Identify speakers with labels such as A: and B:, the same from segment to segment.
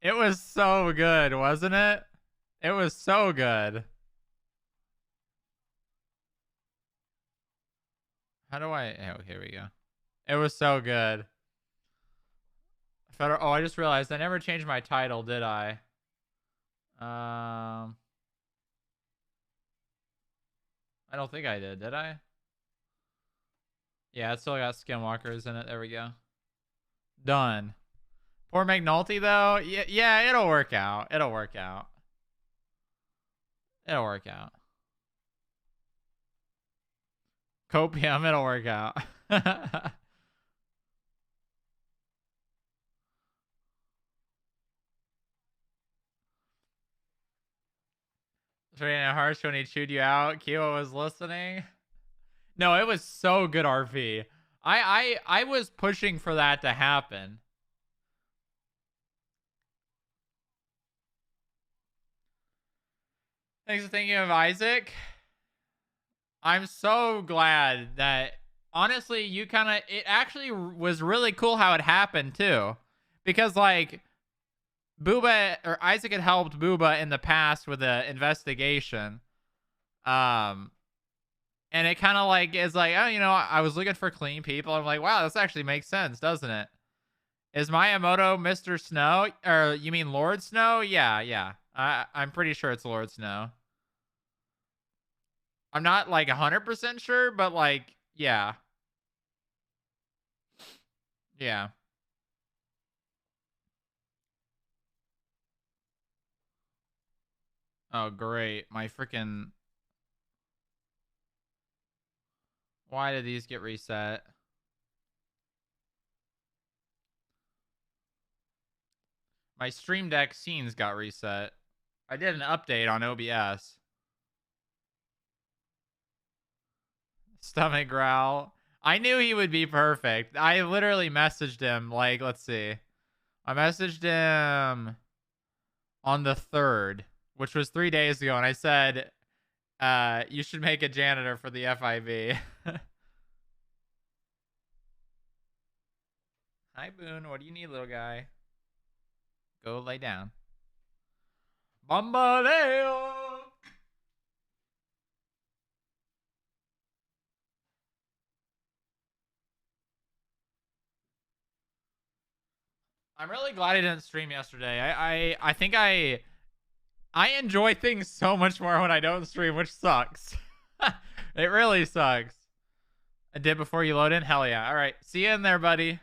A: It was so good, wasn't it? It was so good. How do I... Oh, here we go. It was so good. Oh, I just realized I never changed my title, did I? I don't think I did I? Yeah, it still got skinwalkers in it. There we go. Done. Poor McNulty, though. Yeah, it'll work out. It'll work out. It'll work out. Copium, it'll work out. Straight harsh when he chewed you out. Kiwa was listening. No, it was so good, RV. I was pushing for that to happen. Thanks for thinking of Isaac. I'm so glad that, honestly, you kind of... It actually was really cool how it happened, too. Because, like, Booba, or Isaac had helped Booba in the past with the investigation. And it kind of, like, is like, oh, you know, I was looking for clean people. I'm like, wow, this actually makes sense, doesn't it? Is Miyamoto Mr. Snow? Or you mean Lord Snow? Yeah. I'm pretty sure it's Lord Snow. I'm not like 100% sure, but like, yeah. Yeah. Oh, great. My freaking... Why did these get reset? My Stream Deck scenes got reset. I did an update on OBS. Stomach growl. I knew he would be perfect. I literally messaged him, like, let's see. I messaged him on the 3rd, which was 3 days ago, and I said, you should make a janitor for the FIB. Hi, Boone. What do you need, little guy? Go lay down. Bombaleo! I'm really glad I didn't stream yesterday. I think I enjoy things so much more when I don't stream, which sucks. It really sucks. I did before you load in? Hell yeah. All right. See you in there, buddy.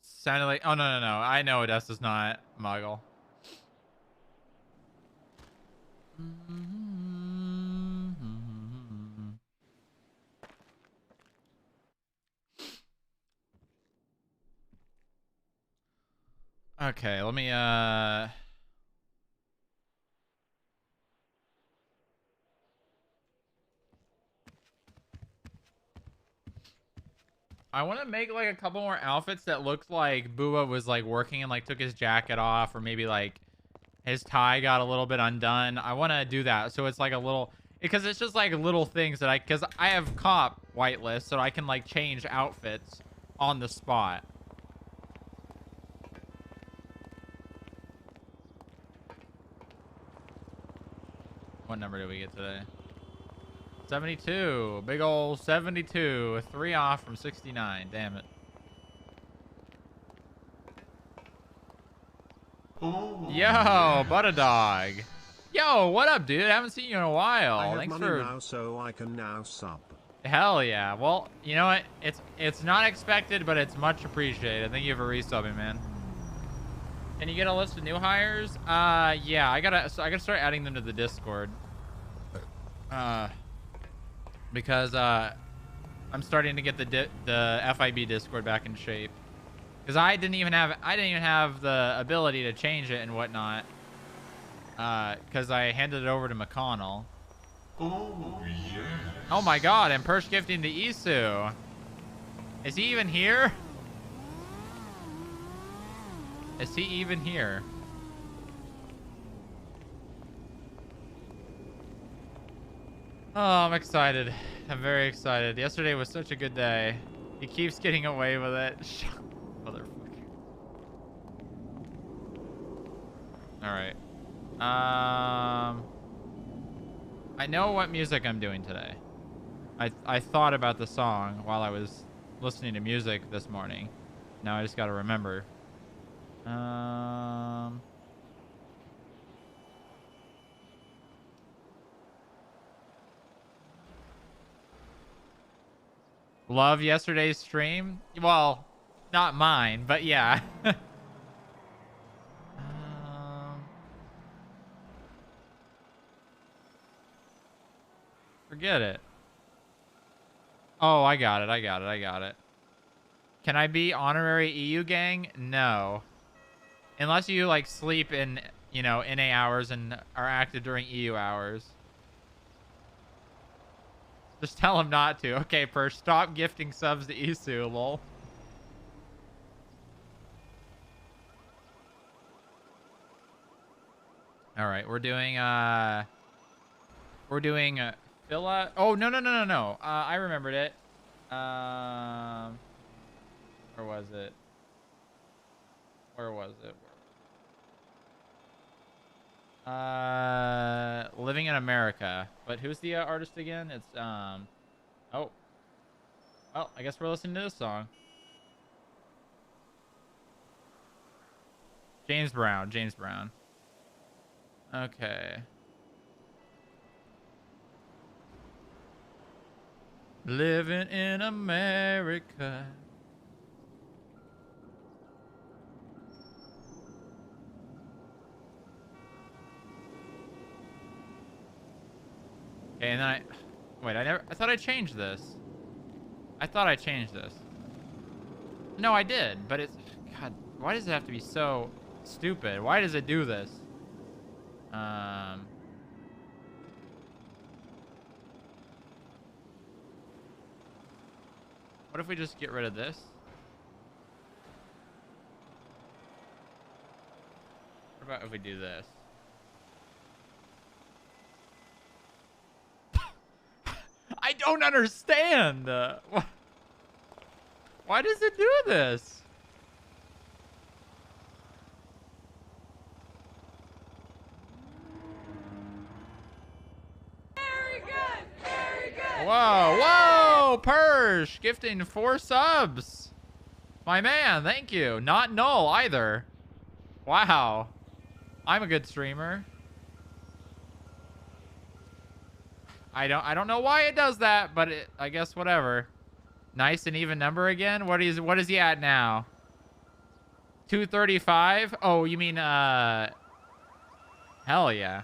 A: Sounded like... Oh, no. I know Odessa's not Muggle. Okay, let me, I want to make, like, a couple more outfits that looked like Booba was, like, working and, like, took his jacket off, or maybe, like, his tie got a little bit undone. I want to do that, so it's, like, a little... Because it's just, like, little things that because I have cop whitelist, so I can, like, change outfits on the spot. What number did we get today? 72. Big old 72. 3 off from 69. Damn it. Oh. Yo, Buttadog. Yo, what up, dude? I haven't seen you in a while.
B: I have
A: Thanks
B: money
A: for...
B: now, so I can now sub.
A: Hell yeah. Well, you know what? It's not expected, but it's much appreciated. Thank you for resubbing, man. Can you get a list of new hires? Yeah. I gotta start adding them to the Discord. Because I'm starting to get the FIB Discord back in shape. Because I didn't even have the ability to change it and whatnot. Because I handed it over to McConnell. Oh yeah. Oh my God! And Persh gifting to Isu. Is he even here? Is he even here? Oh, I'm excited. I'm very excited. Yesterday was such a good day. He keeps getting away with it. Motherfucker. Alright. I know what music I'm doing today. I thought about the song while I was listening to music this morning. Now I just gotta remember. Love yesterday's stream? Well, not mine, but yeah. Forget it. Oh, I got it. I got it. I got it. Can I be honorary EU gang? No. Unless you, like, sleep in, you know, NA hours and are active during EU hours. Just tell him not to. Okay, Persh, stop gifting subs to Isu, lol. Alright, we're doing, Phila. Oh, no. I remembered it. Where was it? Where was it? Living in America. But who's the artist again? It's, oh. Well, I guess we're listening to this song. James Brown. James Brown. Okay. Living in America. Okay, and then wait, I thought I changed this. I thought I changed this. No, I did, but it's, God, why does it have to be so stupid? Why does it do this? What if we just get rid of this? What about if we do this? I don't understand. Why does it do this?
C: Very good. Very good.
A: Whoa, Persh, gifting 4 subs. My man, thank you. Not null either. Wow. I'm a good streamer. I don't know why it does that, but I guess whatever. Nice and even number again. What is he at now? 235? Oh, you mean hell yeah.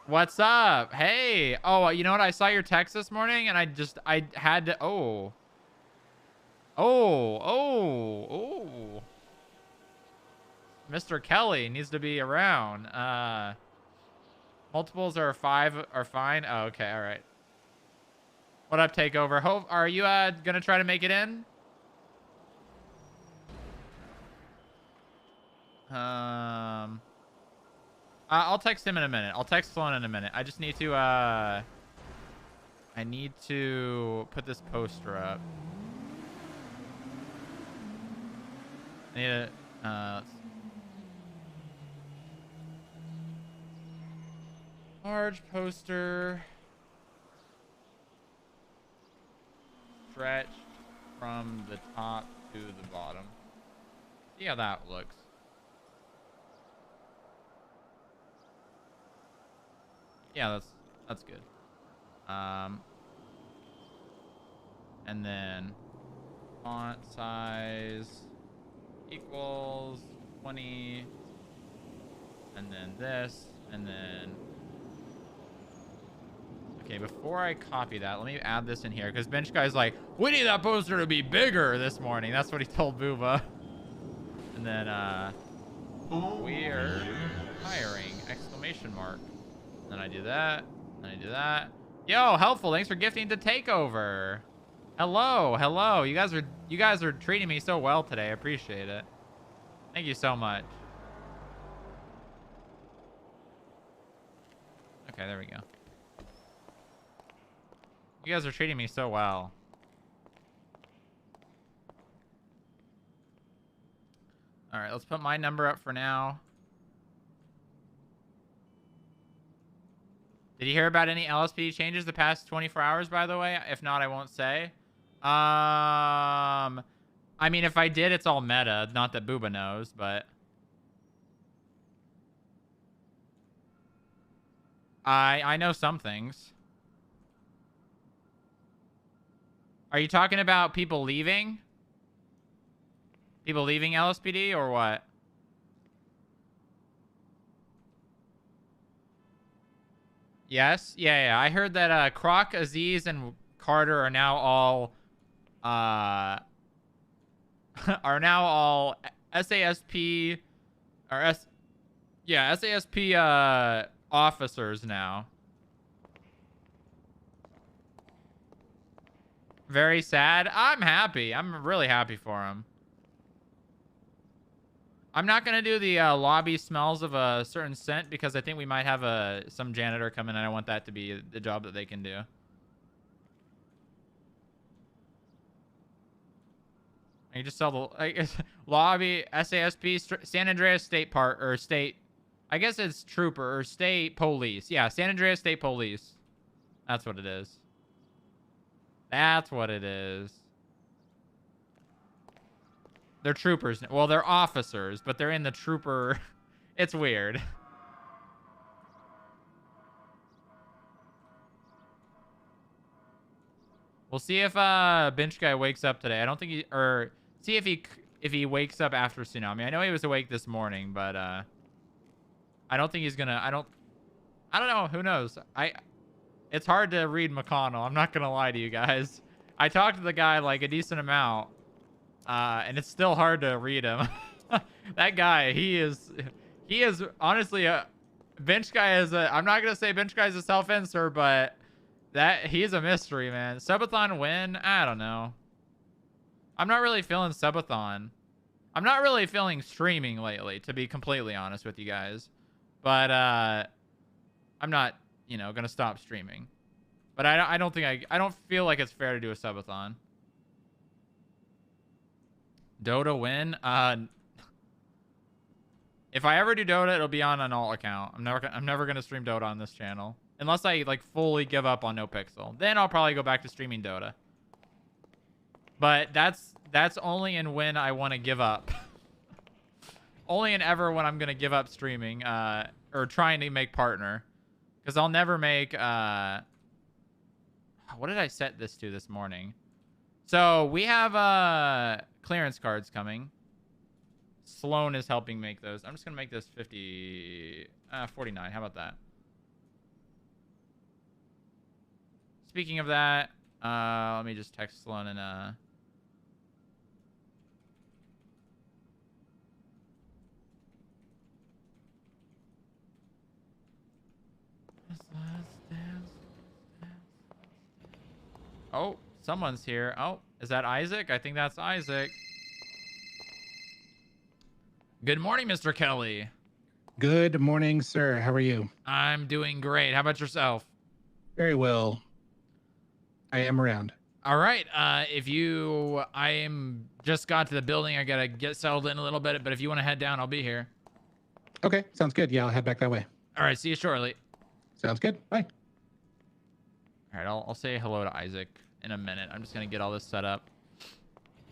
A: What's up? Hey. Oh, you know what? I saw your text this morning and I had to Oh. Mr. Kelly needs to be around. Multiples are 5 are fine. Oh, okay, all right. What up, Takeover? Hope, are you gonna try to make it in? I'll text him in a minute. I'll text Sloan in a minute. I just need to I need to put this poster up. I need to let's see. Large poster stretched from the top to the bottom. See how that looks. Yeah, that's good. And then font size equals 20, and then this, and then okay, before I copy that, let me add this in here because Bench Guy's like, we need that poster to be bigger this morning. That's what he told Booba. And then we're hiring exclamation mark. Then I do that. Then I do that. Yo, helpful. Thanks for gifting to Takeover. Hello. You guys are treating me so well today. I appreciate it. Thank you so much. Okay, there we go. You guys are treating me so well. All right, let's put my number up for now. Did you hear about any LSPD changes the past 24 hours, by the way? If not, I won't say. I mean, if I did, it's all meta. Not that Booba knows, but... I know some things. Are you talking about people leaving? People leaving LSPD or what? Yes? Yeah. I heard that Croc, Aziz, and Carter are now all are now all SASP or SASP officers now. Very sad. I'm happy. I'm really happy for him. I'm not going to do the lobby smells of a certain scent because I think we might have some janitor come in and I want that to be the job that they can do. You just sell the lobby, SASP, San Andreas State Park, or State, I guess it's Trooper, or State Police. Yeah, San Andreas State Police. That's what it is. That's what it is. They're troopers. Well, they're officers, but they're in the trooper. It's weird. We'll see if Bench Guy wakes up today. I don't think he, or see if he wakes up after Tsunami. I know he was awake this morning, but I don't think he's gonna. I don't know. Who knows? It's hard to read McConnell. I'm not gonna lie to you guys. I talked to the guy like a decent amount, and it's still hard to read him. That guy, he is honestly a Bench Guy is a. I'm not gonna say Bench Guy is a self-insert, but he's a mystery, man. Subathon win? I don't know. I'm not really feeling Subathon. I'm not really feeling streaming lately, to be completely honest with you guys. But I'm not, gonna stop streaming. But I don't think I don't feel like it's fair to do a subathon. Dota win? If I ever do Dota, it'll be on an alt account. I'm never gonna stream Dota on this channel unless I like fully give up on NoPixel. Then I'll probably go back to streaming Dota. But that's only in when I want to give up. Only and ever when I'm gonna give up streaming or trying to make partner, because I'll never make what did I set this to this morning? So we have clearance cards coming. Sloan is helping make those. I'm just gonna make this 49. How about that? Speaking of that, let me just text Sloan and oh, someone's here. Oh, is that Isaac? I think that's Isaac. Good morning, Mr. Kelly.
D: Good morning, sir. How are you?
A: I'm doing great. How about yourself?
D: Very well. I am around.
A: All right. I am just got to the building. I gotta get settled in a little bit, but if you want to head down, I'll be here.
D: Okay, sounds good. Yeah, I'll head back that way.
A: All right. See you shortly.
D: Sounds good. Bye.
A: All right. I'll say hello to Isaac in a minute. I'm just gonna get all this set up.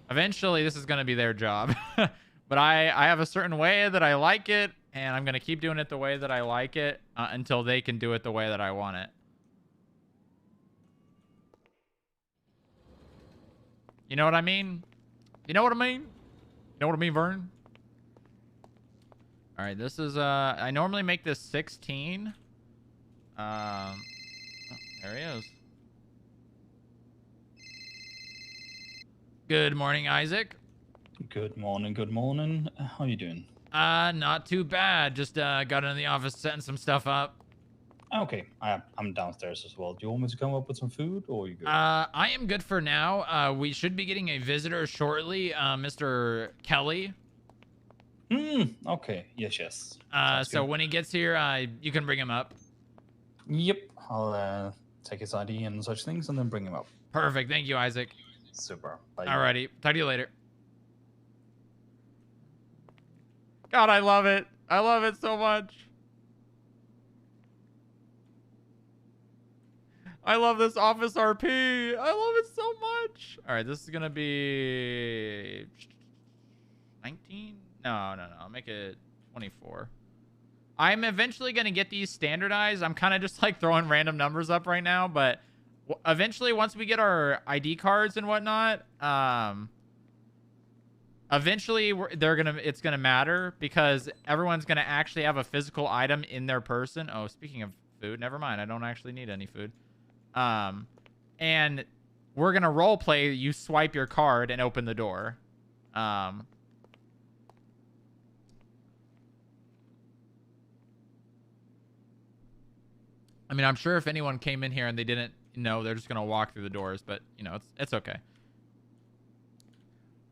A: Eventually, this is gonna be their job, but I have a certain way that I like it, and I'm gonna keep doing it the way that I like it until they can do it the way that I want it. You know what I mean? You know what I mean? You know what I mean, Vern? All right, this is I normally make this 16. Oh, there he is. Good morning, Isaac.
E: Good morning, good morning. How you doing?
A: Not too bad. Just got into the office setting some stuff up.
E: Okay, I'm downstairs as well. Do you want me to come up with some food, or are you good?
A: I am good for now. We should be getting a visitor shortly, Mr. Kelly.
E: Okay. Yes.
A: So when he gets here, you can bring him up.
E: Yep. I'll take his ID and such things, and then bring him up.
A: Perfect. Thank you, Isaac.
E: Super. Bye.
A: Alrighty. Talk to you later. God, I love it. I love it so much. I love this office RP. I love it so much. All right, this is going to be 19? No. I'll make it 24. I'm eventually going to get these standardized. I'm kind of just like throwing random numbers up right now, but eventually once we get our ID cards and whatnot, eventually it's going to matter because everyone's going to actually have a physical item in their person. Oh, speaking of food, never mind. I don't actually need any food. And we're going to role play. You swipe your card and open the door. I mean, I'm sure if anyone came in here and they didn't know, they're just going to walk through the doors, but you know, it's okay.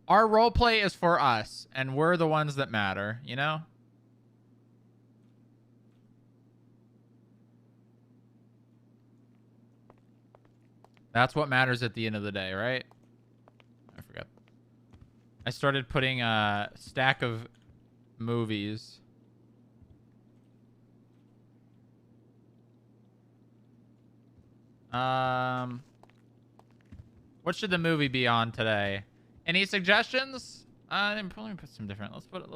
A: Our role play is for us and we're the ones that matter, you know? That's what matters at the end of the day, right? I forgot. I started putting a stack of movies. What should the movie be on today? Any suggestions? Then probably put some different. Let's put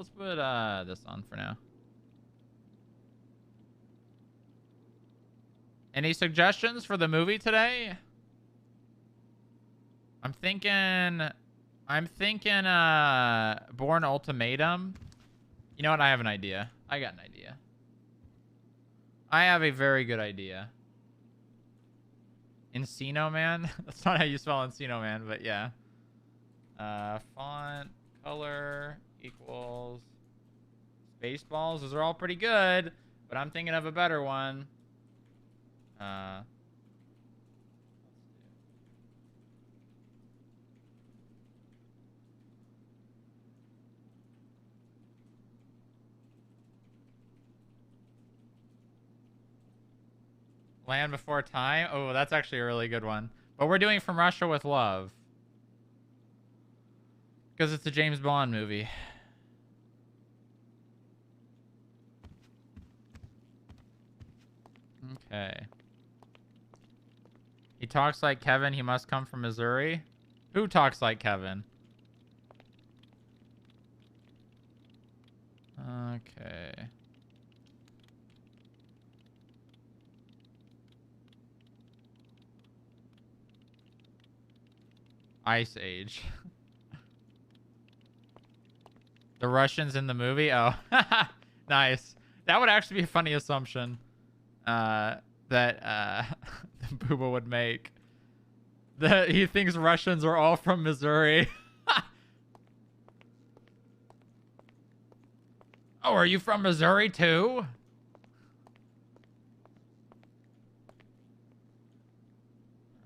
A: this on for now. Any suggestions for the movie today? I'm thinking Born Ultimatum. You know what? I have an idea. I got an idea. I have a very good idea. Encino Man? That's not how you spell Encino Man, but yeah. Font, color, equals, Spaceballs. Those are all pretty good, but I'm thinking of a better one. Land Before Time. Oh, that's actually a really good one. But we're doing From Russia with Love. Because it's a James Bond movie. Okay. He talks like Kevin. He must come from Missouri. Who talks like Kevin? Okay. Ice Age. The Russians in the movie? Oh, nice. That would actually be a funny assumption that Booba would make. That he thinks Russians are all from Missouri. Oh, are you from Missouri too?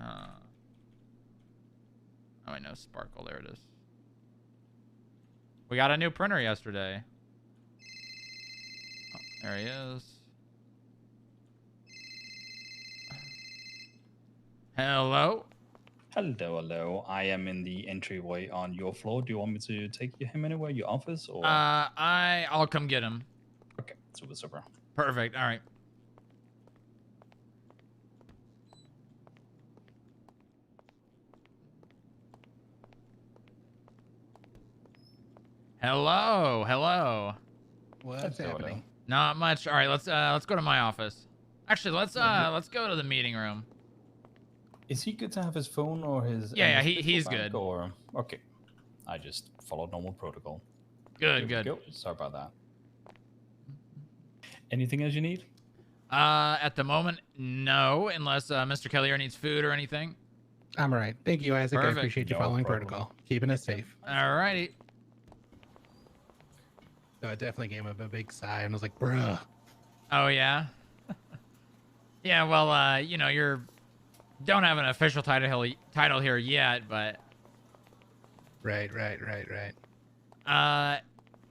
A: Oh, I know. Sparkle. There it is. We got a new printer yesterday. Oh, there he is. Hello?
E: Hello. I am in the entryway on your floor. Do you want me to take him anywhere? Your office? Or
A: I'll come get him.
E: okay, super.
A: Perfect. All right. Hello.
D: What's happening?
A: Not much. All right, let's go to my office. Actually, let's go to the meeting room.
E: Is he good to have his phone or his?
A: Yeah,
E: his
A: he's
E: physical
A: good.
E: bag, or okay, I just followed normal protocol.
A: Good.
E: Sorry about that. Anything else you need?
A: At the moment, no, unless Mr. Kelly needs food or anything.
D: I'm all right. Thank you, Isaac.
A: Perfect.
D: I appreciate you
E: No
D: following
E: problem.
D: protocol, keeping us safe.
A: All righty.
D: So I definitely gave him a big sigh and was like, bruh.
A: Oh yeah. Yeah. Well, you know, don't have an official title here yet, but.
D: Right.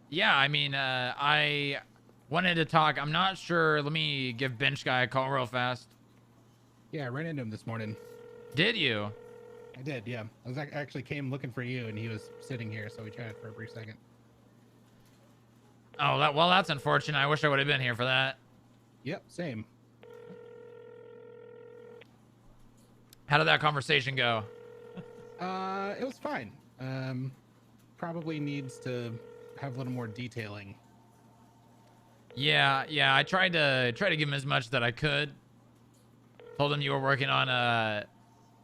A: Yeah. I mean, I wanted to talk. I'm not sure. Let me give Bench Guy a call real fast.
D: Yeah, I ran into him this morning.
A: Did you?
D: I did, yeah. I actually came looking for you, and he was sitting here, so we chatted for a brief second.
A: Oh, well, that's unfortunate. I wish I would have been here for that.
D: Yep, same.
A: How did that conversation go?
D: It was fine. Probably needs to have a little more detailing.
A: Yeah, I tried to give him as much that I could. Told him you were working on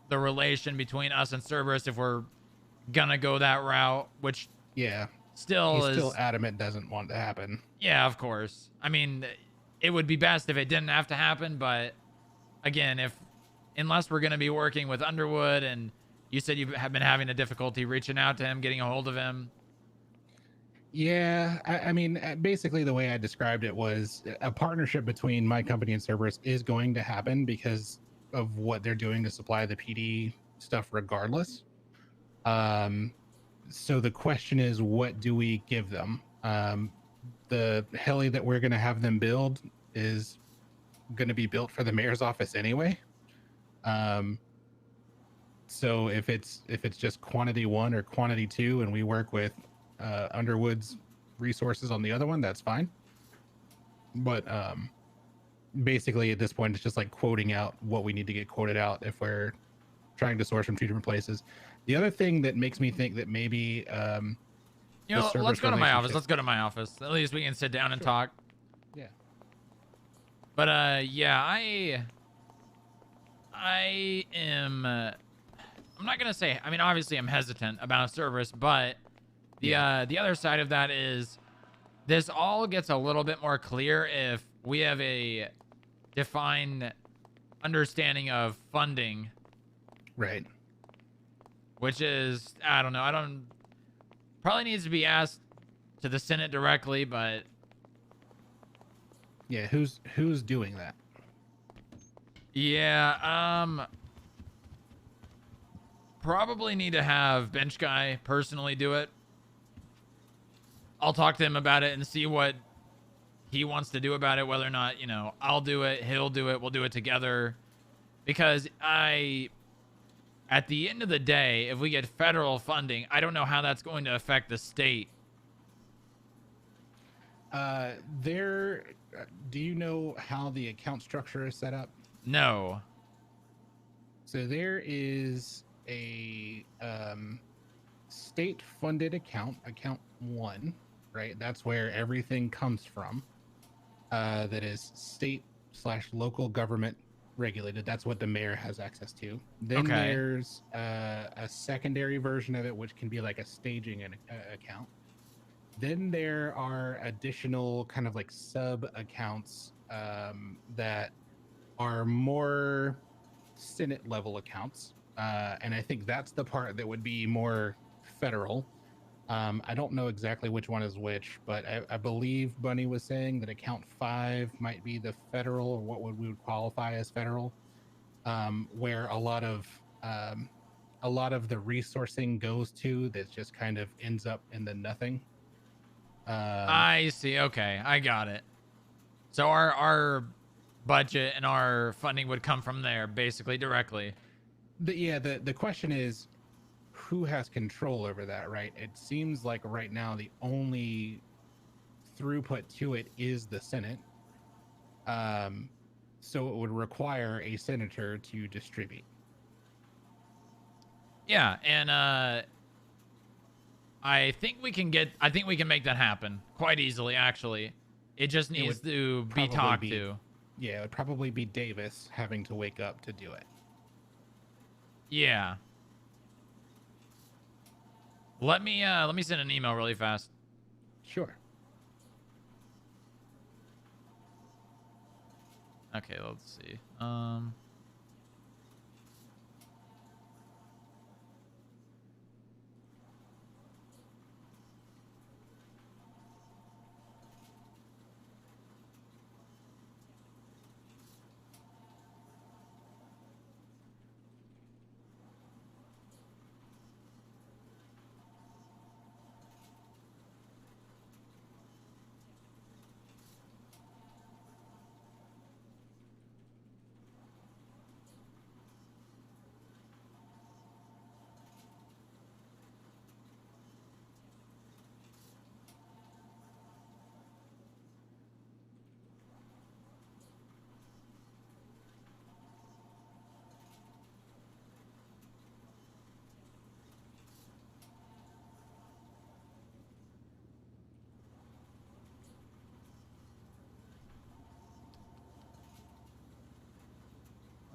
A: the relation between us and Cerberus if we're gonna go that route, which
D: Yeah,
A: still
D: he's
A: is
D: still adamant doesn't want to happen.
A: Yeah, of course. I mean, it would be best if it didn't have to happen, but again, unless we're gonna be working with Underwood, and you said you have been having a difficulty reaching out to him, getting a hold of him.
D: Yeah, I mean, basically the way I described it was a partnership between my company and Cerberus is going to happen because of what they're doing to supply the PD stuff regardless. So the question is, what do we give them? The heli that we're going to have them build is going to be built for the mayor's office anyway. So if it's just quantity 1 or quantity 2, and we work with Underwood's resources on the other one, that's fine. But basically at this point, it's just like quoting out what we need to get quoted out if we're trying to source from 2 different places. The other thing that makes me think that maybe
A: Let's go to my office. Let's go to my office. At least we can sit down and talk.
D: Yeah.
A: But yeah, I am I'm not gonna say, I mean, obviously I'm hesitant about Cerberus, but the other side of that is this all gets a little bit more clear if we have a defined understanding of funding.
D: Right.
A: Which is, I don't know, probably needs to be asked to the Senate directly, but
D: Yeah, who's doing that?
A: yeah, probably need to have Bench Guy personally do it. I'll talk to him about it and see what he wants to do about it, whether or not, I'll do it, he'll do it, we'll do it together. Because at the end of the day, if we get federal funding, I don't know how that's going to affect the state.
D: Do you know how the account structure is set up?
A: No.
D: So there is a state-funded account 1, right? That's where everything comes from. That is state/local government regulated. That's what the mayor has access to. Then there's a secondary version of it, which can be like a staging account. Then there are additional kind of like sub accounts that are more Senate level accounts. And I think that's the part that would be more federal. I don't know exactly which one is which, but I believe Bunny was saying that account 5 might be the federal, or what we would qualify as federal, where a lot of the resourcing goes to, that just kind of ends up in the nothing.
A: I see. Okay, I got it. So our budget and our funding would come from there, basically directly.
D: The question is, who has control over that, right? It seems like right now the only throughput to it is the Senate. So it would require a senator to distribute.
A: Yeah, and I think we can make that happen quite easily, actually. It just needs to be talked to.
D: Yeah, it would probably be Davis having to wake up to do it.
A: Yeah. Let me send an email really fast.
D: Sure.
A: Okay, let's see.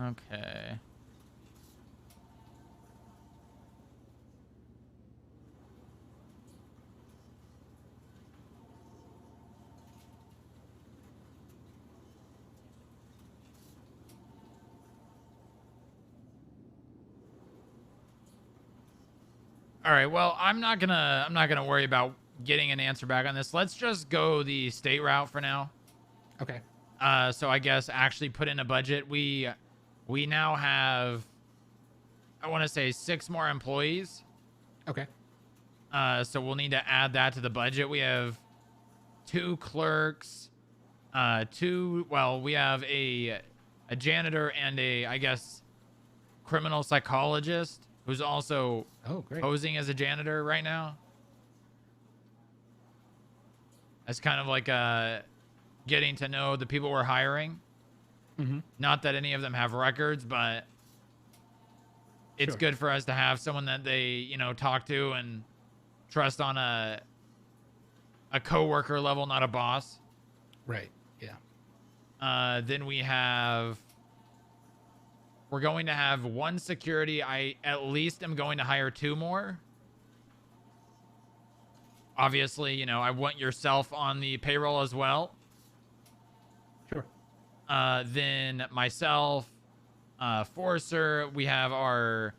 A: Okay. All right. Well, I'm not gonna worry about getting an answer back on this. Let's just go the state route for now.
D: Okay.
A: So I guess actually put in a budget. We now have, I want to say, 6 more employees.
D: Okay.
A: So we'll need to add that to the budget. We have 2 clerks, we have a janitor and a, I guess, criminal psychologist who's also
D: Oh, great.
A: posing as a janitor right now. That's kind of like getting to know the people we're hiring.
D: Mm-hmm.
A: Not that any of them have records, but it's
D: Sure.
A: good for us to have someone that they, you know, talk to and trust on a coworker level, not a boss.
D: Right. Yeah.
A: Then we're going to have 1 security. I at least am going to hire 2 more. Obviously, you know, I want yourself on the payroll as well.
D: Sure.
A: Then myself, Forcer, we have our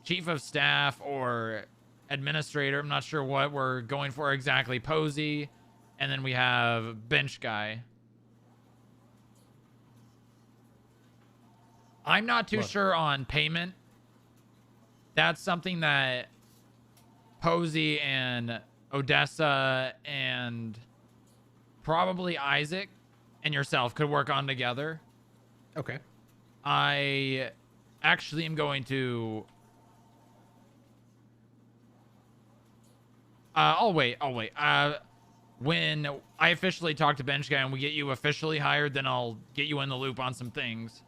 A: chief of staff or administrator. I'm not sure what we're going for exactly. Posey. And then we have bench guy. I'm not too sure on payment. That's something that Posey and Odessa and probably Isaac and yourself could work on together.
D: Okay.
A: I actually am going to... I'll wait. When I officially talk to Bench Guy and we get you officially hired, then I'll get you in the loop on some things.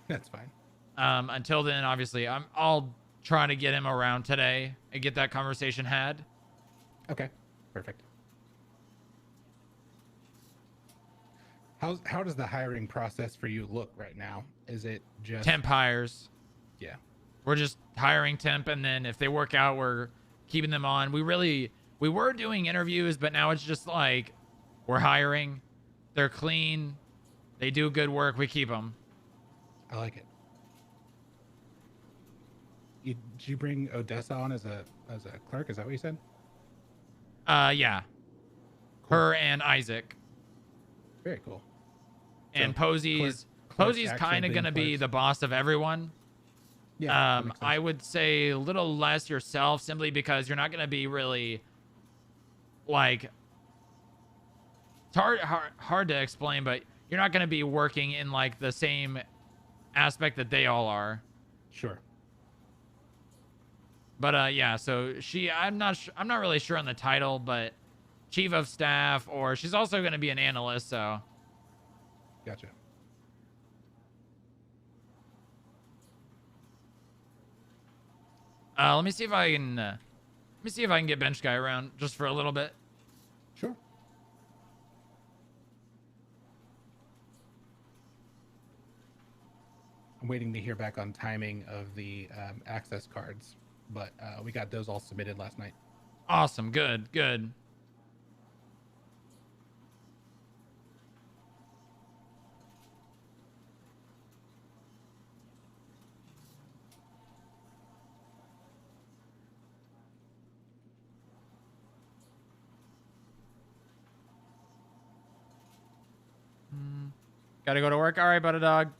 D: That's fine.
A: Until then, obviously, I'll try to get him around today and get that conversation had.
D: Okay. Perfect. How does the hiring process for you look right now? Is it just
A: Temp hires.
D: Yeah.
A: We're just hiring temp, and then if they work out, we're keeping them on. We were doing interviews, but now it's just like we're hiring. They're clean. They do good work. We keep them.
D: I like it. Did you bring Odessa on as a clerk? Is that what you said?
A: Yeah.
D: Cool.
A: Her and Isaac.
D: Very cool.
A: And
D: So,
A: Posey's
D: clerks
A: kind
D: actually
A: of going to
D: being
A: be
D: clerks.
A: the boss of everyone.
D: Yeah. that makes sense.
A: I would say a little less yourself, simply because you're not going to be really, like, it's hard to explain, but you're not going to be working in like the same aspect that they all are.
D: Sure.
A: But yeah, so I'm not really sure on the title, but chief of staff, or she's also going to be an analyst. So
D: Gotcha.
A: let me see if I can get bench guy around just for a little bit.
D: Sure. I'm waiting to hear back on timing of the access cards, but we got those all submitted last night.
A: Awesome. Good. Gotta go to work. All right, butter dog.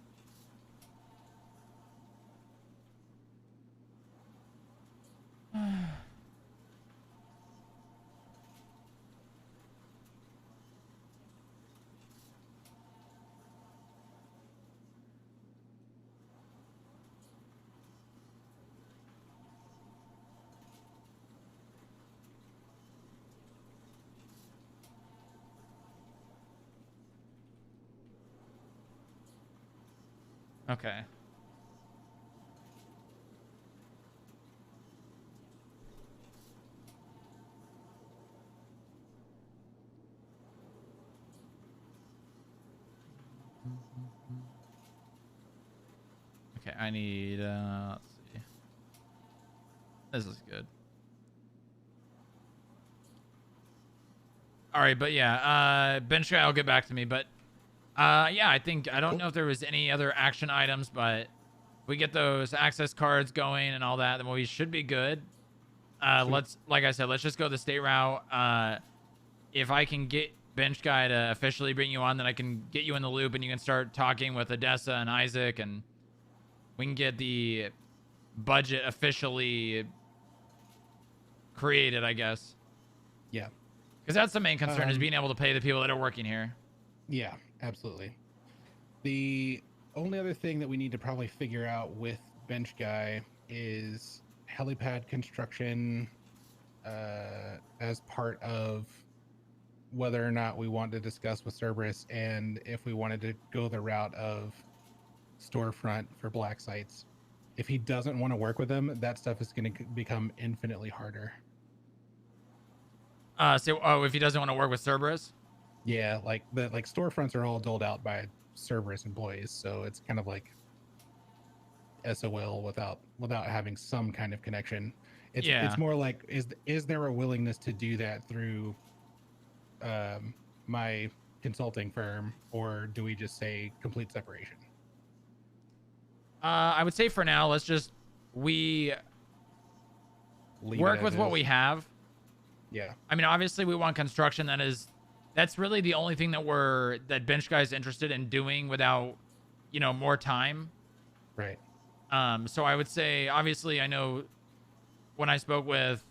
A: Okay. Okay, I need let's see. This is good. All right, but yeah, bench guy will get back to me, but yeah, I don't know if there was any other action items, but if we get those access cards going and all that, then we should be good. Let's, like I said, let's just go the state route. If I can get bench guy to officially bring you on, then I can get you in the loop and you can start talking with Odessa and Isaac, and we can get the budget officially created, I guess.
D: Yeah.
A: Because that's the main concern, is being able to pay the people that are working here.
D: Yeah, absolutely. The only other thing that we need to probably figure out with bench guy is helipad construction as part of whether or not we want to discuss with Cerberus, and if we wanted to go the route of storefront for black sites. If he doesn't want to work with them, that stuff is going to become infinitely harder.
A: If he doesn't want to work with Cerberus?
D: Yeah, like storefronts are all doled out by Cerberus employees, so it's kind of like SOL without having some kind of connection. It's more like, is there a willingness to do that through my consulting firm, or do we just say complete separation?
A: I would say for now, let's just work with what we have.
D: Yeah.
A: I mean, obviously we want construction. That's really the only thing that bench guy's interested in doing without, more time.
D: Right.
A: So I would say, obviously, I know when I spoke with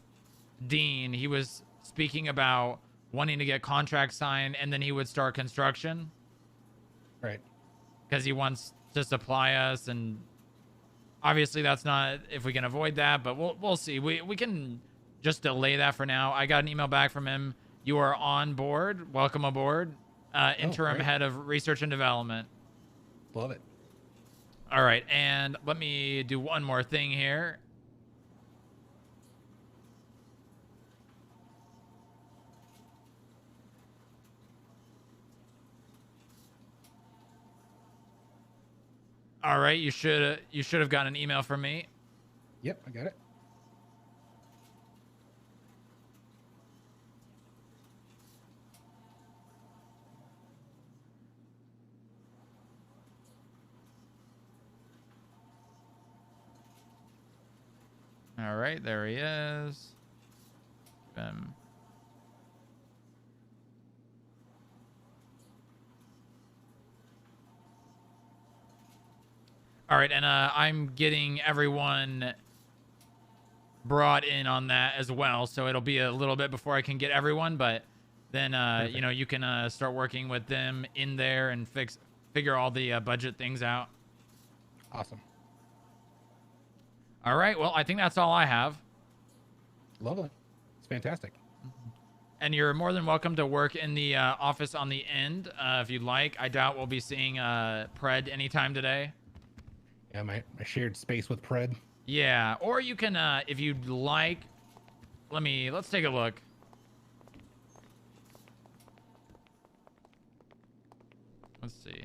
A: Dean, he was speaking about wanting to get contracts signed and then he would start construction.
D: Right.
A: Because he wants to supply us, and obviously that's not if we can avoid that, but we'll see. We can just delay that for now. I got an email back from him. You are on board. Welcome aboard. Interim head of research and development.
D: Love it.
A: All right, and let me do one more thing here. All right, you should have gotten an email from me.
D: Yep, I got it.
A: All right, there he is. All right, and I'm getting everyone brought in on that as well, so it'll be a little bit before I can get everyone, but then you can start working with them in there and figure all the budget things out.
D: Awesome.
A: All right, well, I think that's all I have.
D: Lovely. It's fantastic.
A: And you're more than welcome to work in the office on the end if you'd like. I doubt we'll be seeing Pred anytime today.
D: Yeah, my shared space with Pred.
A: Yeah, or you can, if you'd like, let's take a look. Let's see.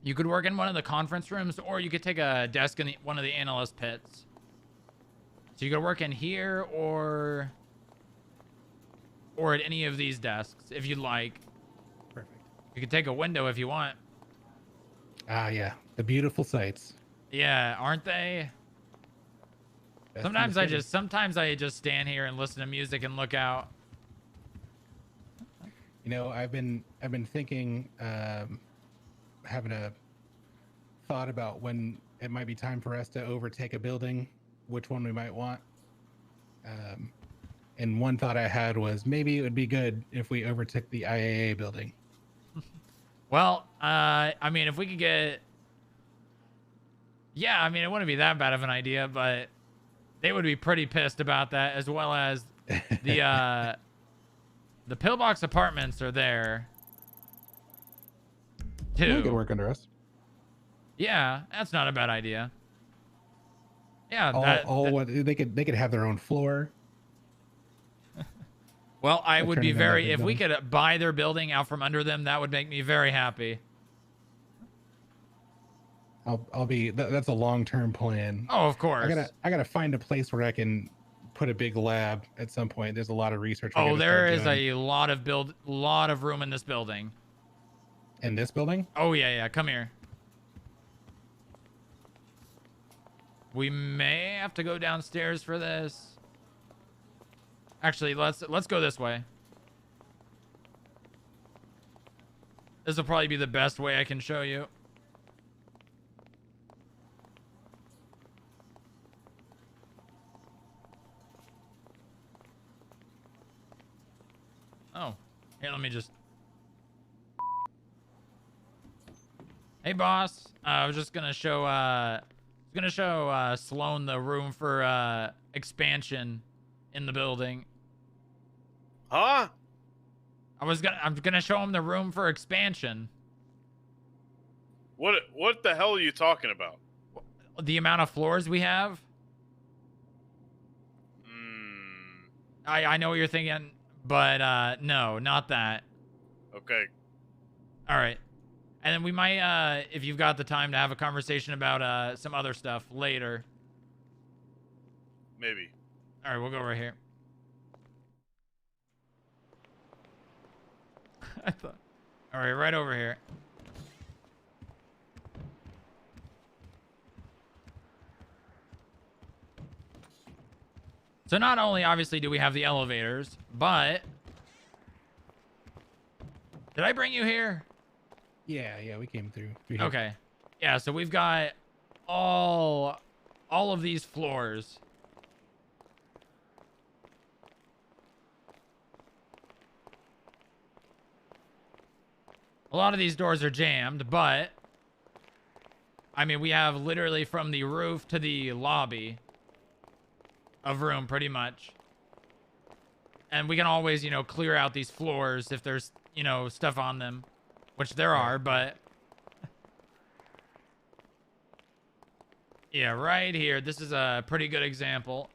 A: You could work in one of the conference rooms, or you could take a desk in one of the analyst pits. So you could work in here or at any of these desks if you'd like.
D: Perfect.
A: You could take a window if you want.
D: Ah, yeah. The beautiful sights.
A: Yeah, aren't they?
D: Best
A: Sometimes I just stand here and listen to music and look out.
D: I've been thinking, having a thought about when it might be time for us to overtake a building, which one we might want. And one thought I had was maybe it would be good if we overtook the IAA building.
A: Well, I mean, if we could get... Yeah, I mean, it wouldn't be that bad of an idea, but they would be pretty pissed about that, as well as the pillbox apartments are there, too.
D: They could work under us.
A: Yeah, that's not a bad idea. Yeah,
D: They could have their own floor.
A: Well, I would be
D: turning on that
A: very,
D: big
A: if we
D: building.
A: could buy their building out from under them, that would make me very happy.
D: I'll be. That's a long-term plan.
A: Oh, of course.
D: I gotta find a place where I can put a big lab at some point. There's a lot of research. I
A: Oh,
D: gotta
A: there
D: start
A: is
D: doing.
A: a lot of room in this building.
D: In this building.
A: Oh yeah, come here. We may have to go downstairs for this. Actually, let's go this way. This will probably be the best way I can show you. Oh, here, let me just... Hey, boss. I was just gonna show, Sloan the room for, expansion in the building.
F: Huh?
A: I'm gonna show him the room for expansion.
F: What the hell are you talking about?
A: The amount of floors we have. I know what you're thinking, but no, not that.
F: Okay.
A: All right. And then we might, if you've got the time, to have a conversation about some other stuff later.
F: Maybe.
A: All right, we'll go right here. I thought. All right, right over here. So not only, obviously, do we have the elevators, but... Did I bring you here?
D: Yeah, we came through here.
A: Okay. Yeah, so we've got all of these floors. A lot of these doors are jammed, but... I mean, we have literally from the roof to the lobby of room, pretty much. And we can always, clear out these floors if there's, stuff on them. Which there are, but... Yeah, right here. This is a pretty good example.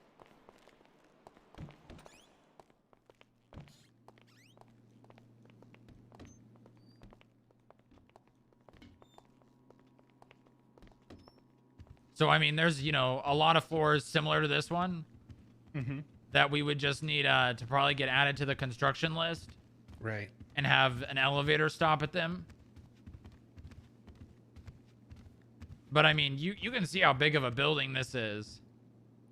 A: So, I mean, there's, a lot of floors similar to this one that we would just need to probably get added to the construction list.
D: Right.
A: And have an elevator stop at them. But, I mean, you can see how big of a building this is.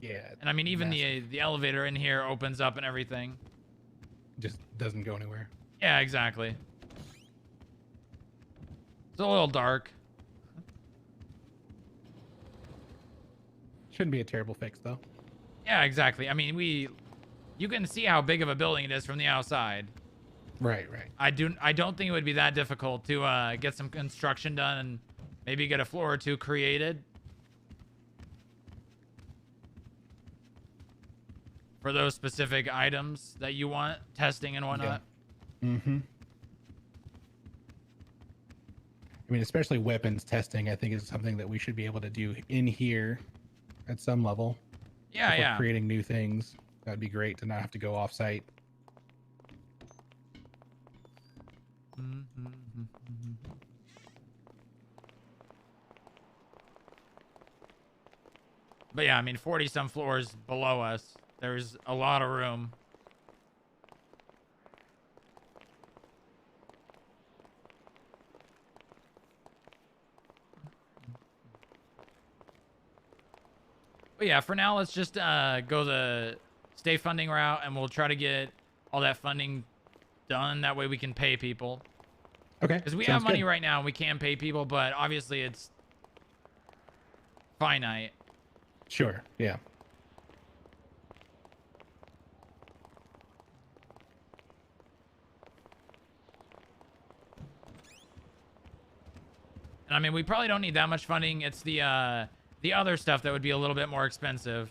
D: Yeah.
A: And, I mean, even the elevator in here opens up and everything.
D: Just doesn't go anywhere.
A: Yeah, exactly. It's a little dark.
D: Shouldn't be a terrible fix, though.
A: Yeah, exactly. I mean, you can see how big of a building it is from the outside.
D: Right.
A: I don't think it would be that difficult to get some construction done and maybe get a floor or two created. For those specific items that you want, testing and whatnot.
D: Yeah. I mean, especially weapons testing, I think is something that we should be able to do in here at some level.
A: Yeah,
D: if we're
A: yeah.
D: creating new things, that'd be great to not have to go off-site.
A: But yeah, I mean, 40 some floors below us. There's a lot of room. But yeah, for now, let's just go the stay funding route, and we'll try to get all that funding done. That way we can pay people.
D: Okay.
A: Because we
D: sounds
A: have money
D: good.
A: right now, and we can pay people, but obviously it's finite.
D: Sure. Yeah.
A: And I mean, we probably don't need that much funding. It's the other stuff that would be a little bit more expensive.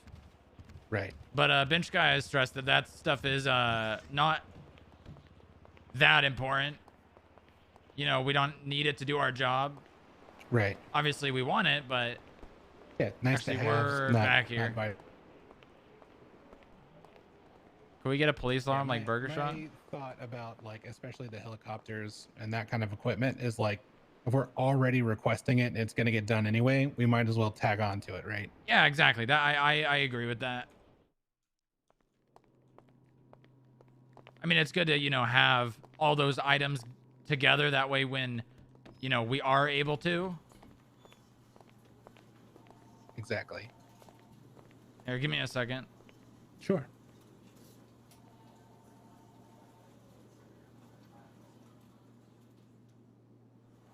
D: Right.
A: But Bench Guy has stressed that that stuff is not that important. You know, we don't need it to do our job.
D: Right.
A: Obviously, we want it, but
D: Yeah. Nice
A: actually,
D: to have.
A: we're
D: not-
A: back here.
D: not by-
A: Can we get a police alarm like Burger Shot?
D: My thought about like, especially the helicopters and that kind of equipment is like, if we're already requesting it and it's going to get done anyway, we might as well tag on to it, right?
A: Yeah, exactly. That I agree with that. I mean, it's good to, you know, have all those items together. That way when, you know, we are able to.
D: Exactly.
A: Here, give me a second.
D: Sure.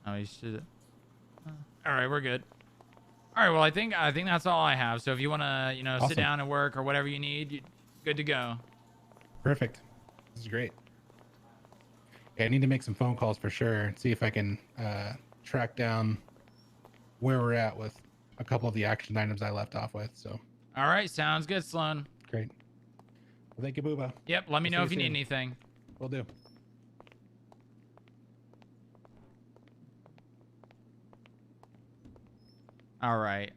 A: Oh, you should. All right, we're good. All right, well, I think that's all I have. So if you want to, you know,
D: Awesome.
A: sit down and work or whatever you need, good to go.
D: Perfect. This is great. Yeah, I need to make some phone calls for sure. See if I can track down where we're at with a couple of the action items I left off with. So.
A: All right, sounds good, Sloan.
D: Great. Well, thank you, Booba.
A: Yep, let me
D: We'll
A: know
D: see
A: if you
D: you
A: need
D: soon.
A: anything.
D: Will do.
A: All right.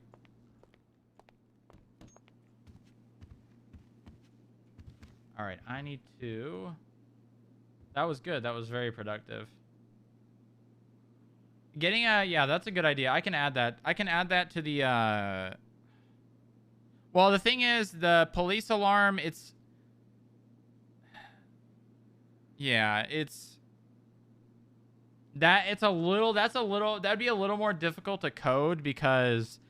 A: All right, I need to... That was good. That was very productive. Getting a... Yeah, that's a good idea. I can add that. I can add that to the... Well, the thing is, the police alarm, it's... Yeah, it's... That'd be a little more difficult to code because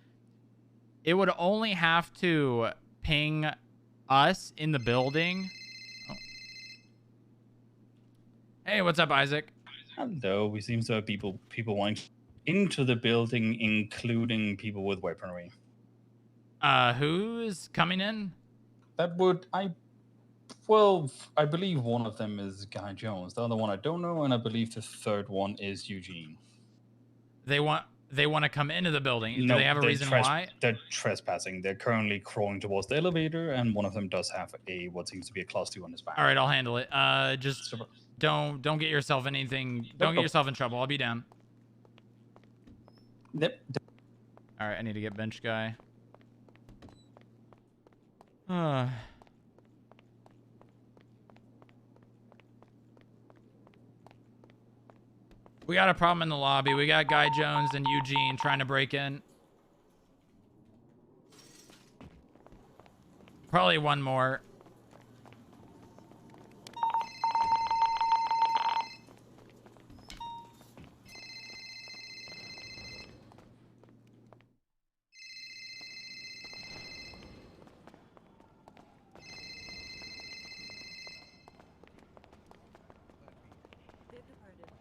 A: it would only have to ping us in the building. Oh. Hey, what's up, Isaac?
E: Hello. We seem to have people wanting into the building, including people with weaponry.
A: Who's coming in?
E: That would I believe one of them is Guy Jones. The other one I don't know, and I believe the third one is Eugene.
A: They want to come into the building. Do
E: No,
A: they have a reason why?
E: They're trespassing. They're currently crawling towards the elevator, and one of them does have what seems to be a class 2 on his back.
A: All right, I'll handle it. Just
E: Super.
A: don't get yourself anything. Don't get yourself in trouble. I'll be down.
E: Yep.
A: All right, I need to get bench guy. We got a problem in the lobby. We got Guy Jones and Eugene trying to break in. Probably one more.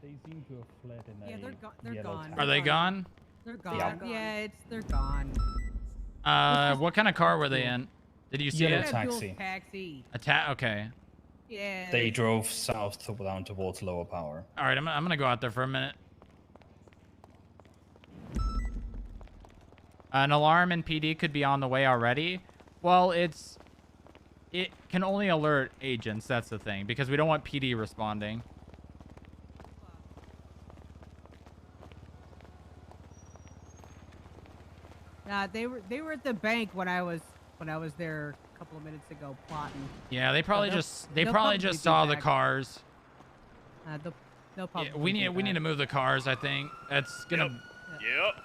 E: They seem to have fled in
G: Yeah, they're
E: yellow
G: gone.
A: Are they gone?
G: They're gone.
E: Yeah.
G: They're gone.
A: What kind of car were they in? Did you see
E: Yellow
A: it?
E: taxi.
G: Taxi.
A: Okay.
G: Yeah.
E: They drove south down towards lower power.
A: All right, I'm gonna go out there for a minute. An alarm in PD could be on the way already. Well, it can only alert agents. That's the thing, because we don't want PD responding.
G: They were at the bank when I was there a couple of minutes ago plotting.
A: Yeah, they probably
G: they'll-
A: just
G: they'll probably be
A: saw the
G: back.
A: cars.
G: No problem.
A: Yeah, we need to move the cars. I think that's gonna.
F: Yep.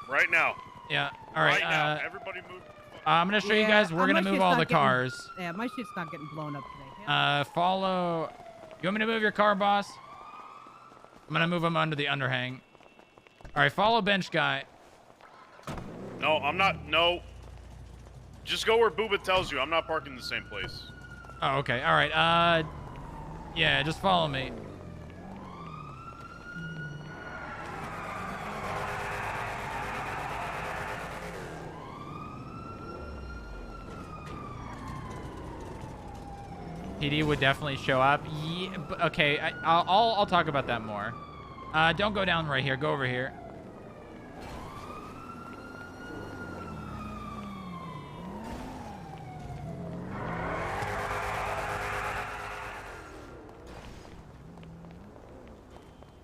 F: Right now.
A: Yeah. All right.
F: Right now. Everybody move.
A: I'm gonna show you guys. We're gonna
G: my
A: move
G: shit's
A: all
G: not
A: the
G: getting-
A: cars.
G: Yeah, my shit's not getting blown up today.
A: Follow. You want me to move your car, boss? I'm gonna move him under the underhang. All right. Follow bench guy.
F: No, I'm not. No. Just go where Booba tells you. I'm not parking in the same place.
A: Oh, okay. All right. Yeah. Just follow me. PD would definitely show up. Yeah, okay, I'll talk about that more. Don't go down right here. Go over here.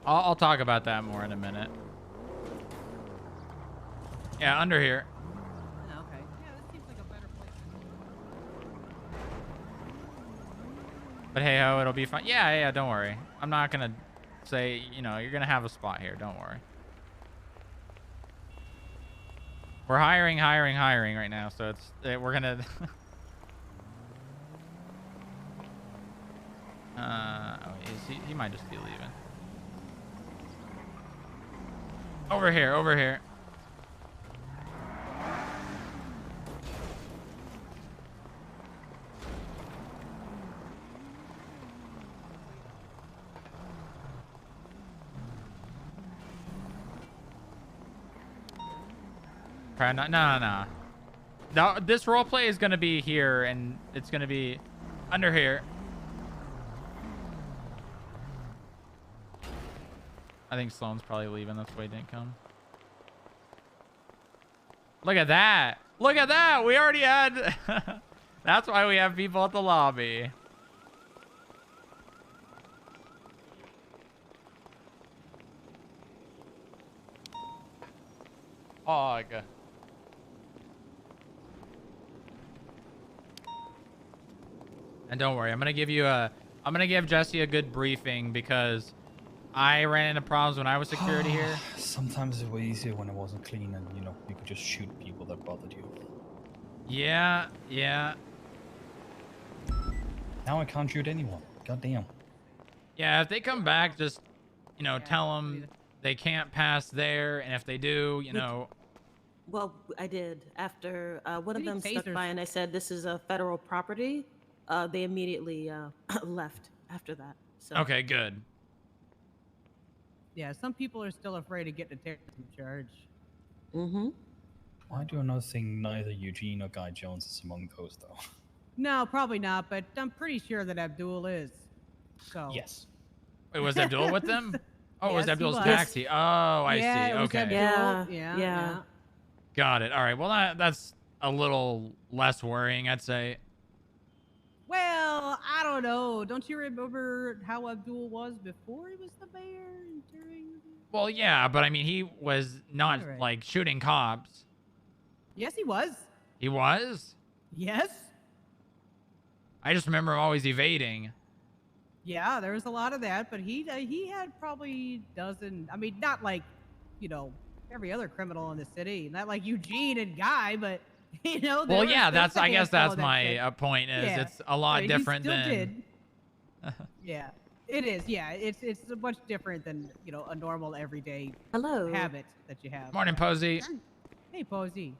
A: I'll talk about that more in a minute. Yeah, under here.
G: Okay. Yeah, this seems like a better place.
A: But hey ho, it'll be fine. Yeah, yeah, don't worry. I'm not gonna say, you know, you're gonna have a spot here. Don't worry. We're hiring right now, so we're gonna. Oh, he might just be leaving. Over here, over here. No. This roleplay is gonna be here, and it's gonna be under here. I think Sloan's probably leaving. That's why he didn't come. Look at that. Look at that. We already had... That's why we have people at the lobby. Oh, okay. And don't worry, I'm gonna give Jesse a good briefing because I ran into problems when I was security here.
E: Sometimes it was easier when it wasn't clean and, you know, you could just shoot people that bothered you.
A: Yeah.
E: Now I can't shoot anyone. God damn.
A: Yeah, if they come back, just, you know, tell them they can't pass there, and if they do, you know...
H: Well, I did. After one of them stuck
G: tasers.
H: by and I said, this is a federal property, they immediately left after that. So.
A: Okay, good.
G: Yeah, some people are still afraid to get the terrorism charge.
H: Mm-hmm.
E: Why do I not think neither Eugene or Guy Jones is among those, though?
G: No, probably not, but I'm pretty sure that Abdul is. So.
E: Yes.
A: Wait, was Abdul with them? Oh, it was
G: Yes, he
A: Abdul's
G: was.
A: taxi. Oh, I
G: Yeah,
A: see.
G: it was
A: Okay.
G: Abdul.
H: Yeah.
G: Yeah.
A: Got it. All right. Well, that's a little less worrying, I'd say.
G: Well, I don't know. Don't you remember how Abdul was before he was the mayor? And during...
A: Well, yeah, but I mean, he was not
G: Right.
A: like shooting cops.
G: Yes, he was.
A: He was?
G: Yes.
A: I just remember him always evading.
G: Yeah, there was a lot of that, but he had probably dozen. I mean, not like, you know, every other criminal in the city, not like Eugene and Guy, but you know.
A: Well,
G: there
A: yeah,
G: was a
A: I guess
G: handful
A: that's
G: of that
A: my
G: shit.
A: point. Is
G: Yeah.
A: it's a lot
G: He
A: different
G: still
A: than.
G: did. Yeah, it is. Yeah, it's much different than, you know, a normal everyday
H: Hello.
G: habit that you have.
A: Morning, Posey.
G: Hey, Posey.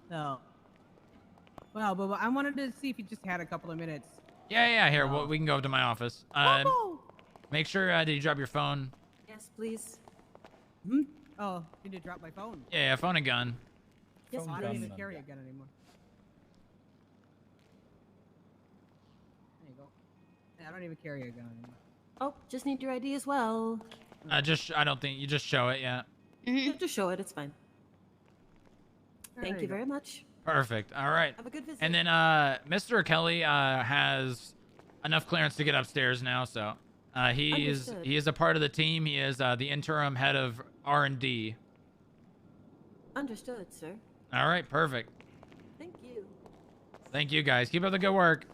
G: No. Well, but I wanted to see if you just had a couple of minutes.
A: Yeah. Here, well, we can go up to my office.
G: Oh.
A: Make sure. Did you drop your phone?
H: Yes, please.
G: Hmm? Oh, you did drop my phone.
A: Yeah, phone and gun.
H: Yes,
G: Oh, I don't
H: please.
G: even carry a gun anymore. There you go. Yeah, I don't even carry a gun anymore.
H: Oh, just need your ID as well.
A: I don't think you just show it. Yeah.
H: Yeah, just show it. It's fine. Thank
G: There
H: you
G: go.
H: very much.
A: Perfect. All right.
H: Have a good visit.
A: And then Mr. Kelly has enough clearance to get upstairs now, so he
H: Understood.
A: is a part of the team. He is the interim head of R&D.
H: Understood, sir.
A: All right, perfect.
H: Thank you.
A: Thank you guys. Keep up the good work.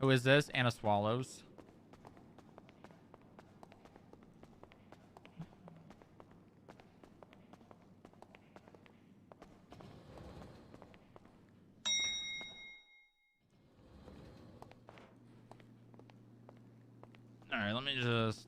A: Who is this? Anna Swallows. All right, let me just...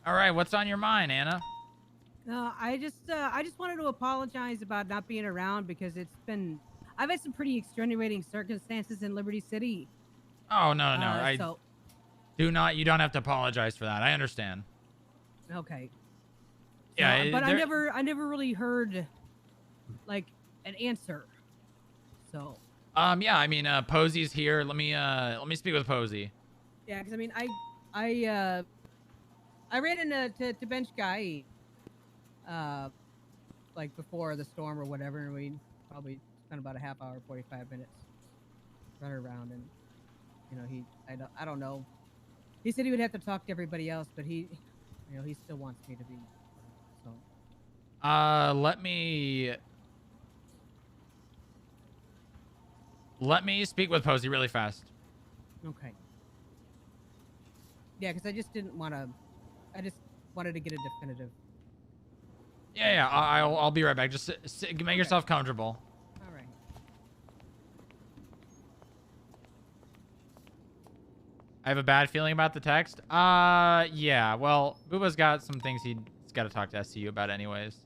A: All right, what's on your mind, Anna?
G: No, I just wanted to apologize about not being around because I've had some pretty extenuating circumstances in Liberty City.
A: Oh, no.
G: So,
A: You don't have to apologize for that. I understand.
G: okay.
A: Yeah,
G: So, but I never really heard like an answer. So.
A: Yeah, I mean, Posey's here. Let me speak with Posey.
G: Yeah, because I mean, I ran into Bench Guy, like before the storm or whatever, and we probably spent about a half hour, 45 minutes. run around, and I don't know. He said he would have to talk to everybody else, but he still wants me to be. So
A: let me speak with Posey really fast.
G: okay. Yeah, because I just didn't want to. I just wanted to get a definitive.
A: Yeah, I'll be right back. Just make yourself comfortable.
G: All right.
A: I have a bad feeling about the text. Yeah. Well, Booba's got some things he's got to talk to SCU about anyways.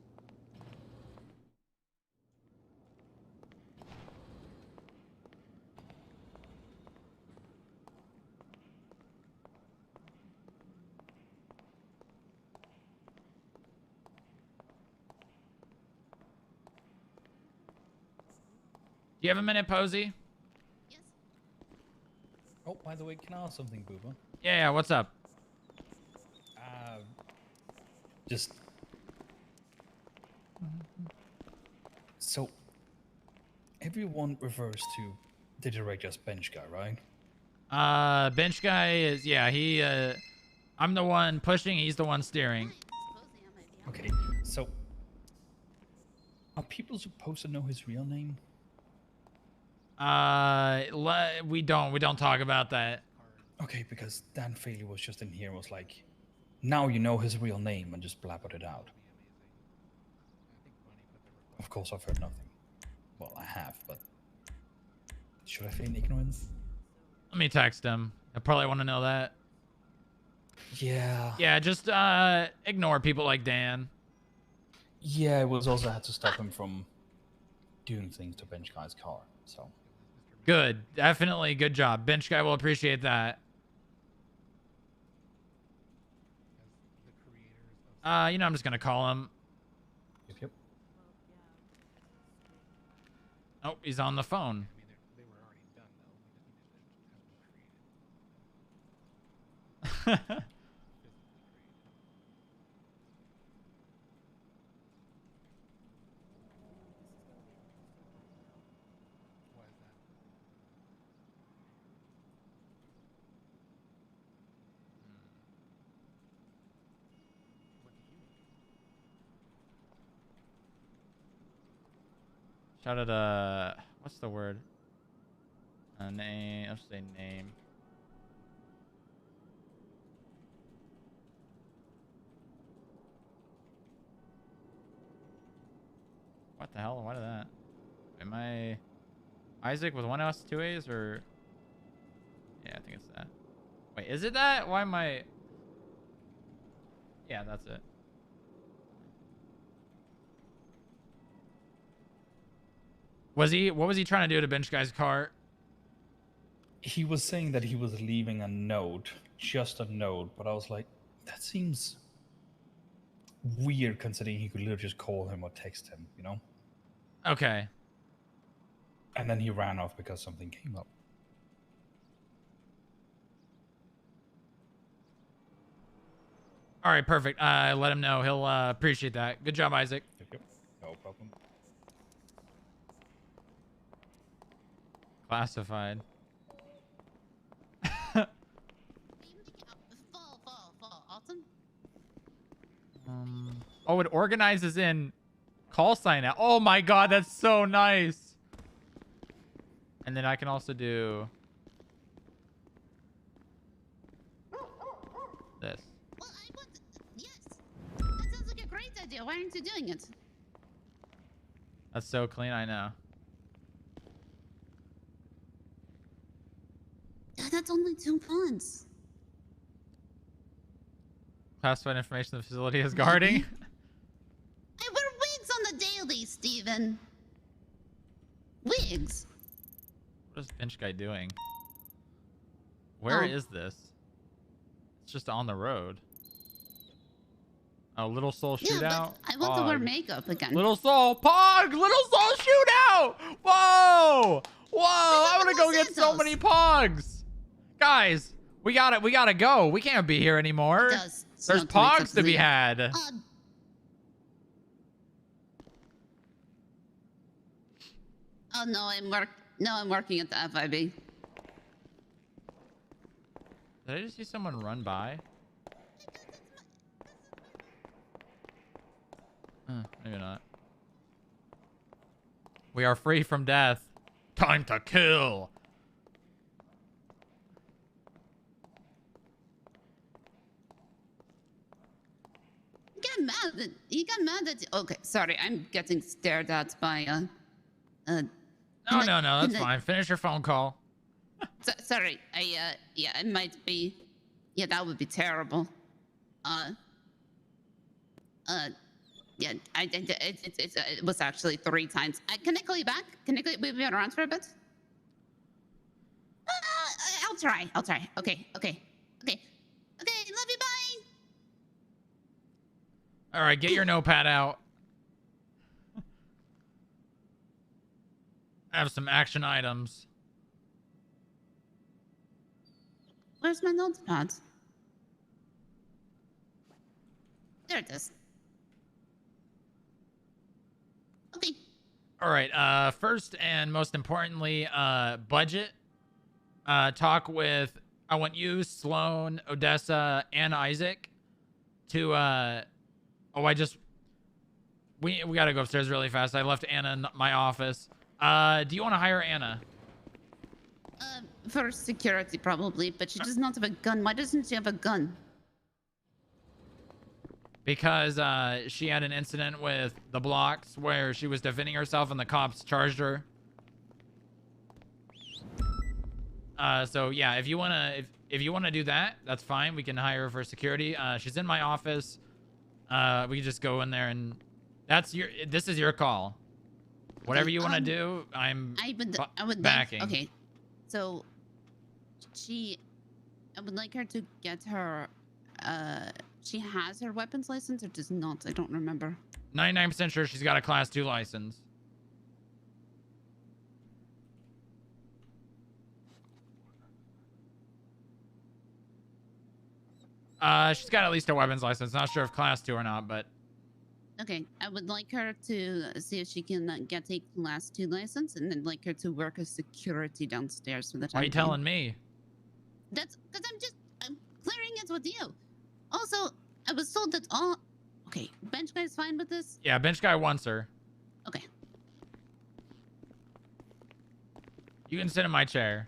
A: Do you have a minute, Posey?
E: Yes. Oh, by the way, can I ask something, Booba?
A: Yeah, what's up?
E: Just... So, everyone refers to the director as bench guy, right?
A: Bench guy is, yeah, he, I'm the one pushing, he's the one steering.
E: Okay, so... Are people supposed to know his real name?
A: We don't talk about that.
E: Okay, because Dan Faley was just in here and was like, now you know his real name, and just blabbered it out. Of course, I've heard nothing. Well, I have, but should I feign ignorance?
A: Let me text him. I probably want to know that.
E: Yeah.
A: Yeah, just ignore people like Dan.
E: Yeah, it was also had to stop him from doing things to Bench Guy's car, so.
A: Good. Definitely good job. Bench guy will appreciate that. I'm just going to call him.
E: Yep.
A: Oh, he's on the phone. Shout out what's the word? Name. Let's say name. What the hell? Why did that? Am I Isaac with one S, two A's, or? Yeah, I think it's that. Wait, is it that? Why am I? Yeah, that's it. What was he trying to do to Bench Guy's car?
E: He was saying that he was leaving a note, just a note, but I was like, that seems weird considering he could literally just call him or text him, you know?
A: Okay.
E: And then he ran off because something came up.
A: All right, perfect. Let him know. He'll appreciate that. Good job, Isaac.
E: Yep. No problem.
A: Classified.
C: Fall, autumn.
A: Oh, it organizes in call sign out. Oh my god, that's so nice. And then I can also do this.
C: Well, yes. That sounds like a great idea. Why aren't you doing it?
A: That's so clean, I know.
C: That's only 2 months.
A: Classified information the facility is guarding.
C: I wear wigs on the daily, Steven. Wigs.
A: What is Bench Guy doing? Where is this? It's just on the road. Oh, Little Soul Shootout?
C: Yeah, but I want to wear makeup again.
A: Little Soul Pog! Little Soul Shootout! Whoa! Whoa! I want to go get so many Pogs! Guys, we gotta go. We can't be here anymore. There's Pogs to be had.
C: Oh no, I'm No, I'm working at the FIB.
A: Did I just see someone run by? Maybe not. We are free from death. Time to kill.
C: You got mad that. Okay, sorry, I'm getting stared at by
A: No, that's fine. Finish your phone call.
C: Sorry, yeah, it might be. Yeah, that would be terrible. Yeah, it was actually 3 times. Can I call you back? Can I call you? We'll be around for a bit. I'll try. Okay. Love you. Bye.
A: All right, get your notepad out. I have some action items.
C: Where's my notepad? There it is. Okay.
A: All right. First and most importantly, budget. Talk with. I want you, Sloan, Odessa, and Isaac to. We gotta go upstairs really fast. I left Anna in my office. Do you want to hire Anna?
C: For security probably, but she does not have a gun. Why doesn't she have a gun?
A: Because she had an incident with the blocks where she was defending herself and the cops charged her. So yeah, if you wanna do that, that's fine. We can hire her for security. She's in my office. We can just go in there and this is your call. Whatever you want to do, I would backing.
C: Okay, so I would like her to get her. She has her weapons license or does not? I don't remember.
A: 99% sure she's got a Class 2 license. She's got at least a weapons license. Not sure if Class 2 or not, but.
C: Okay, I would like her to see if she can get a Class 2 license, and then like her to work as security downstairs for the time.
A: Why are you telling me?
C: That's because I'm clearing it with you. Also, I was told that all. Okay, bench guy's fine with this.
A: Yeah, bench guy wants her.
C: Okay.
A: You can sit in my chair.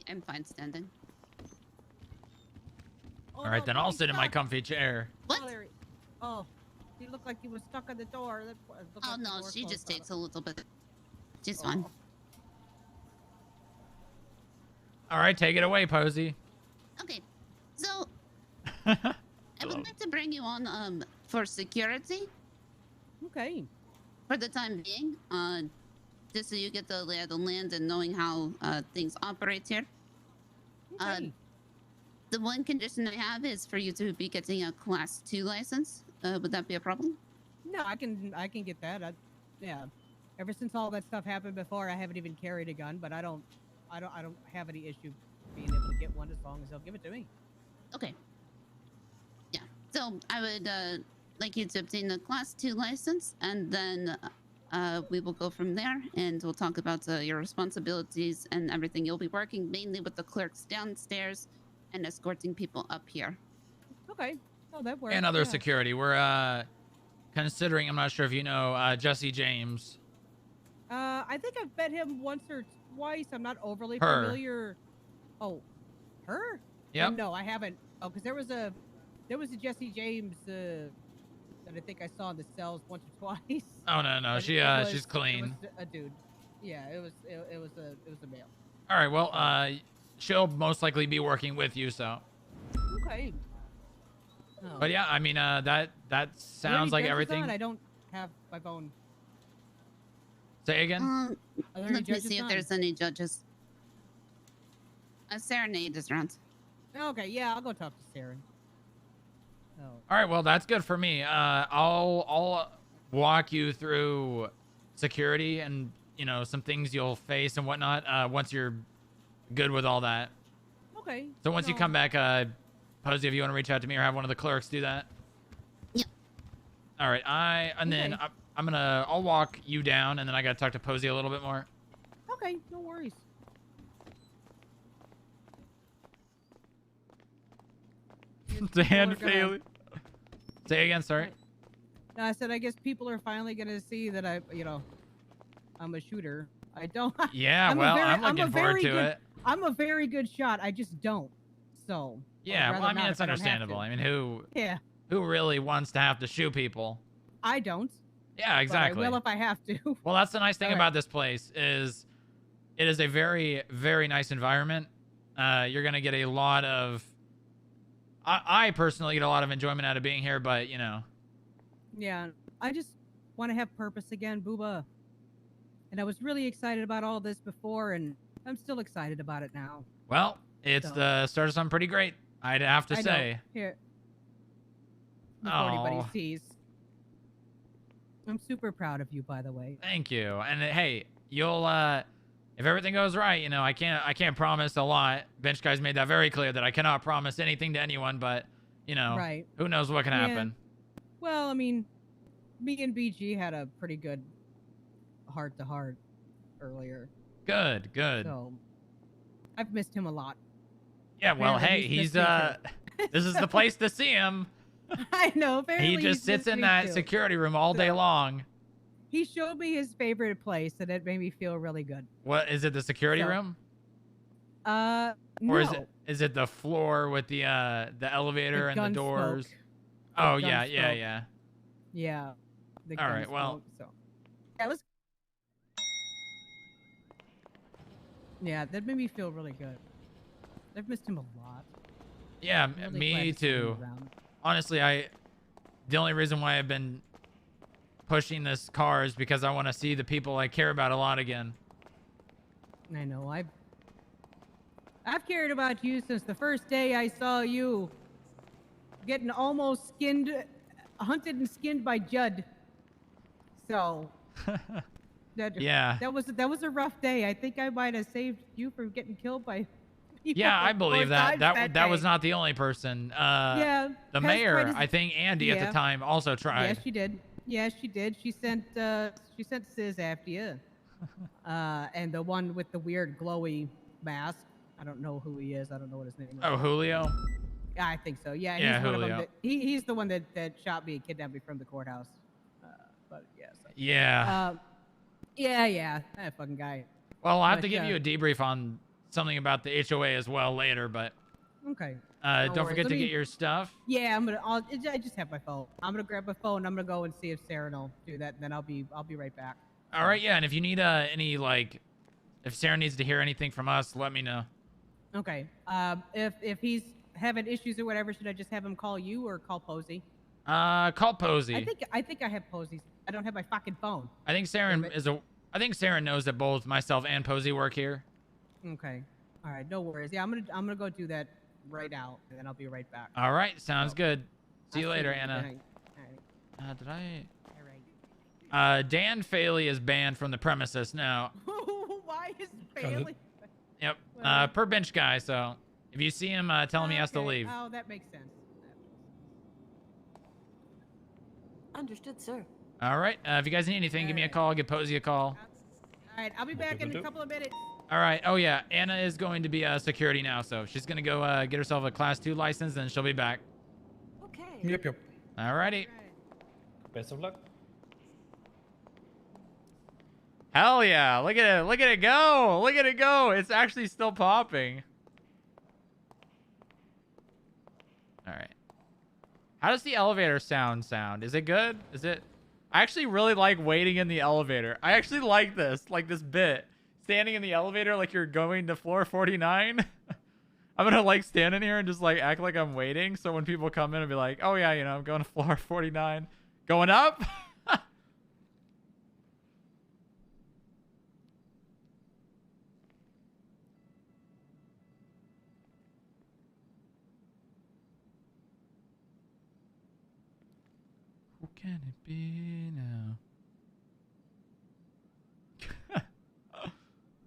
C: I'm fine standing.
G: Oh,
A: All right, then I'll sit in my comfy chair.
C: What?
G: Oh, he looked like he was stuck at the door.
C: Oh no, she just takes a little bit. She's fine.
A: All right, take it away, Posey.
C: Okay, so I would like to bring you on for security.
G: Okay.
C: For the time being, just so you get the lay of the land and knowing how things operate here.
G: Okay.
C: The one condition I have is for you to be getting a Class 2 license. Would that be a problem?
G: No, I can get that. Yeah. Ever since all that stuff happened before, I haven't even carried a gun, but I don't have any issue being able to get one as long as they'll give it to me.
C: Okay. Yeah. So I would like you to obtain a Class 2 license, and then we will go from there, and we'll talk about your responsibilities and everything. You'll be working mainly with the clerks downstairs and escorting people up here.
G: Okay. Oh, that works.
A: And other
G: yeah.
A: security. We're considering, I'm not sure if you know, Jesse James.
G: I think I've met him once or twice. I'm not overly
A: Her.
G: familiar. Oh, her?
A: Yep.
G: No, I haven't. Oh, because there was a Jesse James that I think I saw in the cells once or twice.
A: Oh no,
G: But
A: she's clean.
G: It was a dude. Yeah, it was a male.
A: All right, well, she'll most likely be working with you, so.
G: Okay. Oh.
A: But yeah, I mean, that sounds like everything.
G: I don't have my phone.
A: Say again.
G: Are there any
C: Let me
G: judges
C: see if
G: on?
C: there's any judges. Serenade is around.
G: Okay, yeah, I'll go talk to Sarah. Oh.
A: All right, well, that's good for me. I'll walk you through security and some things you'll face and whatnot once you're good with all that.
G: Okay.
A: So once you come back, Posey, if you want to reach out to me or have one of the clerks do that.
C: Yeah.
A: All right, I'll walk you down, and then I gotta talk to Posey a little bit more.
G: Okay, no worries.
A: Dan
G: are gonna-
A: Faley. Say again, sorry.
G: No, I said I guess people are finally gonna see that I'm a shooter. I don't.
A: Yeah,
G: I'm a
A: well,
G: very-
A: I'm looking
G: a
A: forward
G: very
A: to
G: good-
A: it.
G: I'm a very good shot. I just don't. So.
A: Yeah, well, I mean, it's
G: I don't have
A: understandable.
G: to.
A: I mean, who
G: Yeah,
A: really wants to have to shoot people?
G: I don't.
A: Yeah, exactly.
G: But I will if I have to.
A: Well, that's the nice thing
G: All right.
A: about this place is it is a very, very nice environment. You're gonna get a lot of. I personally get a lot of enjoyment out of being here, but you know.
G: Yeah, I just want to have purpose again, Booba. And I was really excited about all this before, and I'm still excited about it now.
A: Well, it's
G: So-
A: the start of something pretty great. I'd have to
G: I know.
A: say.
G: Here. Before
A: Aw.
G: anybody sees. I'm super proud of you, by the way.
A: Thank you. And hey, you'll if everything goes right, you know, I can't promise a lot. Bench Guy's made that very clear that I cannot promise anything to anyone, but you know,
G: Right.
A: who knows what can
G: Yeah.
A: happen.
G: Well, I mean, me and BG had a pretty good heart-to-heart earlier.
A: Good.
G: So, I've missed him a lot.
A: Yeah, well,
G: Apparently
A: hey,
G: he's
A: he's
G: missed me
A: this is the place to see him.
G: I know. Apparently
A: He just
G: he's
A: sits
G: missed
A: in
G: me
A: that
G: too.
A: security room all day
G: So-
A: long.
G: He showed me his favorite place, and it made me feel really good.
A: What is it, the security
G: So-
A: room?
G: No.
A: Or is it the floor with the elevator
G: The
A: and the
G: gun
A: doors?
G: smoke.
A: Oh,
G: gun
A: yeah.
G: smoke. Yeah. The
A: All
G: gun
A: right, well-
G: smoke, so. That was. Yeah, that made me feel really good. I've missed him a lot.
A: Yeah,
G: I'm really glad
A: me
G: to see him
A: too.
G: around.
A: Honestly, the only reason why I've been pushing this car is because I want to see the people I care about a lot again.
G: I know. I've cared about you since the first day I saw you getting almost hunted and skinned by Judd. So
A: Yeah.
G: that was a rough day. I think I might have saved you from getting killed by people
A: Yeah, I
G: like 4
A: believe that.
G: times
A: That was
G: day.
A: not the only person.
G: Yeah,
A: The
G: Pez
A: mayor,
G: tried to-
A: I think Andy at
G: Yeah.
A: the time also tried.
G: Yes, she did. Yes, she did. She sent Sis after you. And the one with the weird glowy mask. I don't know who he is. I don't know what his name is.
A: Oh, Julio?
G: Yeah, I think so. Yeah,
A: Yeah,
G: he's one of
A: Julio.
G: them. He's the one that shot me and kidnapped me from the courthouse. But yeah. So.
A: Yeah.
G: Yeah. That fucking guy.
A: Well, I'll have
G: but,
A: to give you a debrief on something about the HOA as well later, but
G: Okay.
A: don't
G: worries.
A: forget
G: Let
A: to
G: me-
A: get your stuff.
G: Yeah, I just have my phone. I'm gonna grab my phone. I'm gonna go and see if Sarah will do that, and then I'll be right back.
A: All right, yeah, and if you need any if Sarah needs to hear anything from us, let me know.
G: Okay. If he's having issues or whatever, should I just have him call you or call Posey?
A: Call Posey.
G: I think I have Posey's. I don't have my fucking phone.
A: I think Sarah
G: Damn it.
A: I think Sarah knows that both myself and Posey work here.
G: Okay. All right. No worries. Yeah, I'm gonna go do that right now, and then I'll be right back.
A: All right, sounds
G: So,
A: good. See you
G: I'll
A: later,
G: you
A: Anna.
G: then. All right.
A: Did I?
G: All right.
A: Dan Faley is banned from the premises now.
G: Why is Bailey?
A: Yep.
G: Well-
A: Per bench guy. So if you see him, tell him he has to
G: Okay.
A: leave.
G: Oh, that makes sense.
H: Understood, sir.
A: All right. If you guys need anything, give me a
G: Alright.
A: call. Give Posey a call.
G: All right. I'll be back in a couple of minutes.
A: All right. Oh yeah. Anna is going to be security now, so she's gonna go get herself a Class 2 license, and she'll be back.
H: Okay.
E: Yep.
A: All righty.
E: Best of luck.
A: Hell yeah. Look at it. Look at it go. Look at it go. It's actually still popping. All right. How does the elevator sound? Is it good? Is it? I actually really like waiting in the elevator. I actually like this bit. Standing in the elevator like you're going to floor 49. I'm gonna like stand in here and just like act like I'm waiting. So when people come in and be like, oh yeah, you know, I'm going to floor 49. Going up? Who can it be now?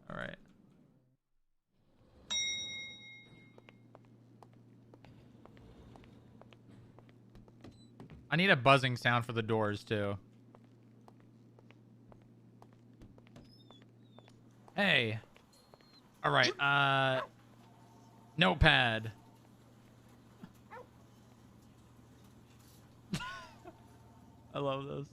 A: All right. I need a buzzing sound for the doors too. Hey. All right. Notepad. I love this.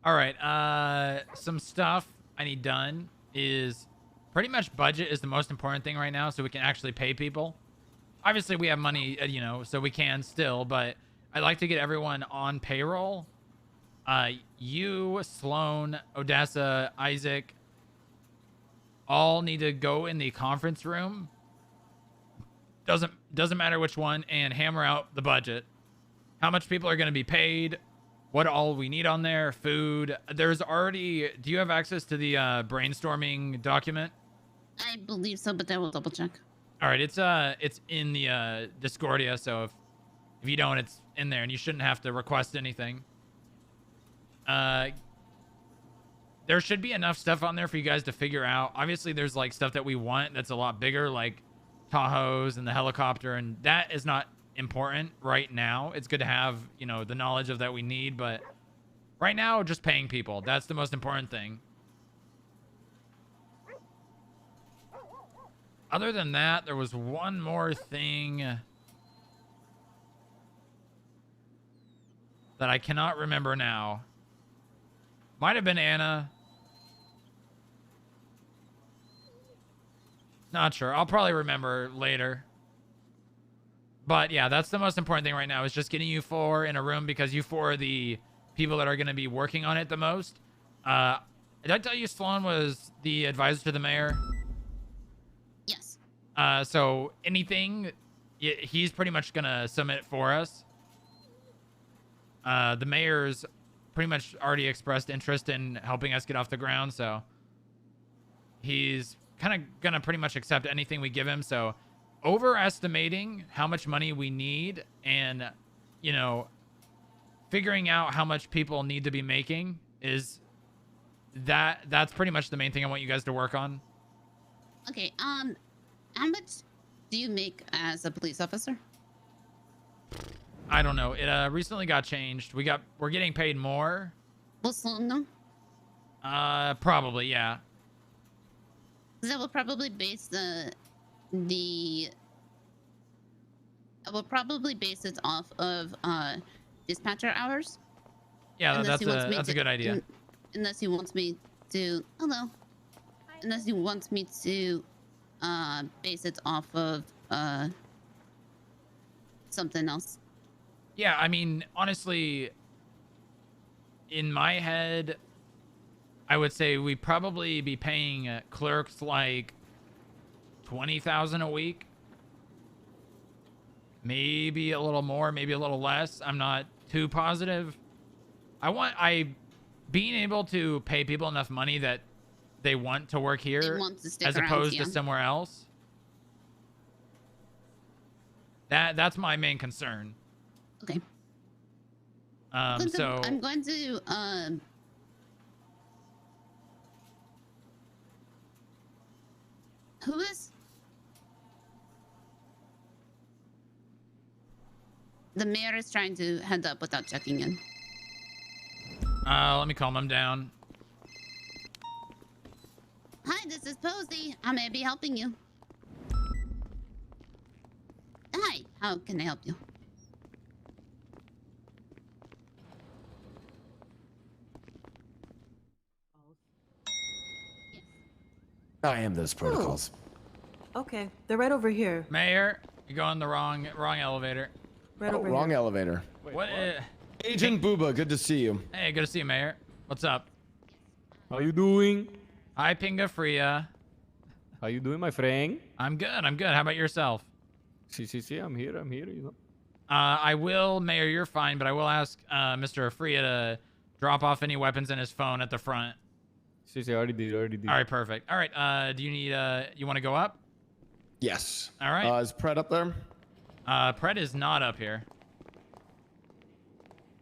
A: All right. Some stuff I need done is pretty much budget is the most important thing right now, so we can actually pay people. Obviously, we have money, you know, so we can still, but I'd like to get everyone on payroll. You, Sloan, Odessa, Isaac, all need to go in the conference room. Doesn't matter which one, and hammer out the budget. How much people are going to be paid? What all we need on there? Food. There's already. Do you have access to the brainstorming document?
C: I believe so, but I will double check.
A: All right, it's in the Discordia, so if you don't, it's in there, and you shouldn't have to request anything. There should be enough stuff on there for you guys to figure out. Obviously, there's like stuff that we want that's a lot bigger, like Tahoes and the helicopter, and that is not important right now. It's good to have, you know, the knowledge of that we need, but right now, just paying people. That's the most important thing. Other than that, there was one more thing that I cannot remember now. Might have been Anna. Not sure. I'll probably remember later. But yeah, that's the most important thing right now is just getting you four in a room because you four are the people that are going to be working on it the most. Did I tell you Sloan was the advisor to the mayor?
C: Yes.
A: So anything, he's pretty much going to submit for us. The mayor's pretty much already expressed interest in helping us get off the ground, so he's kind of going to pretty much accept anything we give him. So overestimating how much money we need and, you know, figuring out how much people need to be making is that's pretty much the main thing I want you guys to work on.
C: Okay, how much do you make as a police officer?
A: I don't know. It recently got changed. We're getting paid more.
C: Will Sloan know?
A: Probably, yeah.
C: That will probably base I will probably base it off of dispatcher hours.
A: Yeah, that's a good idea.
C: Unless he wants me to unless he wants me to base it off of something else.
A: Yeah, I mean, honestly, in my head, I would say we probably be paying clerks like $20,000 a week. Maybe a little more, maybe a little less. I'm not too positive. Being able to pay people enough money that they want to work here as opposed to somewhere else. That's my main concern.
C: Okay.
A: I'm
C: going to who is the mayor is trying to head up without checking in.
A: Let me calm him down.
C: Hi, this is Posey. I may be helping you. Hi, how can I help you?
I: I am those protocols.
H: Okay, they're right over here.
A: Mayor, you're going the wrong elevator.
H: Right over
I: Wrong
H: here.
I: elevator.
A: What?
I: Agent Booba, good to see you.
A: Hey, good to see you, Mayor. What's up?
J: How you doing?
A: Hi, Pinga Fria.
J: How you doing, my friend?
A: I'm good. How about yourself?
J: See, I'm here, you know.
A: I will, Mayor, you're fine, but I will ask Mr. Fria to drop off any weapons in his phone at the front.
J: See, I already did.
A: All right, perfect. All right, do you need, you want to go up?
I: Yes.
A: All right.
I: Is Pred up there?
A: Pred is not up here.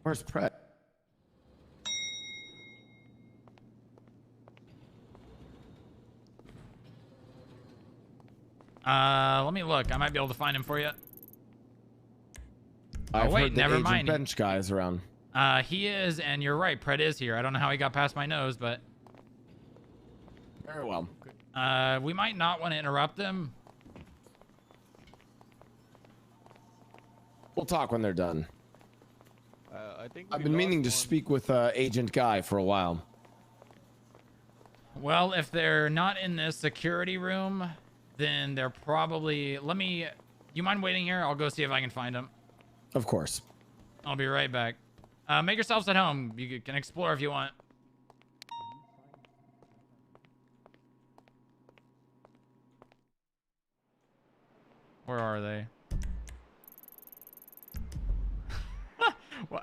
I: Where's Pred?
A: Let me look. I might be able to find him for you.
I: I've
A: wait,
I: heard the
A: never
I: agent
A: mind.
I: bench guys around.
A: He is, and you're right. Pred is here. I don't know how he got past my nose, but
I: Very well.
A: We might not want to interrupt them.
I: We'll talk when they're done.
J: I think
I: I've been meaning to speak with Agent Guy for a while.
A: Well, if they're not in this security room, then they're probably... You mind waiting here? I'll go see if I can find them.
I: Of course.
A: I'll be right back. Make yourselves at home. You can explore if you want. Where are they?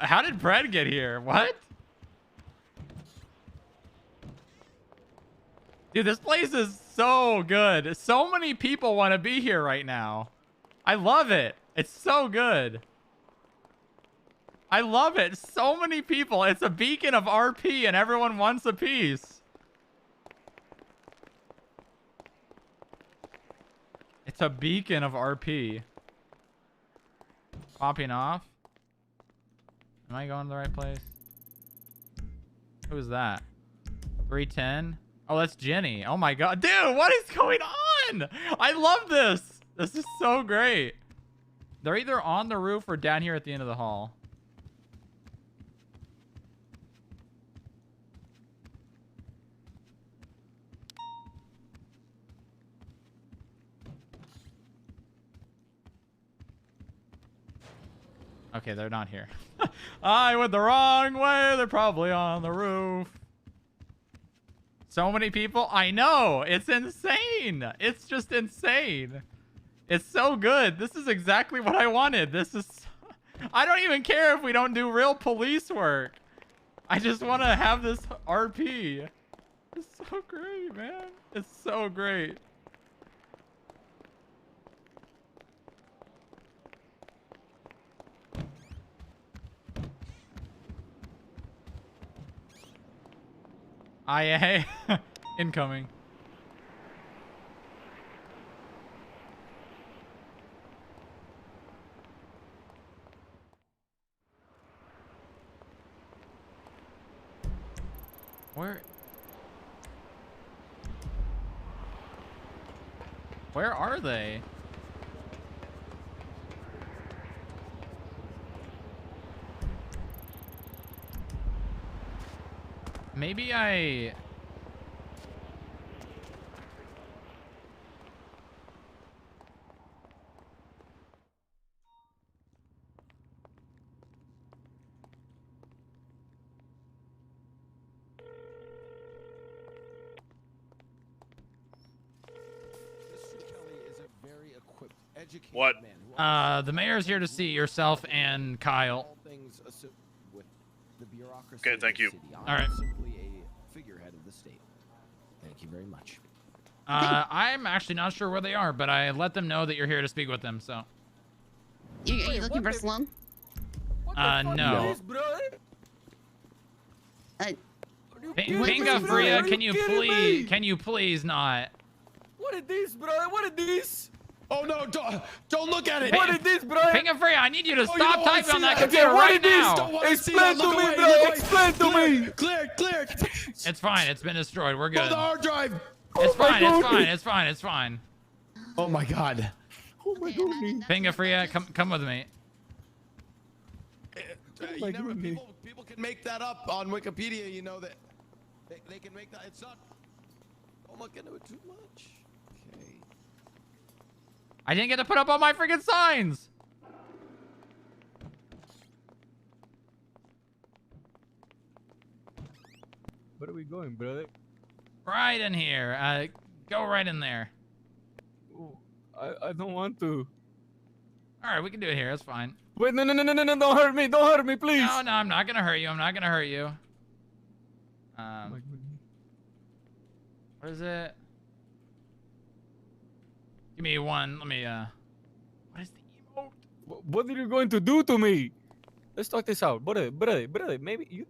A: How did Brad get here? What? Dude, this place is so good. So many people want to be here right now. I love it. It's so good. I love it. So many people. It's a beacon of RP and everyone wants a piece. It's a beacon of RP. Popping off. Am I going to the right place? Who's that? 310? Oh, that's Jenny. Oh my god. Dude, what is going on? I love this. This is so great. They're either on the roof or down here at the end of the hall. Okay, they're not here. I went the wrong way. They're probably on the roof. So many people. I know. It's insane. It's just insane. It's so good. This is exactly what I wanted. This is... I don't even care if we don't do real police work. I just want to have this RP. It's so great, man. It's so great. IA incoming. Where are they? Maybe I...
F: What?
A: The mayor's here to see yourself and Kyle.
F: Okay, thank you.
A: All right.
I: Figurehead of the state. Thank you very much.
A: I'm actually not sure where they are, but I let them know that you're here to speak with them, so.
C: Are you looking for Sloan?
A: No. Pinga Freya, can you please not?
J: What is this, brother? What is this?
I: Oh no! Don't look at it.
J: What is this, brother?
A: Pinga Freya, I need you to stop
I: you
A: typing on that
I: okay,
A: computer
J: what
A: right
J: is this?
A: now.
J: Explain to me, bro. Explain to me.
I: Clear.
A: It's fine. It's been destroyed. We're
I: Pull
A: good.
I: the hard drive.
A: It's fine. It's fine. It's fine. It's fine.
I: Oh my god.
C: Oh my god.
A: Pinga Freya, come with me.
I: People can make that up on Wikipedia. You know that they can make that. It's not. Don't look into it too much. Okay.
A: I didn't get to put up all my freaking signs.
J: Where are we going, brother?
A: Right in here. Go right in there.
J: Oh, I don't want to.
A: All right, we can do it here. That's fine.
J: Wait, no, don't hurt me. Don't hurt me, please.
A: No, I'm not gonna hurt you. I'm not gonna hurt you.
J: Oh my goodness.
A: What is it? Give me one. Let me, what is the emote?
J: What are you going to do to me? Let's talk this out, brother. Maybe you,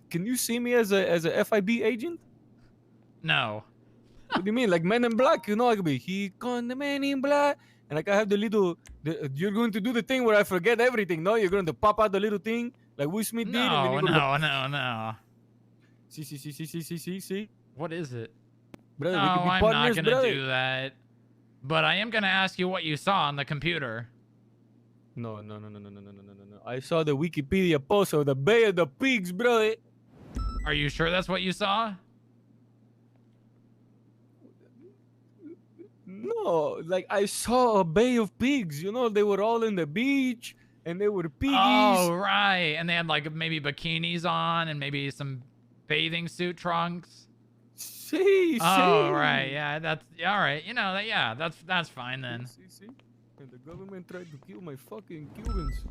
J: can you see me as a FIB agent?
A: No.
J: What do you mean, like Men in Black? You know, I could be he con the Men in Black, and like I have you're going to do the thing where I forget everything. No, you're going to pop out the little thing like Will Smith did.
A: No.
J: See.
A: What is it?
J: Brother,
A: No,
J: we could be
A: I'm
J: partners,
A: not gonna
J: brother.
A: do that. But I am gonna ask you what you saw on the computer.
J: No. I saw the Wikipedia post of the Bay of the Pigs, brother.
A: Are you sure that's what you saw?
J: No, like I saw a Bay of Pigs. You know, they were all in the beach and they were piggies.
A: Oh, right. And they had like maybe bikinis on and maybe some bathing suit trunks.
J: See.
A: Oh, right. Yeah, that's all right. You know that. Yeah, that's fine then.
J: See. And the government tried to kill my fucking Cubans.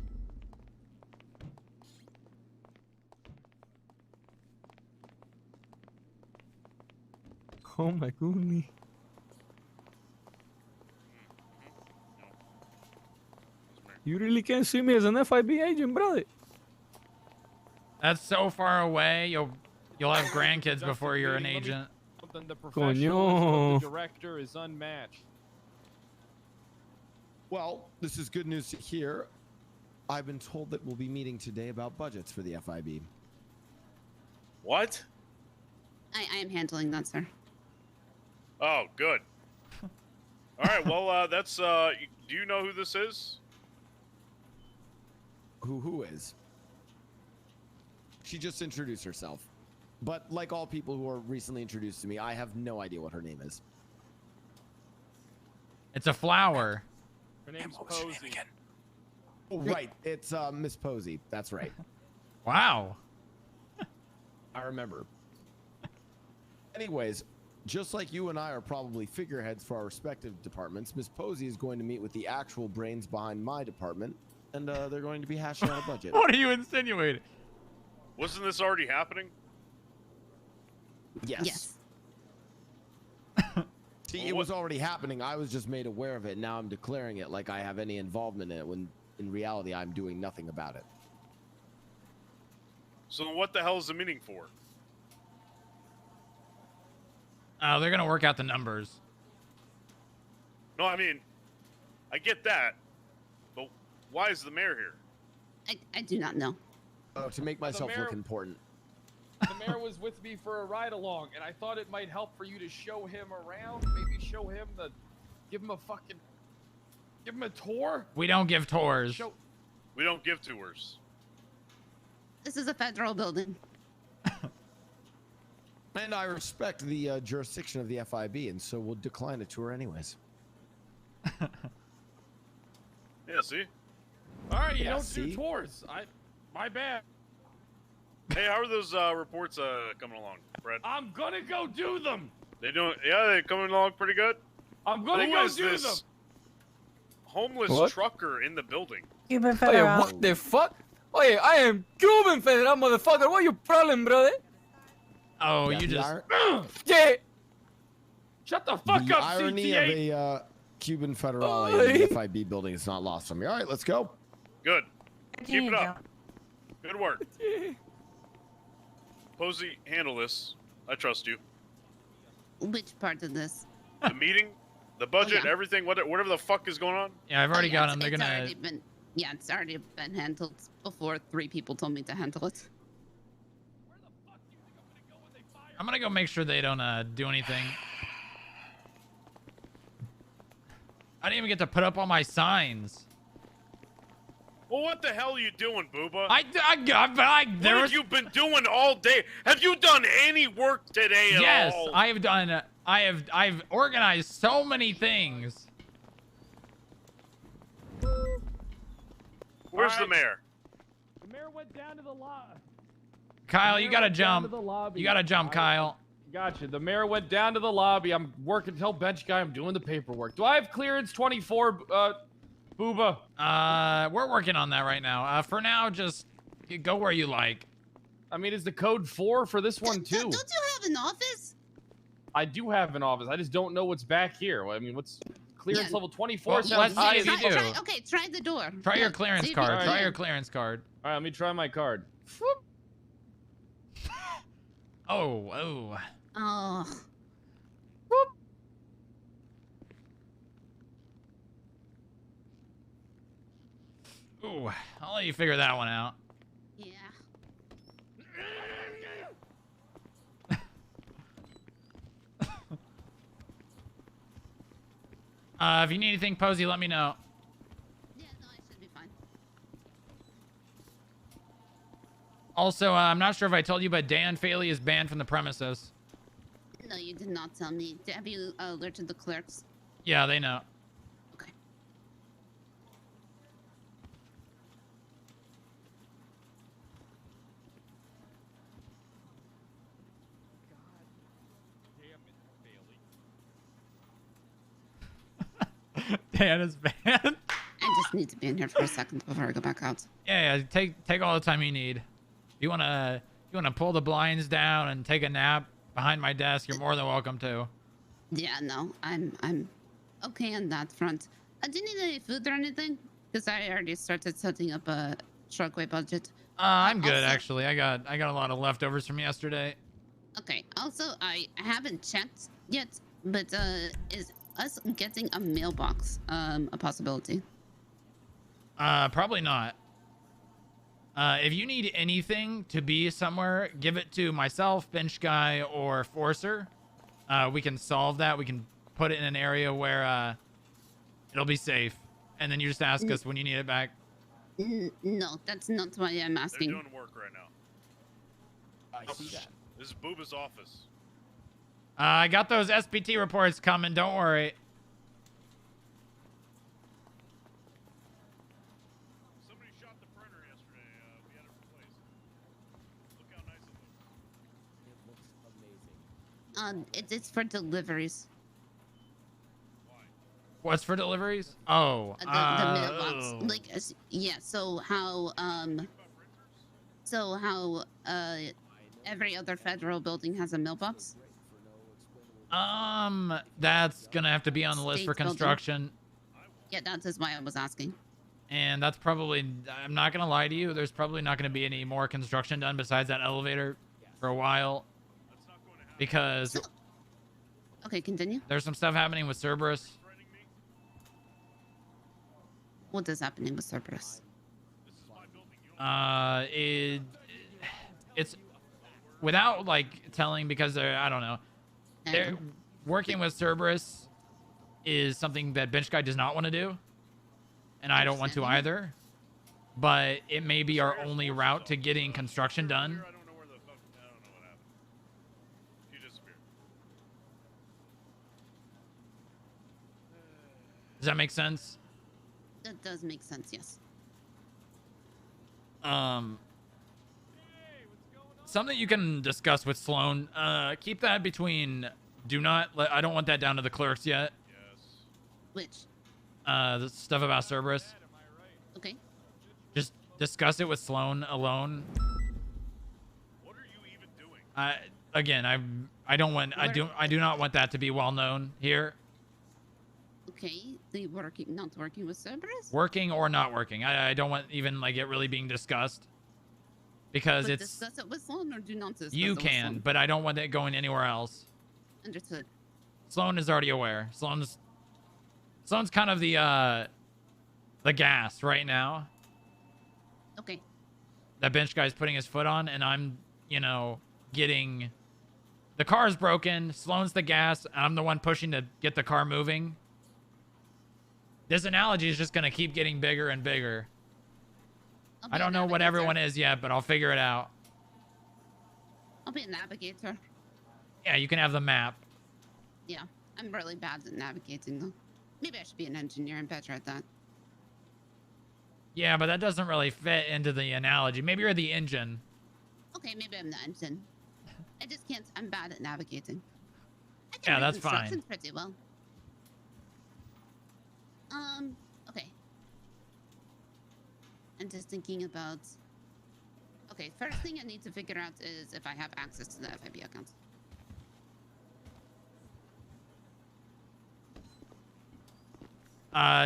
J: Oh my goodness. You really can't see me as an FIB agent, brother.
A: That's so far away. You'll have grandkids before you're an agent.
K: The professionalism of the
J: Coño.
K: director is unmatched.
I: Well, this is good news to hear. I've been told that we'll be meeting today about budgets for the FIB.
F: What?
C: I am handling that, sir.
F: Oh, good. All right. Well, that's. Do you know who this is?
I: Who is? She just introduced herself. But like all people who are recently introduced to me, I have no idea what her name is.
A: It's a flower.
K: Her name's Posey.
I: Oh, right. It's Miss Posey. That's right.
A: Wow.
I: I remember. Anyways, just like you and I are probably figureheads for our respective departments, Miss Posey is going to meet with the actual brains behind my department, and they're going to be hashing out a budget.
A: What are you insinuating?
F: Wasn't this already happening?
I: Yes. See, it was already happening. I was just made aware of it. Now I'm declaring it like I have any involvement in it, when in reality I'm doing nothing about it.
F: So what the hell is the meeting for?
A: Oh, they're gonna work out the numbers.
F: No, I mean, I get that, but why is the mayor here?
C: I do not know.
I: Oh, to make myself
K: mayor-
I: look important.
K: The mayor was with me for a ride along, and I thought it might help for you to show him around. Maybe show him give him a tour.
A: We don't give tours.
F: We don't give tours.
C: This is a federal building.
I: And I respect the jurisdiction of the FIB, and so we'll decline a tour anyways.
F: Yeah, see?
K: All right, you
I: Yeah,
K: don't
I: see?
K: do tours. My bad.
F: Hey, how are those reports coming along, Brad?
K: I'm gonna go do them.
F: They doing? Yeah, they coming along pretty good.
K: I'm gonna
F: Who
K: go
F: is
K: do
F: this
K: them.
F: homeless
J: What?
F: trucker in the building?
L: Cuban
J: Oh,
L: Federal.
J: yeah, what the fuck? Oh, yeah, I am Cuban Federal, motherfucker. What your problem, brother?
A: Oh,
I: Yeah,
A: you
I: the
A: just.
J: Yeah.
K: Shut the fuck
I: the
K: up,
I: irony
K: CTA.
I: of a Cuban federal in the FIB building is not lost on me. All right, let's go.
F: Good.
L: There
F: Keep
L: you
F: it
L: go.
F: up. Good work. Posey, handle this. I trust you.
C: Which part of this?
F: The meeting, the budget,
C: yeah.
F: everything, whatever the fuck is going on.
A: Yeah, I've already
C: yeah,
A: got
C: it's-
A: them. They're
C: it's
A: gonna.
C: already been- yeah, it's already been handled before 3 people told me to handle it.
A: I'm gonna go make sure they don't do anything. I didn't even get to put up all my signs.
F: Well, what the hell are you doing, Booba?
A: There
F: What
A: was.
F: have you been doing all day? Have you done any work today at
A: Yes,
F: all?
A: I have done. I've organized so many things.
F: Where's the mayor?
K: The mayor went down to the lobby.
A: Kyle, you gotta jump. You gotta jump, Kyle.
K: Gotcha. The mayor went down to the lobby. I'm working. Tell bench guy I'm doing the paperwork. Do I have clearance 24, Booba?
A: We're working on that right now. For now, just go where you like.
K: I mean, is the code 4 for this one too?
C: Don't you have an office?
K: I do have an office. I just don't know what's back here. I mean, what's clearance
C: Yeah.
K: level 24?
A: Well,
K: sounds
A: let's see if
K: easy.
A: you do.
C: Okay, try the door.
A: Try your
C: Yeah,
A: clearance
C: see if
A: card.
C: you
A: Try
C: can.
A: your clearance card.
K: All right, let me try my card.
A: Oh.
C: Oh,
A: Ooh, I'll let you figure that one out.
C: yeah.
A: If you need anything, Posey, let me know.
C: Yeah, no, I should be fine.
A: Also, I'm not sure if I told you, but Dan Faley is banned from the premises.
C: No, you did not tell me. Have you alerted the clerks?
A: Yeah, they know.
C: Okay.
A: Dan is banned.
C: I just need to be in here for a second before I go back out.
A: Yeah, take all the time you need. You wanna pull the blinds down and take a nap behind my desk, you're more than welcome to.
C: Yeah, no, I'm okay on that front. Do you need any food or anything? Because I already started setting up a shortwave budget.
A: I'm good
C: Also-
A: actually. I got a lot of leftovers from yesterday.
C: Okay. Also, I haven't checked yet, but is us getting a mailbox a possibility?
A: Probably not. If you need anything to be somewhere, give it to myself, Bench Guy, or Forcer. We can solve that. We can put it in an area where it'll be safe, and then you just ask us when you need it back.
C: No, that's not why I'm
F: They're
C: asking.
F: doing work right now.
I: I see that.
F: This is Booba's office.
A: I got those SPT reports coming. Don't worry.
F: Somebody shot the printer yesterday. We had it replaced. Look how nice it looks.
I: It looks amazing.
C: It's for deliveries.
A: What's for deliveries? Oh,
C: The mailbox. Like, yeah. So how every other federal building has a mailbox.
A: That's gonna have to be on the list
C: State
A: for
C: building.
A: construction.
C: Yeah, that is why I was asking.
A: And that's probably, I'm not gonna lie to you, there's probably not gonna be any more construction done besides that elevator for a while. Because
C: Okay, continue.
A: there's some stuff happening with Cerberus.
C: What is happening with Cerberus?
A: It's without like telling, because I don't know. They're working with Cerberus is something that Bench Guy does not want to do, and I don't want to either. But it may be our only route to getting construction done.
F: I don't know where the fuck. I don't know what happened. She disappeared.
A: Does that make sense?
C: That does make sense. Yes.
A: Something you can discuss with Sloan. Keep that between. I don't want that down to the clerks yet.
F: Yes.
C: Which?
A: The stuff about Cerberus.
C: Okay.
A: Just discuss it with Sloan alone.
F: What are you even doing?
A: I do not want that to be well known here.
C: Okay. They not working with Cerberus?
A: Working or not working. I don't want even like it really being discussed. Because
C: But
A: it's
C: discuss it with Sloan or do not discuss
A: you
C: it with
A: can,
C: Sloan?
A: but I don't want it going anywhere else.
C: Understood.
A: Sloan is already aware. Sloan's kind of the gas right now.
C: Okay.
A: That Bench Guy's putting his foot on, and I'm, getting the car's broken. Sloan's the gas. I'm the one pushing to get the car moving. This analogy is just gonna keep getting bigger and bigger. I don't know what everyone is yet, but I'll figure it out.
C: I'll be a navigator.
A: Yeah, you can have the map.
C: Yeah, I'm really bad at navigating though. Maybe I should be an engineer. I'm better at that.
A: Yeah, but that doesn't really fit into the analogy. Maybe you're the engine.
C: Okay, maybe I'm the engine. I just can't. I'm bad at navigating. I can
A: Yeah,
C: read
A: that's fine.
C: instructions pretty well. Okay. I'm just thinking about. Okay, first thing I need to figure out is if I have access to the FIB account.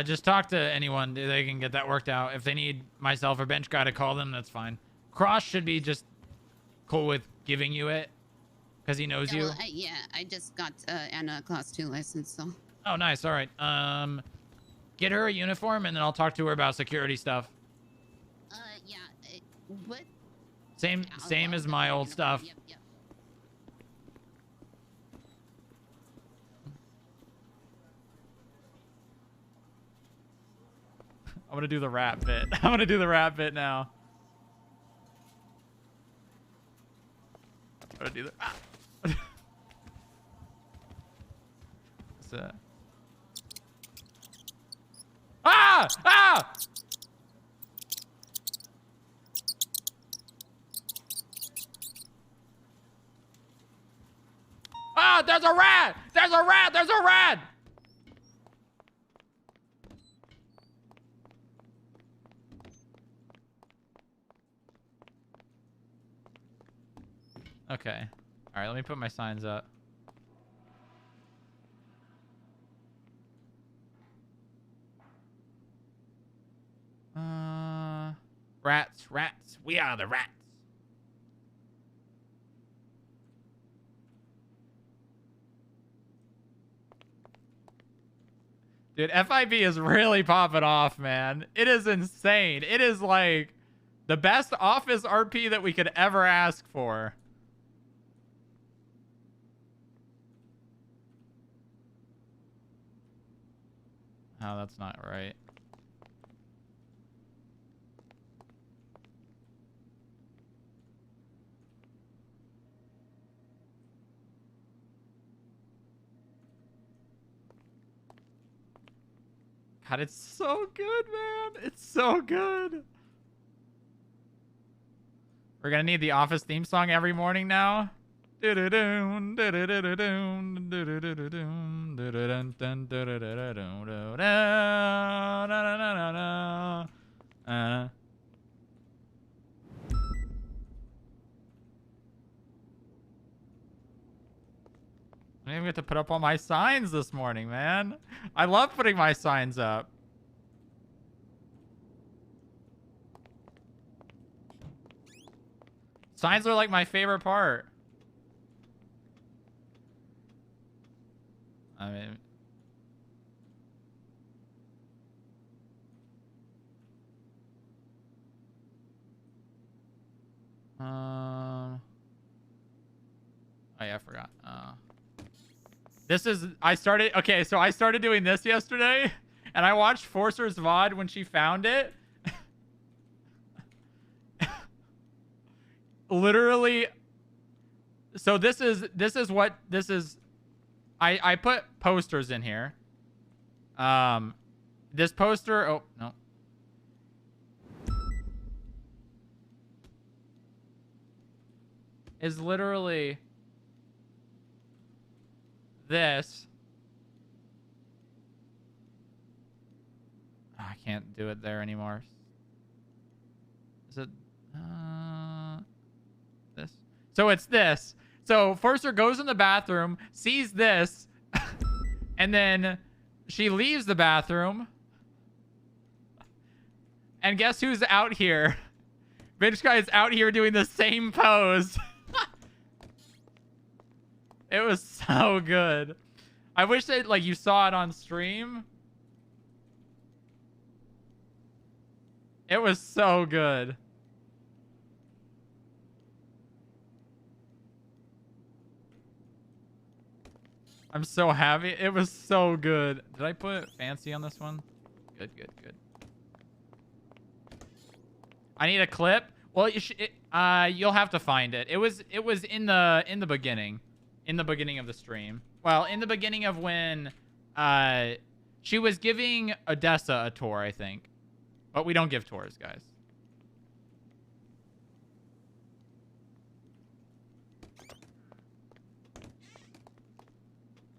A: Just talk to anyone. They can get that worked out. If they need myself or Bench Guy to call them, that's fine. Cross should be just cool with giving you it because he knows
C: Yeah,
A: you.
C: well, I just got Anna Class 2 license, so.
A: Oh, nice. All right. Get her a uniform, and then I'll talk to her about security stuff.
C: Yeah. What?
A: Same as my old stuff.
C: Yep, yep.
A: I'm gonna do the rap bit. I'm gonna do the rap bit now. I'm gonna do the. What's that? Ah! Ah! Ah! There's a rat! There's a rat! There's a rat! Okay. All right, let me put my signs up. Rats, rats. We are the rats. Dude, FIB is really popping off, man. It is insane. It is like the best office RP that we could ever ask for. Oh, that's not right. God, it's so good, man. It's so good. We're gonna need the office theme song every morning now. I didn't even get to put up all my signs this morning, man. I love putting my signs up. Signs are like my favorite part. I mean... oh yeah, I forgot. This is, I started doing this yesterday, and I watched Forcer's VOD when she found it. Literally, so this is I put posters in here. This poster, oh no. Is literally this. Oh, I can't do it there anymore. Is it this? So it's this. So Forcer goes in the bathroom, sees this, and then she leaves the bathroom. And guess who's out here? Bitch guy is out here doing the same pose. It was so good. I wish that like you saw it on stream. It was so good. I'm so happy. It was so good. Did I put fancy on this one? Good, good, good. I need a clip. Well, you'll have to find it. It was in the beginning. In the beginning of the stream. Well, in the beginning of when she was giving Odessa a tour, I think. But we don't give tours, guys.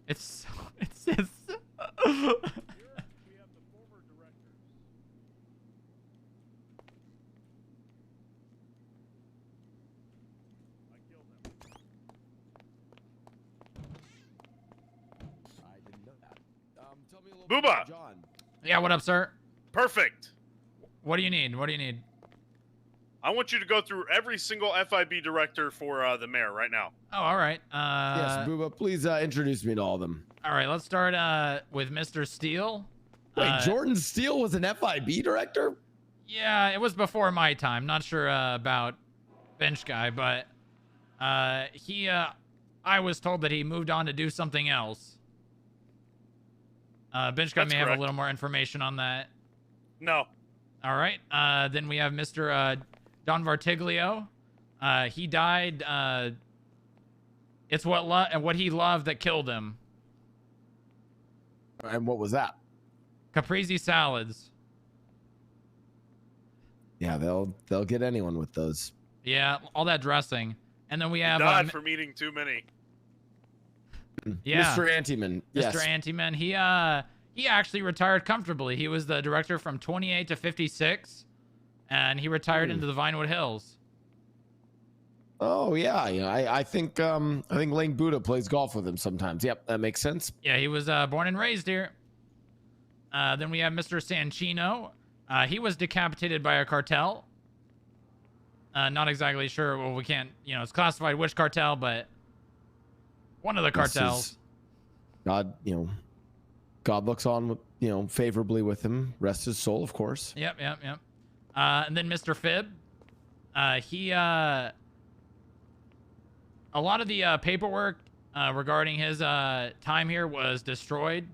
A: It's
F: Booba!
I: John.
A: Yeah, what up, sir?
F: Perfect.
A: What do you need? What do you need?
F: I want you to go through every single FIB director for the mayor right now.
A: Oh, all right.
I: Yes, Booba, please introduce me to all of them.
A: All right, let's start with Mr. Steele.
I: Wait, Jordan Steele was an FIB director?
A: Yeah, it was before my time. Not sure about Bench Guy, but I was told that he moved on to do something else. Bench Guy may have a little more information on that.
F: No.
A: All right. Then we have Mr. Don Vartiglio. He died. It's what he loved that killed him.
I: And what was that?
A: Caprese salads.
I: Yeah, they'll get anyone with those.
A: Yeah, all that dressing. And then we have
F: Died from eating too many.
A: yeah,
I: Mr. Antiman. Yes.
A: Mr. Antiman. He actually retired comfortably. He was the director from 28 to 56, and he retired into the Vinewood Hills.
I: Oh yeah, I think Lane Buddha plays golf with him sometimes. Yep, that makes sense.
A: Yeah, he was born and raised here. Then we have Mr. Sanchino. He was decapitated by a cartel. Not exactly sure. Well, we can't, it's classified which cartel, but one of the cartels.
I: God looks on, favorably with him. Rest his soul, of course.
A: Yep. And then Mr. FIB. A lot of the paperwork regarding his time here was destroyed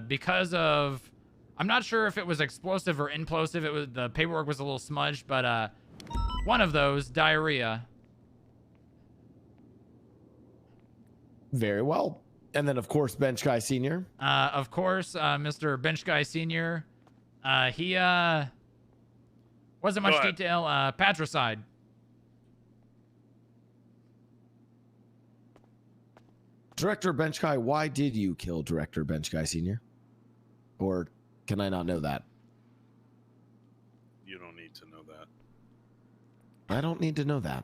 A: because of, I'm not sure if it was explosive or implosive. The paperwork was a little smudged, but one of those, diarrhea.
I: Very well. And then, of course, Bench Guy Senior.
A: Of course, Mr. Bench Guy Senior. He wasn't much detail. Patricide.
I: Director Bench Guy, why did you kill Director Bench Guy Senior? Or can I not know that?
F: You don't need to know that.
I: I don't need to know that.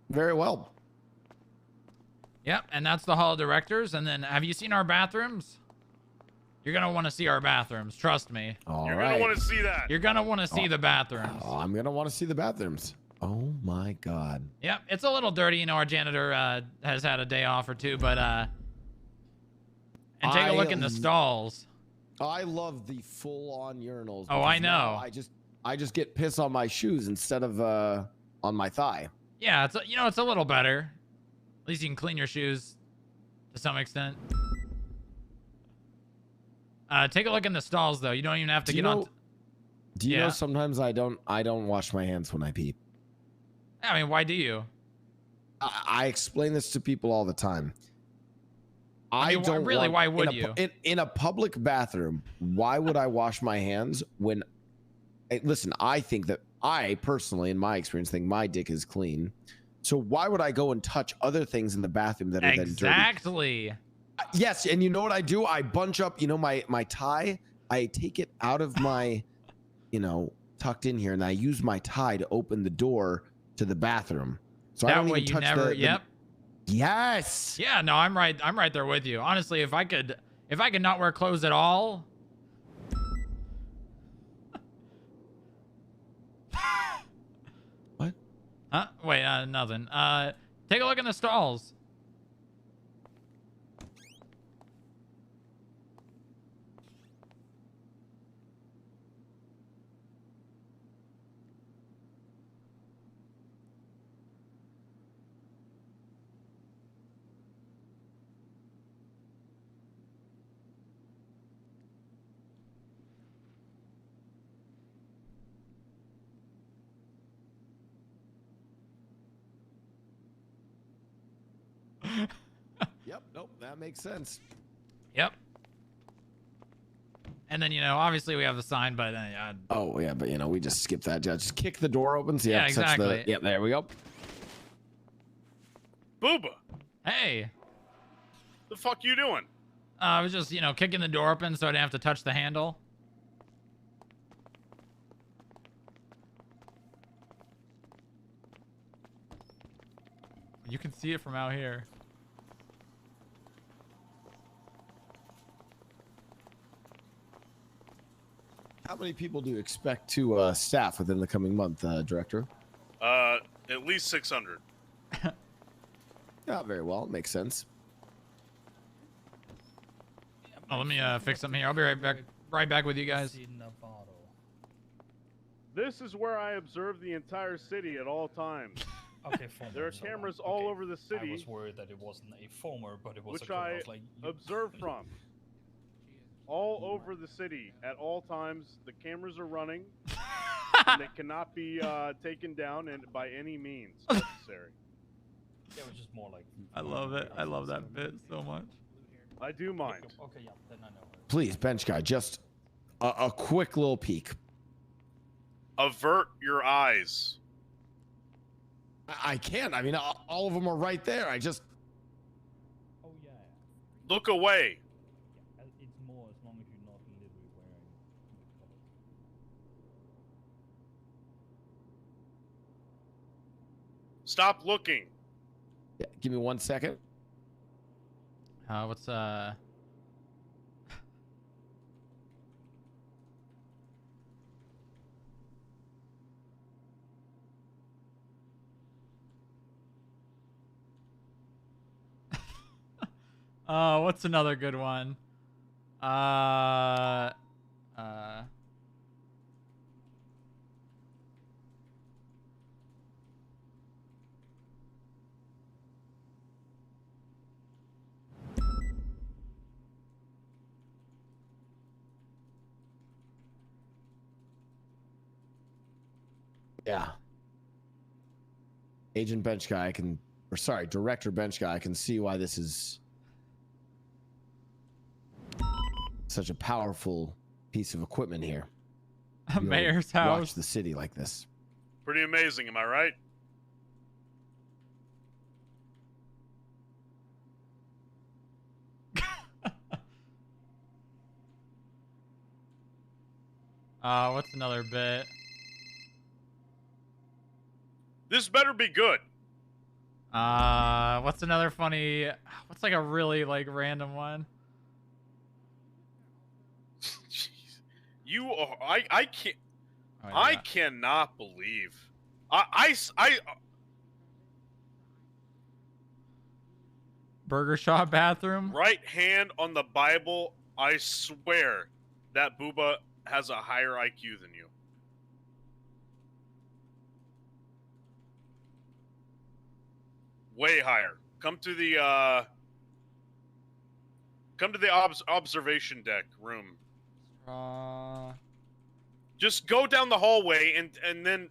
I: Very well.
A: Yep, and that's the Hall of Directors. And then, have you seen our bathrooms? You're going to want to see our bathrooms. Trust me.
I: All
F: You're
I: right.
F: going to want to see that.
A: You're going to want to see the bathrooms.
I: Oh, I'm going to want to see the bathrooms. Oh, my God.
A: Yep, it's a little dirty. Our janitor has had a day off or two, but... and take a look in the stalls.
I: I love the full-on urinals.
A: Oh, I know.
I: I just get piss on my shoes instead of on my thigh.
A: Yeah, it's a little better. At least you can clean your shoes to some extent. Take a look in the stalls, though. You don't even have to get on.
I: Do you know sometimes I don't wash my hands when I pee?
A: I mean, why do you?
I: I explain this to people all the time.
A: I mean,
I: don't
A: really.
I: want,
A: Why would you?
I: In a public bathroom, why would I wash my hands when? Listen, I think that I personally, in my experience, think my dick is clean. So why would I go and touch other things in the bathroom that are then dirty?
A: Exactly.
I: Yes, and you know what I do? I bunch up, my tie. I take it out of my, tucked in here, and I use my tie to open the door to the bathroom. So I don't even touch the. Yes.
A: Yeah. No, I'm right. I'm right there with you. Honestly, if I could not wear clothes at all.
I: What?
A: Huh? Wait. Nothing. Take a look in the stalls.
I: Yep. Nope. That makes sense.
A: Yep. And then obviously we have the sign, but
I: oh yeah, but we just skip that. Just kick the door open. So
A: yeah, exactly.
I: Yep. There we go.
F: Booba.
A: Hey.
F: The fuck you doing?
A: I was just kicking the door open so I didn't have to touch the handle. You can see it from out here.
I: How many people do you expect to staff within the coming month, Director?
F: At least 600.
I: Yeah, very well. It makes sense.
A: Oh, let me fix something here. I'll be right back with you guys.
F: This is where I observe the entire city at all times.
E: Okay, former.
F: There are cameras all over the city.
E: I was worried that it wasn't a former, but it was
F: which
E: a
F: I
E: was like,
F: observe from. all over the city at all times. The cameras are running, and they cannot be taken down by any means necessary.
E: Yeah, it was just more like.
A: I love it. I love that bit so much.
F: I do mind.
E: Okay, yeah, then I know.
I: Please, bench guy, just a quick little peek.
F: Avert your eyes.
I: I can't. I mean, all of them are right there. I just.
E: Oh yeah.
F: Look away.
E: Yeah, it's more as long as you're not literally wearing.
F: Stop looking.
I: Yeah, give me 1 second.
A: What's what's another good one?
I: Yeah. Agent bench guy, director bench guy, I can see why this is such a powerful piece of equipment here.
A: A mayor's house.
I: Watch the city like this.
F: Pretty amazing, am I right?
A: What's another bit?
F: This better be good.
A: What's another funny? What's like a really like random one?
F: Jeez. You are. I can't.
A: Oh,
F: I
A: yeah.
F: cannot believe.
A: Burger shop bathroom.
F: Right hand on the Bible. I swear that Booba has a higher IQ than you. Way higher. Come to the observation deck room. Just go down the hallway and then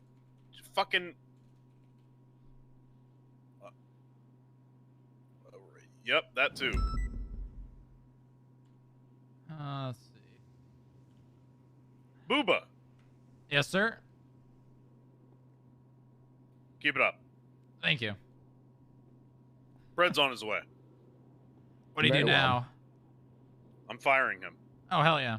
F: fucking. Yep, that too.
A: Let's see.
F: Booba,
A: Yes, sir.
F: keep it up.
A: Thank you.
F: Fred's on his way.
A: What do you do
I: Very well.
A: now?
F: I'm firing him.
A: Oh, hell yeah.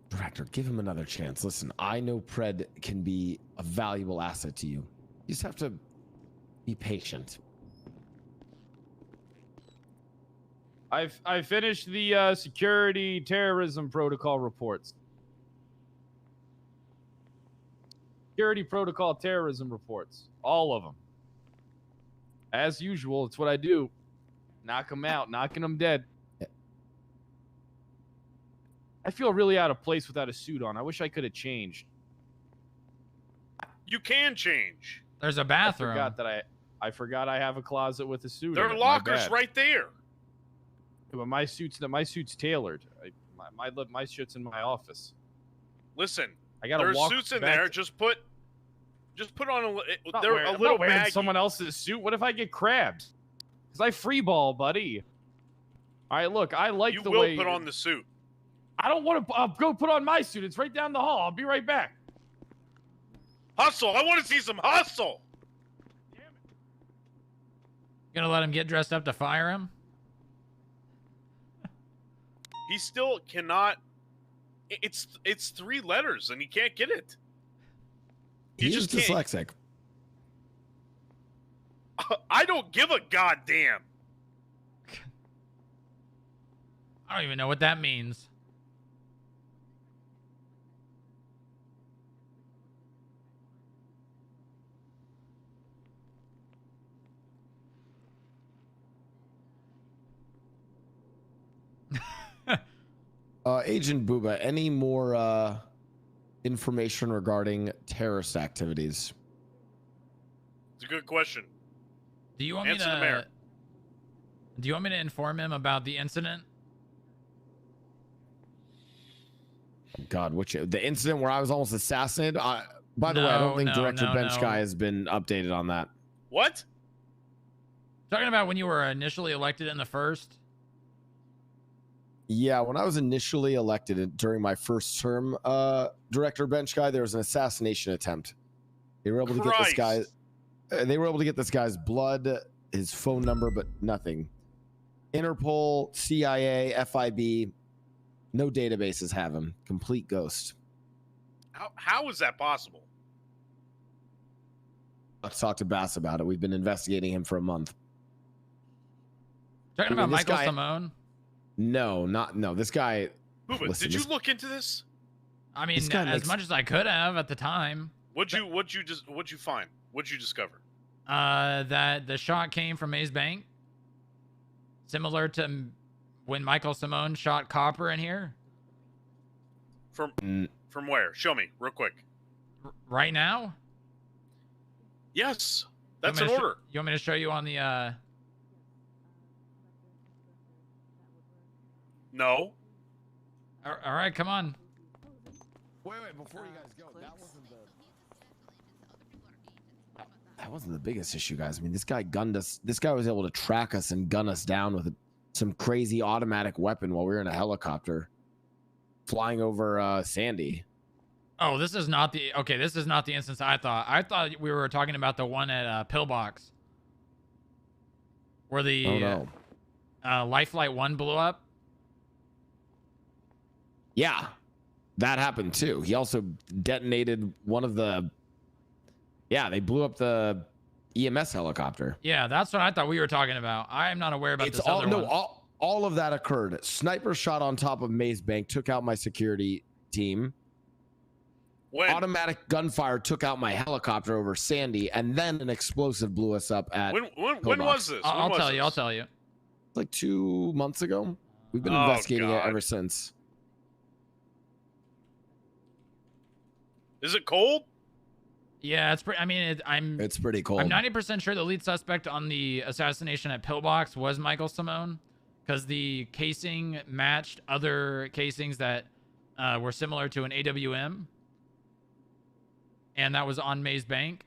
I: Director, give him another chance. Listen, I know Pred can be a valuable asset to you. You just have to be patient.
J: I finished the security terrorism protocol reports. Security protocol terrorism reports. All of them. As usual, it's what I do. Knock them out, knocking them dead. I feel really out of place without a suit on. I wish I could have changed.
F: You can change.
A: There's a bathroom.
J: I forgot I have a closet with a suit.
F: There
J: in
F: are
J: it. My
F: lockers
J: bad.
F: right there.
J: Yeah, but my suit's tailored. My shit's in my office.
F: Listen,
J: I gotta
F: there's
J: walk
F: suits in
J: back
F: there.
J: to-
F: Just put on
J: I'm not
F: there
J: wearing-
F: a
J: I'm
F: little
J: not wearing
F: baggie.
J: someone else's suit. What if I get crabbed? Because I free ball, buddy. All right, look, I like
F: You
J: the
F: will
J: way.
F: put on the suit.
J: I don't want to. I'll go put on my suit. It's right down the hall. I'll be right back.
F: Hustle. I want to see some hustle.
A: Gonna let him get dressed up to fire him?
F: He still cannot. It's 3 letters and he can't get it. He
I: He's
F: just can't.
I: dyslexic.
F: I don't give a goddamn.
A: I don't even know what that means.
I: Agent Booba, any more information regarding terrorist activities?
F: It's a good question.
A: Do you want
F: Answer
A: me
F: the mayor.
A: to? Do you want me to inform him about the incident
I: God, the incident where I was almost assassinated? By the way, I don't think Director Bench Guy has been updated on that.
L: What?
A: Talking about when you were initially elected in the first?
I: Yeah, when I was initially elected during my first term, Director Bench Guy, there was an assassination attempt. They were able to get this guy. They were able to get this guy's blood, his phone number, but nothing. Interpol, CIA, FIB, no databases have him. Complete ghost.
L: How is that possible?
I: Let's talk to Bass about it. We've been investigating him for a month.
A: Talking about Michael Simone?
I: No. This guy.
L: Booba,
I: listen,
L: did you look into this?
A: I mean, as much as I could have at the time.
L: What'd you find? What'd you discover?
A: That the shot came from Maze Bank, similar to when Michael Simone shot Copper in here.
L: From where? Show me real quick.
A: Right now?
L: Yes, that's an order.
A: You want me to show you on the?
L: No.
A: All right, come on.
I: Wait, before you guys go, that wasn't the biggest issue, guys. I mean, this guy gunned us. This guy was able to track us and gun us down with some crazy automatic weapon while we were in a helicopter flying over Sandy.
A: Oh, this is not the instance I thought. I thought we were talking about the one at Pillbox, where the Life Flight 1 blew up.
I: Yeah, that happened too. He also detonated one of the. Yeah, they blew up the EMS helicopter.
A: Yeah, that's what I thought we were talking about. I am not aware about this other one.
I: All of that occurred. Sniper shot on top of Maze Bank, took out my security team. Automatic gunfire took out my helicopter over Sandy, and then an explosive blew us up at.
L: When was this?
A: I'll tell you.
I: Like 2 months ago. We've been investigating it ever since.
L: Is it cold?
A: Yeah, it's pretty. I mean,
I: it's pretty cold.
A: I'm 90% sure the lead suspect on the assassination at Pillbox was Michael Simone, because the casing matched other casings that were similar to an AWM, and that was on Maze Bank.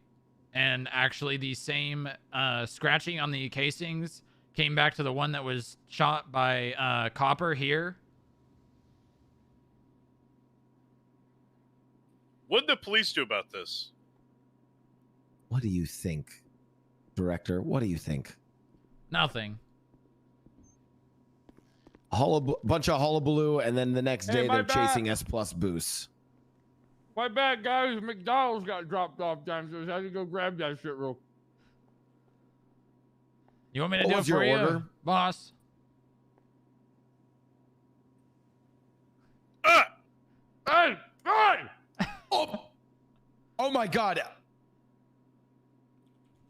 A: And actually, the same scratching on the casings came back to the one that was shot by Copper here.
L: What did the police do about this?
I: What do you think, Director? What do you think?
A: Nothing.
I: Bunch of hullabaloo, and then the next day they're chasing S+ boosts.
K: My bad, guys. McDonald's got dropped off downstairs. I had to go grab that shit real.
A: You want me to do it for you, order? Boss?
K: Hey!
I: Oh my God.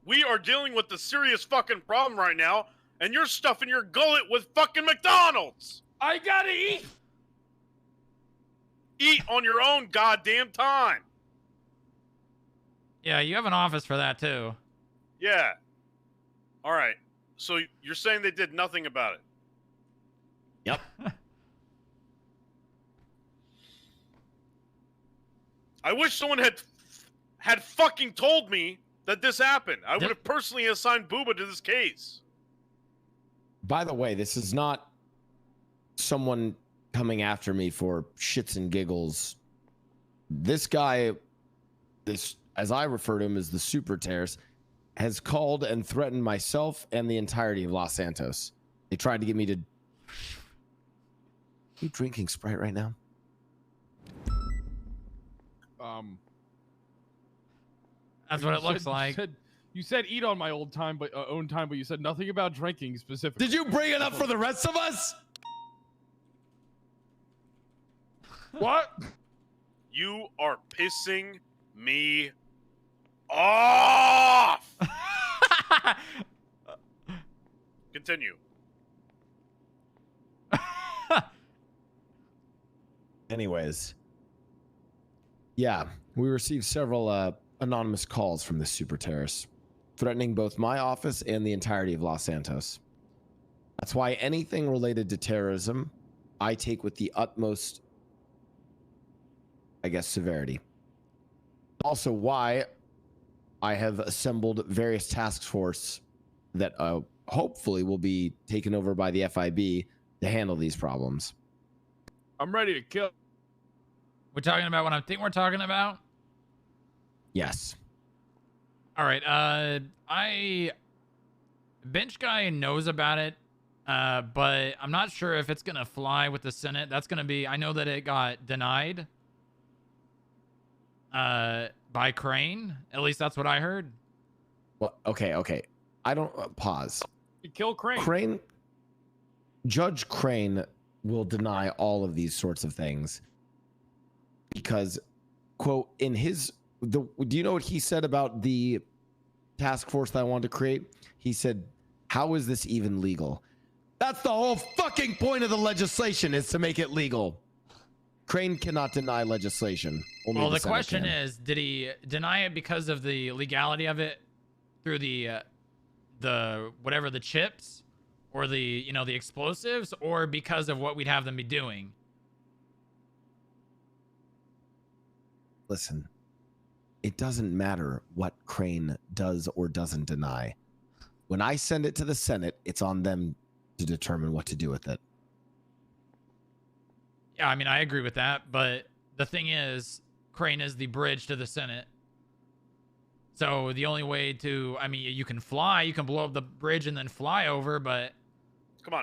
L: We are dealing with a serious fucking problem right now, and you're stuffing your gullet with fucking McDonald's.
K: I gotta eat.
L: Eat on your own goddamn time.
A: Yeah, you have an office for that too.
L: Yeah. All right. So you're saying they did nothing about it?
I: Yep.
L: I wish someone had fucking told me that this happened. I would have personally assigned Booba to this case.
I: By the way, this is not someone coming after me for shits and giggles. This guy, as I refer to him as the super terrorist, has called and threatened myself and the entirety of Los Santos. They tried to get me to. Are you drinking Sprite right now?
A: That's what it looks like.
K: You said eat on my own time, but you said nothing about drinking specifically.
I: Did you bring it up for the rest of us?
K: What?
L: You are pissing me off. Continue.
I: Anyways. Yeah, we received several anonymous calls from this super terrorist, threatening both my office and the entirety of Los Santos. That's why anything related to terrorism, I take with the utmost I guess, severity. Also, why I have assembled various task force that hopefully will be taken over by the FIB to handle these problems.
K: I'm ready to kill.
A: We're talking about what I think we're talking about.
I: Yes.
A: All right. Bench guy knows about it, but I'm not sure if it's gonna fly with the Senate. That's gonna be. I know that it got denied. By Crane. At least that's what I heard.
I: Well, okay. I don't pause.
K: You kill Crane.
I: Judge Crane will deny all of these sorts of things because, quote, in his do you know what he said about the task force that I wanted to create? He said, "How is this even legal?" That's the whole fucking point of the legislation, is to make it legal. Crane cannot deny legislation. Only
A: Well, the
I: Senate
A: question
I: can.
A: is, did he deny it because of the legality of it through the whatever, the chips or the the explosives, or because of what we'd have them be doing?
I: Listen, it doesn't matter what Crane does or doesn't deny. When I send it to the Senate, it's on them to determine what to do with it.
A: Yeah, I mean, I agree with that, but the thing is, Crane is the bridge to the Senate. So the only way to, I mean, you can fly, you can blow up the bridge and then fly over, but
L: Come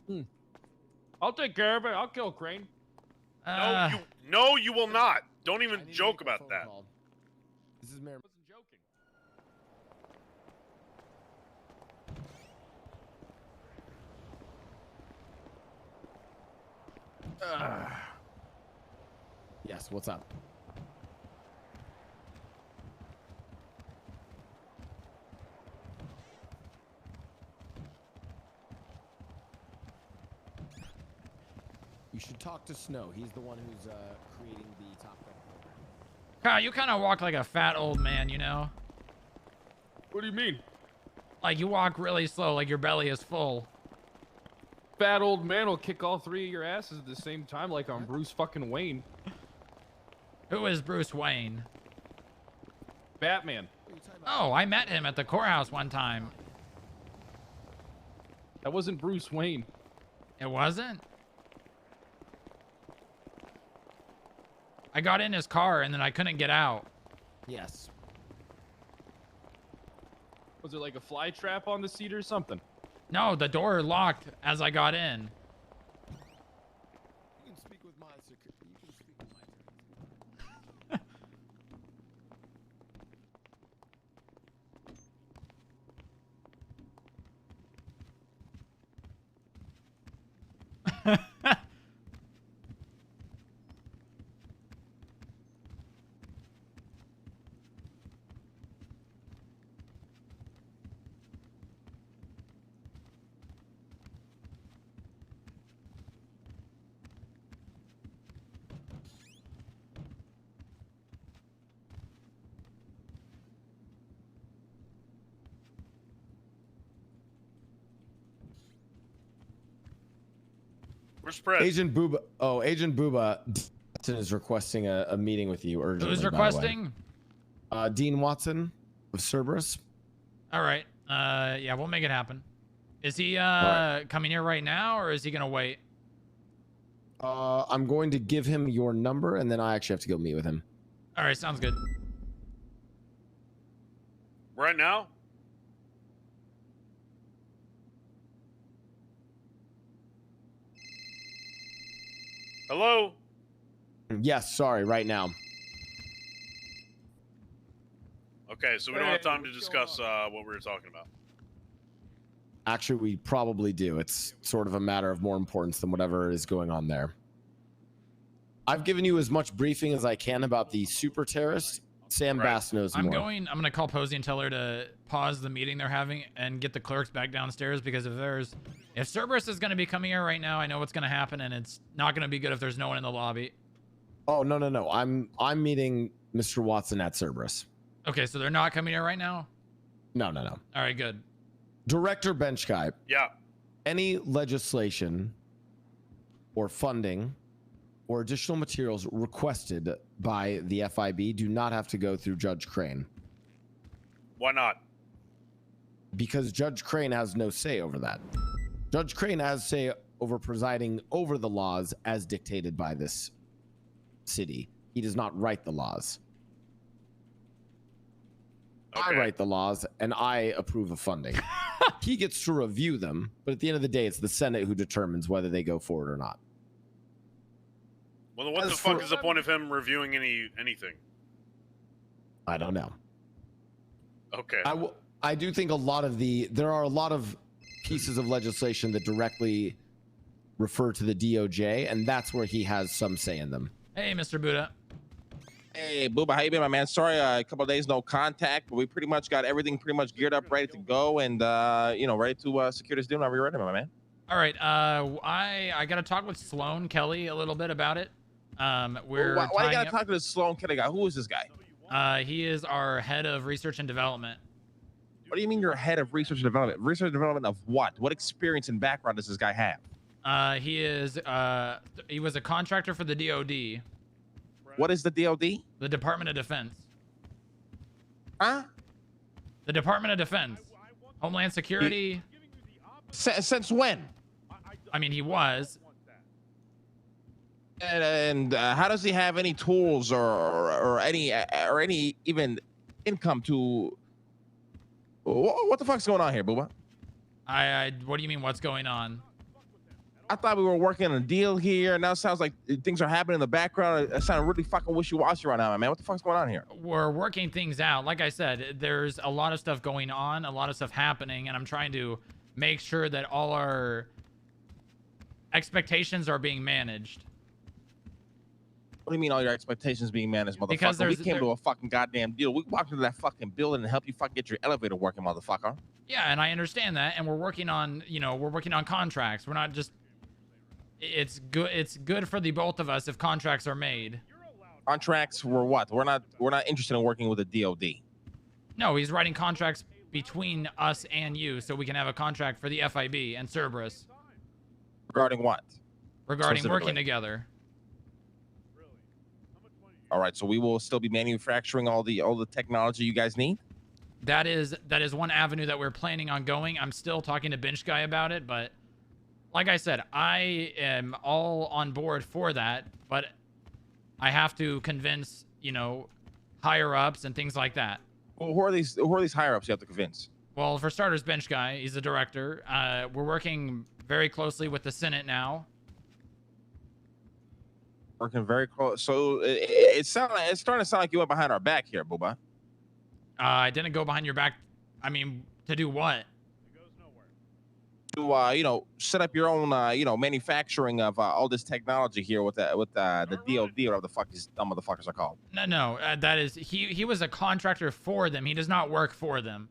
L: on.
K: I'll take care of it. I'll kill Crane.
L: No, you will not. Don't even joke about that.
I: This is Mayor.
K: I wasn't joking.
I: Yes, what's up? You should talk to Snow. He's the one who's creating the Top Gun program.
A: Kyle, you kind of walk like a fat old man, you know?
K: What do you mean?
A: Like you walk really slow, like your belly is full.
K: Fat old man will kick all three of your asses at the same time like I'm Bruce fucking Wayne.
A: Who is Bruce Wayne?
K: Batman.
A: Oh, I met him at the courthouse one time.
K: That wasn't Bruce Wayne.
A: It wasn't? I got in his car and then I couldn't get out.
I: Yes.
K: Was there like a fly trap on the seat or something?
A: No, the door locked as I got in.
I: You can speak with my security. You can speak with my
L: Where's Fred?
I: Agent Booba. Oh, Agent Booba is requesting a meeting with you urgently.
A: Who's
I: by the way.
A: requesting?
I: Dean Watson of Cerberus.
A: All right. Yeah, we'll make it happen. Is he
I: right.
A: coming here right now, or is he gonna wait?
I: I'm going to give him your number, and then I actually have to go meet with him.
A: All right, sounds good.
L: Right now? Hello?
I: Yes, sorry, right now.
L: Okay, so we don't have time to discuss what we were talking about.
I: Actually, we probably do. It's sort of a matter of more importance than whatever is going on there. I've given you as much briefing as I can about the super terrorist. Sam Bass knows more.
A: I'm gonna call Posey and tell her to pause the meeting they're having and get the clerks back downstairs, because if Cerberus is gonna be coming here right now, I know what's gonna happen, and it's not gonna be good if there's no one in the lobby.
I: Oh, no. I'm meeting Mr. Watson at Cerberus.
A: Okay, so they're not coming here right now?
I: No.
A: All right, good.
I: Director Bench Guy.
L: Yeah.
I: Any legislation or funding or additional materials requested by the FIB do not have to go through Judge Crane,
L: Why not?
I: because Judge Crane has no say over that. Judge Crane has say over presiding over the laws as dictated by this city. He does not write the laws. I write the laws and I approve of funding. He gets to review them, but at the end of the day, it's the Senate who determines whether they go forward or not.
L: Well, then what the fuck is the point of him reviewing anything?
I: I don't know.
L: Okay.
I: I do think there are a lot of pieces of legislation that directly refer to the DOJ, and that's where he has some say in them.
A: Hey, Mr. Buddha.
M: Hey, Booba, how you been, my man? Sorry, a couple of days no contact, but we pretty much got everything pretty much geared up, ready to go, and ready to secure this deal whenever you're ready, my man.
A: All right. I got to talk with Sloan Kelly a little bit about it.
M: Why you gotta talk to this Sloan Kelly guy? Who is this guy?
A: He is our head of research and development.
M: What do you mean you're head of research and development? Research and development of what? What experience and background does this guy have?
A: He was a contractor for the DOD.
M: What is the DOD?
A: The Department of Defense.
M: Huh?
A: The Department of Defense. Homeland Security.
M: Since when?
A: I mean, he was.
M: And how does he have any tools or any even income to? What the fuck's going on here, Booba?
A: What do you mean? What's going on?
M: I thought we were working on a deal here. Now it sounds like things are happening in the background. It sounds really fucking wishy-washy right now, my man. What the fuck's going on here?
A: We're working things out. Like I said, there's a lot of stuff going on, a lot of stuff happening, and I'm trying to make sure that all our expectations are being managed.
M: What do you mean all your expectations being managed, motherfucker?
A: Because
M: we came to a fucking goddamn deal. We walked into that fucking building and helped you fucking get your elevator working, motherfucker.
A: Yeah, and I understand that, and we're working on, we're working on contracts. We're not just. It's good. It's good for the both of us if contracts are made.
M: Contracts were what? We're not interested in working with the DOD.
A: No, he's writing contracts between us and you, so we can have a contract for the FIB and Cerberus.
M: Regarding what?
A: Regarding working together.
M: All right, so we will still be manufacturing all the technology you guys need.
A: That is one avenue that we're planning on going. I'm still talking to Bench Guy about it, but like I said, I am all on board for that, but I have to convince, higher ups and things like that.
M: Well, who are these higher ups you have to convince?
A: Well, for starters, Bench Guy, he's the director. We're working very closely with the Senate now.
M: Working very close. So it's starting to sound like you went behind our back here, Booba.
A: I didn't go behind your back. I mean, to do what?
M: To set up your own manufacturing of all this technology here with the DOD, whatever the fuck these dumb motherfuckers are called.
A: No, that is he was a contractor for them. He does not work for them.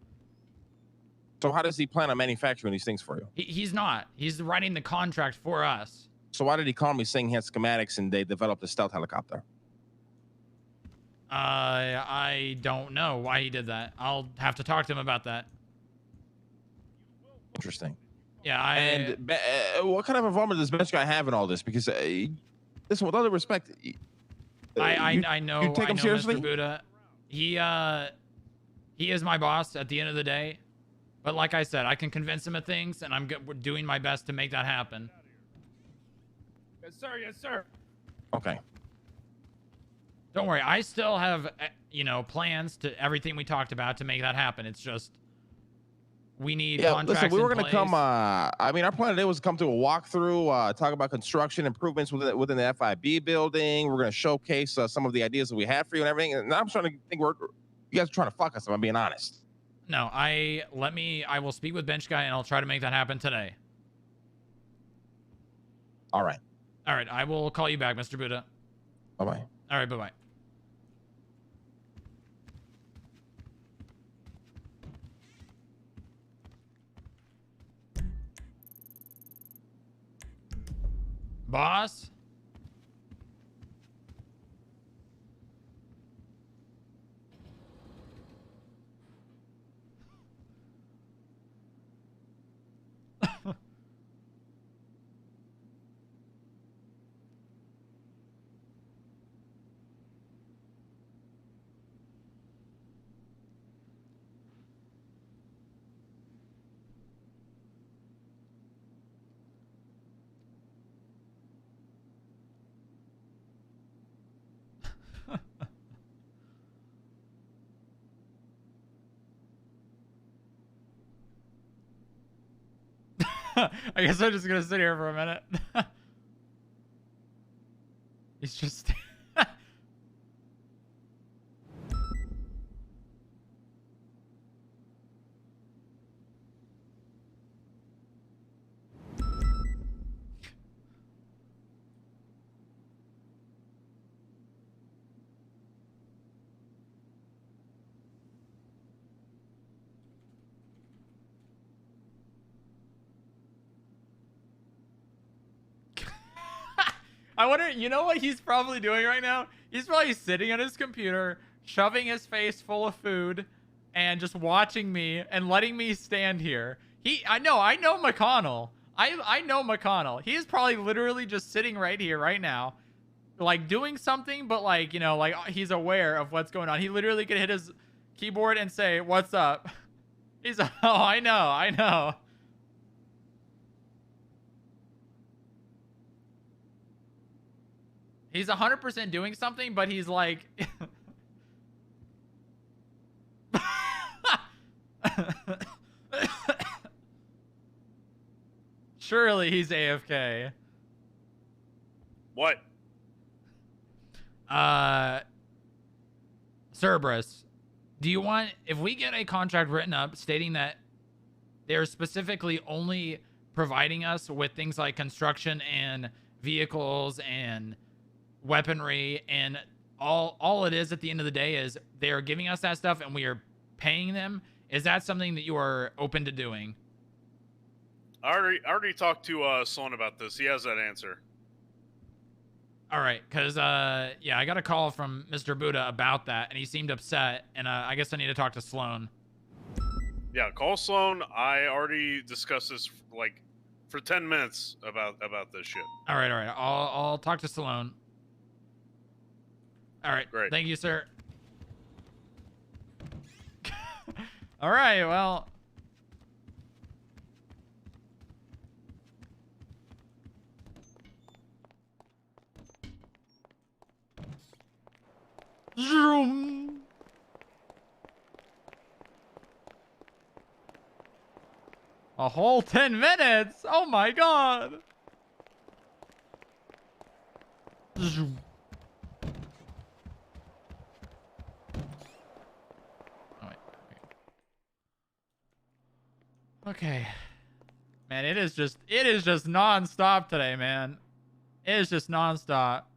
M: So how does he plan on manufacturing these things for you?
A: He's not. He's writing the contract for us.
M: So why did he call me saying he had schematics and they developed a stealth helicopter?
A: I don't know why he did that. I'll have to talk to him about that.
M: Interesting.
A: Yeah,
M: what kind of involvement does Bench Guy have in all this? Because listen, with all due respect,
A: I know.
M: You take him seriously?
A: Mr. Buddha. He is my boss at the end of the day. But like I said, I can convince him of things, and I'm doing my best to make that happen.
K: Yes, sir. Yes, sir.
M: Okay.
A: Don't worry. I still have, plans to everything we talked about to make that happen. It's just we need contracts.
M: Listen, we were
A: going to
M: come. Our plan today was to come to a walkthrough, talk about construction improvements within the FIB building. We're going to showcase some of the ideas that we had for you and everything. And I'm starting to think you guys are trying to fuck us. If I'm being honest.
A: No, I will speak with Bench Guy and I'll try to make that happen today.
M: All right.
A: All right. I will call you back, Mr. Buddha.
M: Bye-bye.
A: All right. Bye-bye. Boss? I guess I'm just gonna sit here for a minute. He's just. I wonder, you know what he's probably doing right now? He's probably sitting at his computer, shoving his face full of food, and just watching me and letting me stand here. I know McConnell. I know McConnell. He is probably literally just sitting right here, right now, like doing something, but like, you know, like he's aware of what's going on. He literally could hit his keyboard and say, "What's up?" He's, oh, I know. He's 100% doing something, but he's like... Surely he's AFK.
L: What?
A: Cerberus, do you want... If we get a contract written up stating that they're specifically only providing us with things like construction and vehicles and weaponry, and all it is at the end of the day is they are giving us that stuff and we are paying them, is that something that you are open to doing?
L: I already talked to Sloan about this. He has that answer.
A: All right, because yeah, I got a call from Mr. Buddha about that and he seemed upset, and I guess I need to talk to Sloan.
L: Yeah, call Sloan. I already discussed this like for 10 minutes about this shit.
A: All right, I'll talk to Sloan. All right.
L: Great.
A: Thank you, sir. All right. Well. Zoom. A whole 10 minutes. Oh my God. Zoom. Okay. Man, it is just non-stop today, man. It is just non-stop.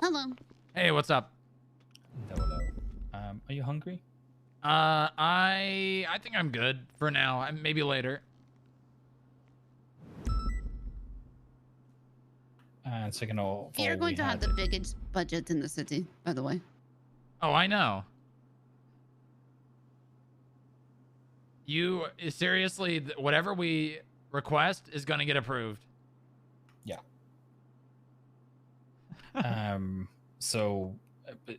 C: Hello.
A: Hey, what's up?
E: Hello. Are you hungry?
A: I think I'm good for now. Maybe later.
E: And second of all,
C: You're going to have the biggest budget in the city, by the way.
A: Oh, I know. You seriously, whatever we request is going to get approved.
E: Yeah. So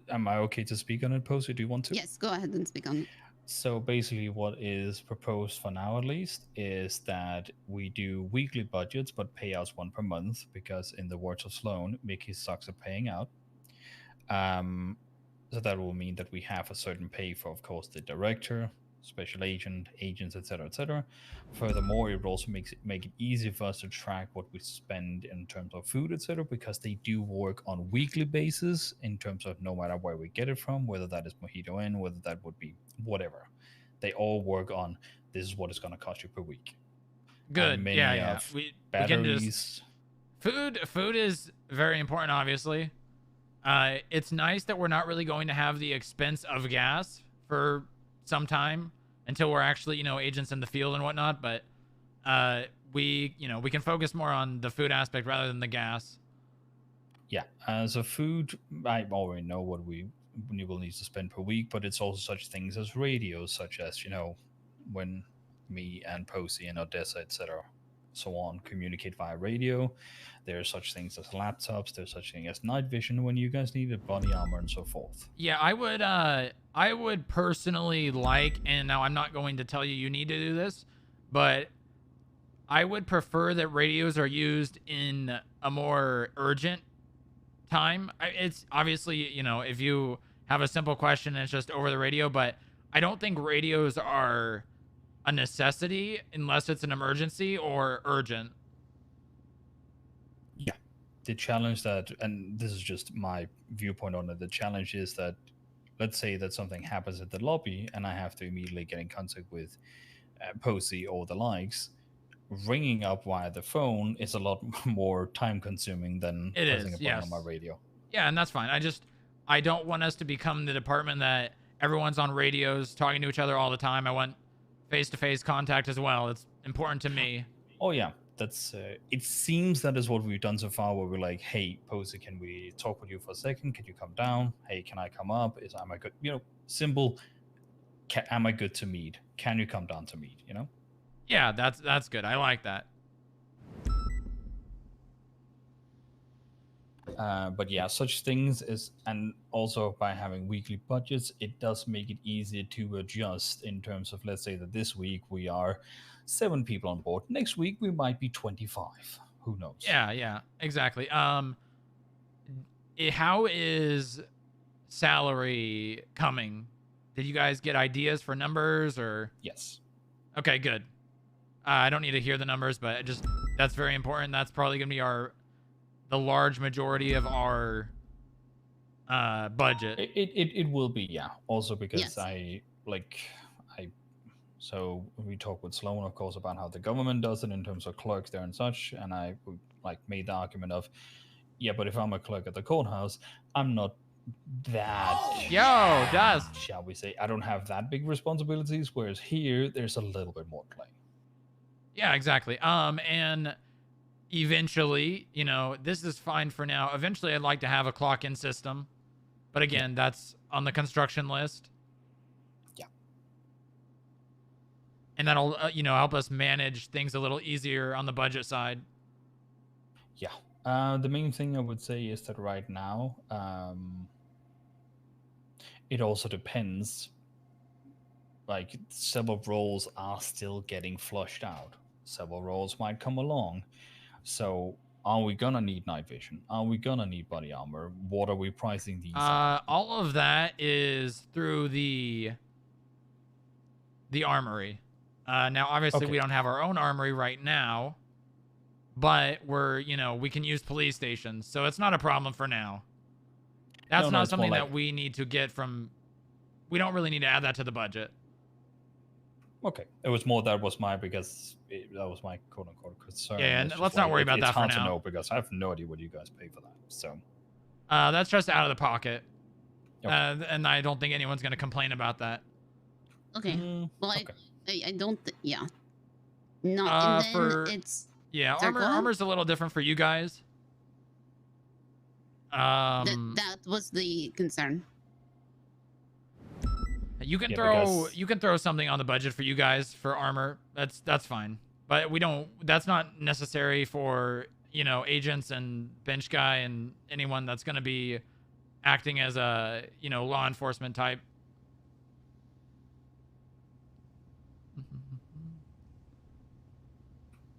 E: am I okay to speak on it, Posey? Do you want to?
C: Yes, go ahead and speak on it.
E: So basically what is proposed for now, at least, is that we do weekly budgets but payouts one per month, because in the words of Sloan, Mickey sucks at paying out. So that will mean that we have a certain pay for, of course, the director, special agent, agents, etc., etc. Furthermore, it will also make it easy for us to track what we spend in terms of food, etc., because they do work on weekly basis in terms of no matter where we get it from, whether that is Mojito Inn, whether that would be whatever. They all work on this is what it's going to cost you per week.
A: Good. Yeah.
E: We
A: can just... Food is very important, obviously. It's nice that we're not really going to have the expense of gas for some time until we're actually, agents in the field and whatnot. But we can focus more on the food aspect rather than the gas.
E: Yeah. So food, I already know what we will need to spend per week, but it's also such things as radios, such as, when me and Posey and Odessa, etc., so on, communicate via radio. There are such things as laptops. There's such thing as night vision when you guys need it, body armor, and so forth.
A: Yeah, I would personally like, and now I'm not going to tell you need to do this, but I would prefer that radios are used in a more urgent time. It's obviously, you know, if you have a simple question, it's just over the radio, but I don't think radios are a necessity unless it's an emergency or urgent.
E: Yeah. The challenge that, and this is just my viewpoint on it, the challenge is that, let's say that something happens at the lobby and I have to immediately get in contact with Posey or the likes. Ringing up via the phone is a lot more time consuming than pressing a button on my radio.
A: Yeah, and that's fine. I don't want us to become the department that everyone's on radios talking to each other all the time. I want face-to-face contact as well. It's important to me.
E: Oh yeah, that's it seems that is what we've done so far, where we're like, hey Posey, can we talk with you for a second? Can you come down? Hey, can I come up? Am I good? You know, simple. Am I good to meet? Can you come down to meet? You know?
A: Yeah, that's good. I like that.
E: But yeah, such things is, and also by having weekly budgets, it does make it easier to adjust in terms of, let's say that this week we are 7 people on board. Next week we might be 25. Who knows?
A: Yeah, exactly. How is salary coming? Did you guys get ideas for numbers or?
E: Yes.
A: Okay, good. I don't need to hear the numbers, but that's very important. That's probably gonna be the large majority of our budget.
E: It will be, yeah. Also because so we talked with Sloan, of course, about how the government does it in terms of clerks there and such, and I made the argument of, yeah, but if I'm a clerk at the courthouse, I'm not that shall we say, I don't have that big responsibilities, whereas here there's a little bit more play.
A: Yeah, exactly. And eventually, you know, this is fine for now. Eventually I'd like to have a clock-in system, but again, that's on the construction list.
E: Yeah.
A: And that'll you know, help us manage things a little easier on the budget side.
E: Yeah. The main thing I would say is that right now, it also depends. Like, several roles are still getting flushed out. Several roles might come along. So, are we gonna need night vision? Are we gonna need body armor? What are we pricing these?
A: All of that is through the armory. Now, obviously, we don't have our own armory right now, but we can use police stations, so it's not a problem for now. That's not something that we need to get from. We don't really need to add that to the budget.
E: Okay, it was more that was my that was my quote unquote concern.
A: Yeah, and let's not worry about that for now.
E: It's hard to know because I have no idea what you guys pay for that. So,
A: that's just out of the pocket, and I don't think anyone's going to complain about that.
C: Okay. Well, I don't. Yeah. No. And then it's.
A: Yeah, armor's a little different for you guys.
C: That was the concern.
A: You can throw something on the budget for you guys for armor. That's fine. But we don't. That's not necessary for agents and bench guy and anyone that's going to be acting as a law enforcement type.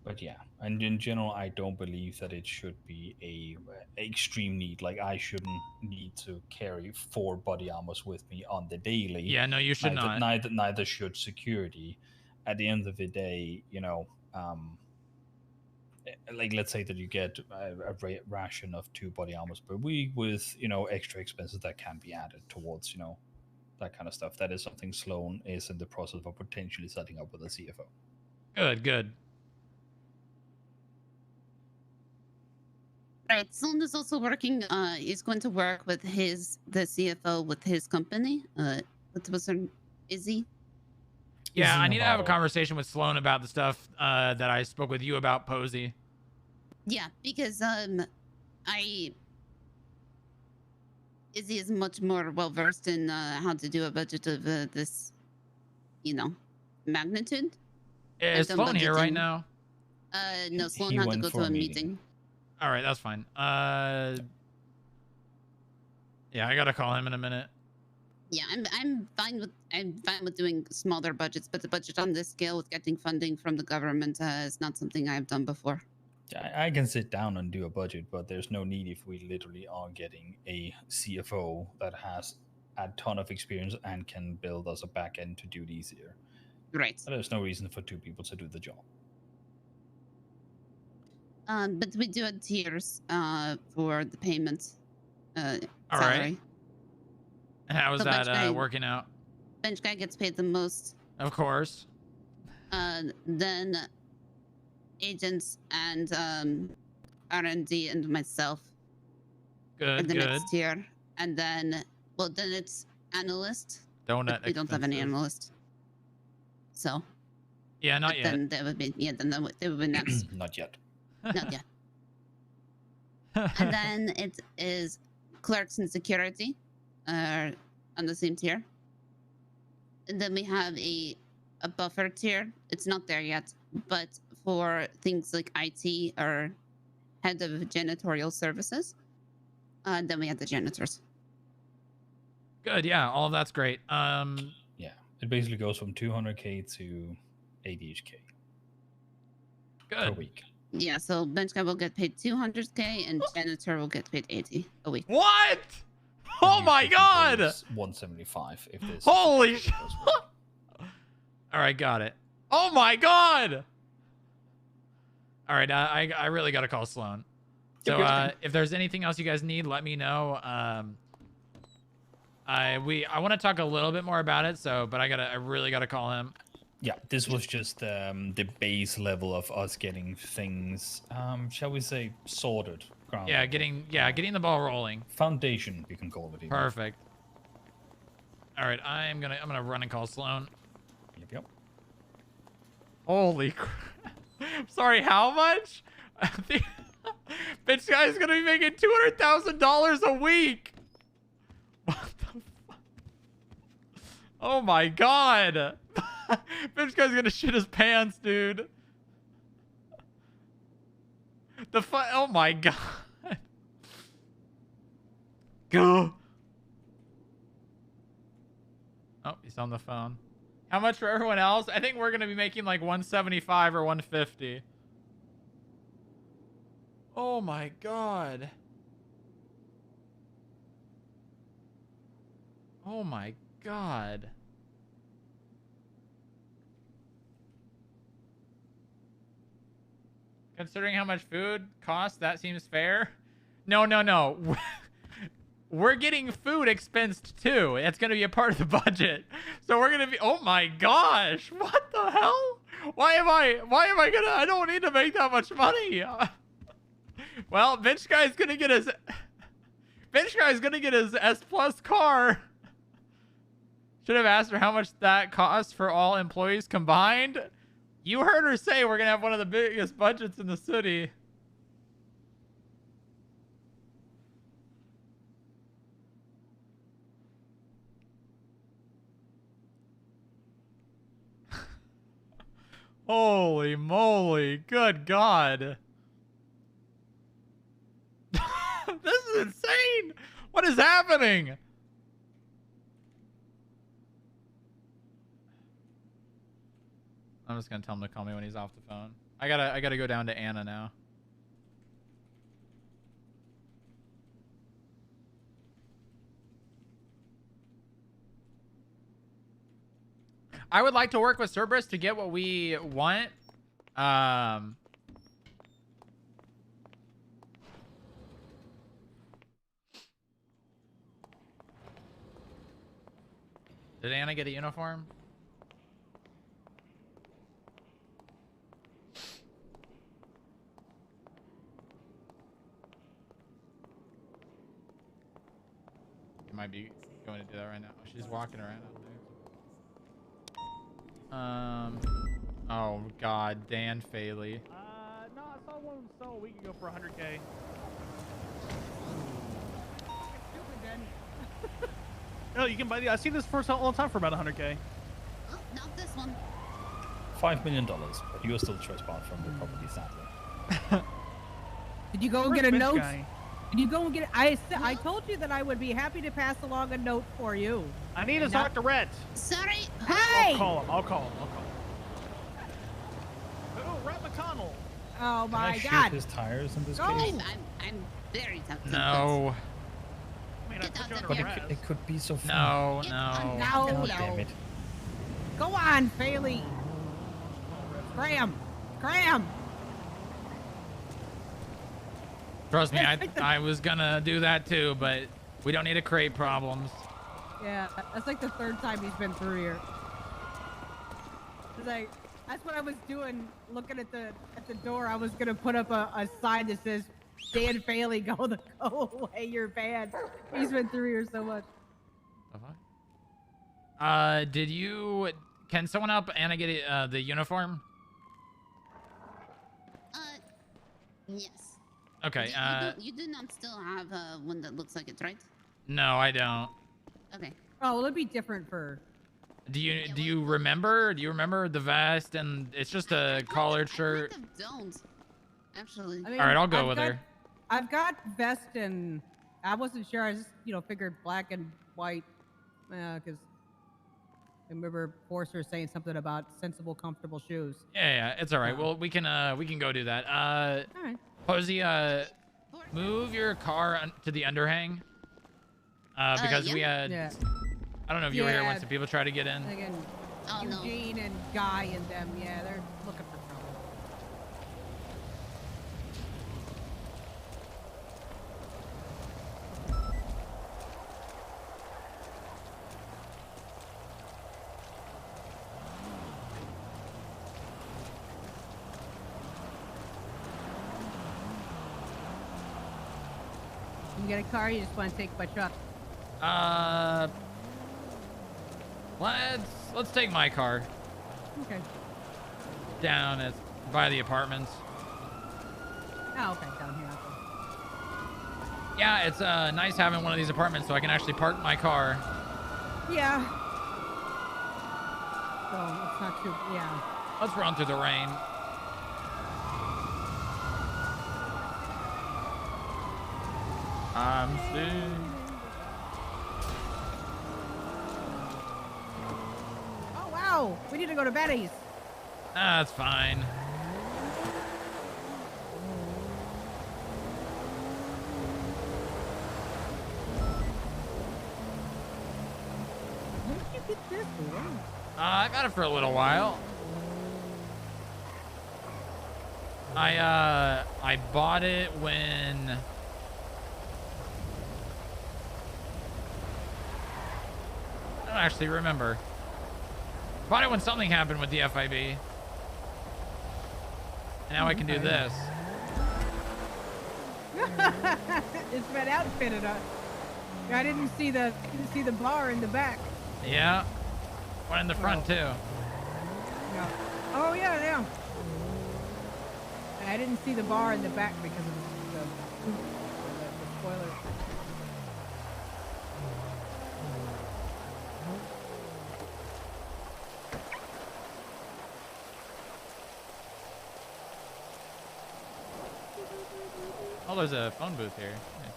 E: But yeah, and in general, I don't believe that it should be a extreme need. Like, I shouldn't need to carry 4 body armors with me on the daily.
A: Yeah, no, you should not.
E: Neither should security. At the end of the day, like, let's say that you get a ration of 2 body armors per week with extra expenses that can be added towards that kind of stuff. That is something Sloan is in the process of potentially setting up with a CFO.
A: Good.
C: Right. Sloan is also working. Is going to work with the CFO with his company. What was her? Izzy?
A: Yeah, I need to have a conversation with Sloan about the stuff that I spoke with you about, Posey.
C: Yeah, because Izzy is much more well versed in how to do a budget of this, magnitude.
A: Is Sloan here right now?
C: No, Sloan had to go to a meeting.
A: All right, that's fine. Yeah, I gotta call him in a minute.
C: Yeah, I'm fine with doing smaller budgets, but the budget on this scale with getting funding from the government is not something I've done before.
E: I can sit down and do a budget, but there's no need if we literally are getting a CFO that has a ton of experience and can build us a back end to do it easier.
C: Right.
E: There's no reason for 2 people to do the job.
C: But we do have tiers for the payment.
A: All
C: salary.
A: right. And how is
C: So
A: that
C: bench guy-
A: working out?
C: Bench guy gets paid the most.
A: Of course.
C: Then agents and R&D and myself are
A: Good,
C: the
A: good.
C: next tier. And then, well, then it's analyst.
A: Donut
C: but we don't have any
A: expenses.
C: analyst. So.
A: Yeah, not
C: but
A: yet.
C: Then that would be, then they would be next.
E: Not yet.
C: Not yet. And then it is clerks and security on the same tier. And then we have a buffer tier. It's not there yet, but for things like IT or head of janitorial services, then we have the janitors.
A: Good, yeah, all of that's great.
E: Yeah, it basically goes from 200k to 80k per
A: Good.
E: week.
C: Yeah, so bench guy will get paid 200k and janitor will get paid 80 a week.
A: What? Oh my god!
E: 175 if this.
A: Holy shit! All right, got it. Oh my god! All right, I really gotta call Sloan. So if there's anything else you guys need, let me know. I want to talk a little bit more about it. So, but I really gotta call him.
E: Yeah, this was just the base level of us getting things, shall we say, sorted. Ground
A: Yeah,
E: level.
A: getting the ball rolling.
E: Foundation, you can call it. Even.
A: Perfect. All right, I'm gonna run and call Sloan.
E: Yep.
A: Holy crap! Sorry, how much? Bitch guy's gonna be making $200,000 a week. What the fuck? Oh my god! Bitch guy's gonna shit his pants, dude. Oh my god. Go. Oh, he's on the phone. How much for everyone else? I think we're gonna be making like 175 or 150. Oh my god. Oh my god. Considering how much food costs, that seems fair. No. We're getting food expensed too. It's going to be a part of the budget. So we're going to be, oh my gosh, what the hell? Why am I gonna, I don't need to make that much money. Well, Bench Guy's going to get his S Plus car. Should have asked her how much that costs for all employees combined. You heard her say we're going to have one of the biggest budgets in the city. Holy moly. Good God. This is insane. What is happening? I'm just gonna tell him to call me when he's off the phone. I gotta go down to Anna now. I would like to work with Cerberus to get what we want. Did Anna get a uniform? Might be going to do that right now. She's walking around out there. Oh god, Dan Faley.
F: No, I saw one sell a week ago for 100k. No, you can buy the. I see this for sale all the time for about 100k.
C: Oh, not this one.
E: $5 million, but you are still trespassed from the property, sadly.
G: Did you go
F: Where's
G: get a
F: Bench
G: note?
F: Guy?
G: Can you go and get it? I told you that I would be happy to pass along a note for you.
F: I need to talk to Rhett.
C: Sorry.
G: Hey!
F: I'll call him. I'll call him. Oh, Rhett McConnell.
G: Oh
E: Can
G: my
E: I shoot
G: God.
E: his tires in this
G: Go.
E: case?
C: I'm very tempted.
A: No.
F: I mean, I put you under
E: But
F: arrest.
E: it could be so fun.
A: No,
C: Get
A: no.
C: on.
G: No,
E: God damn
G: no.
E: it.
G: Go on, Bailey. Graham. Graham.
A: Trust me, I was gonna do that too, but we don't need to create problems.
G: Yeah, that's like the third time he's been through here. It's like, that's what I was doing, looking at the door. I was gonna put up a sign that says, "Dan Bailey, go away, you're banned." He's been through here so much.
A: Can someone help Anna get the uniform?
C: Yes.
A: Okay.
C: You do not still have one that looks like it, right?
A: No, I don't.
C: Okay.
G: Oh, well, it'd be different for.
A: Do you remember? Do you remember the vest and it's just a collared shirt?
C: I kind of don't, actually.
G: I mean,
A: All right, I'll go with her.
G: I've got vest and I wasn't sure. I just figured black and white, because I remember Forcer saying something about sensible, comfortable shoes.
A: Yeah, it's all right. Well, we can go do that.
G: All right.
A: Posey, move your car to the underhang. Because we had.
G: Yeah.
A: I don't know if you were here when some people tried to get in.
G: Again,
C: Oh, no.
G: Eugene and Guy and them, yeah, they're looking for trouble. You get a car, you just want to take my truck.
A: Let's take my car
G: Okay.
A: down by the apartments.
G: Oh, okay, down here. Okay.
A: Yeah, it's nice having one of these apartments so I can actually park my car.
G: Yeah. So it's not too. Yeah.
A: Let's run through the rain. I'm seeing.
G: Oh wow, we need to go to Betty's.
A: That's fine.
G: Where did you get this one?
A: I've had it for a little while. I bought it when I don't actually remember. Bought it when something happened with the FIB. And now I can do this.
G: It's been outfitted. I didn't see the bar in the back.
A: Yeah. One in the front too.
G: Yeah. Oh yeah. I didn't see the bar in the back because of the spoilers.
A: Oh, there's a phone booth here. Nice.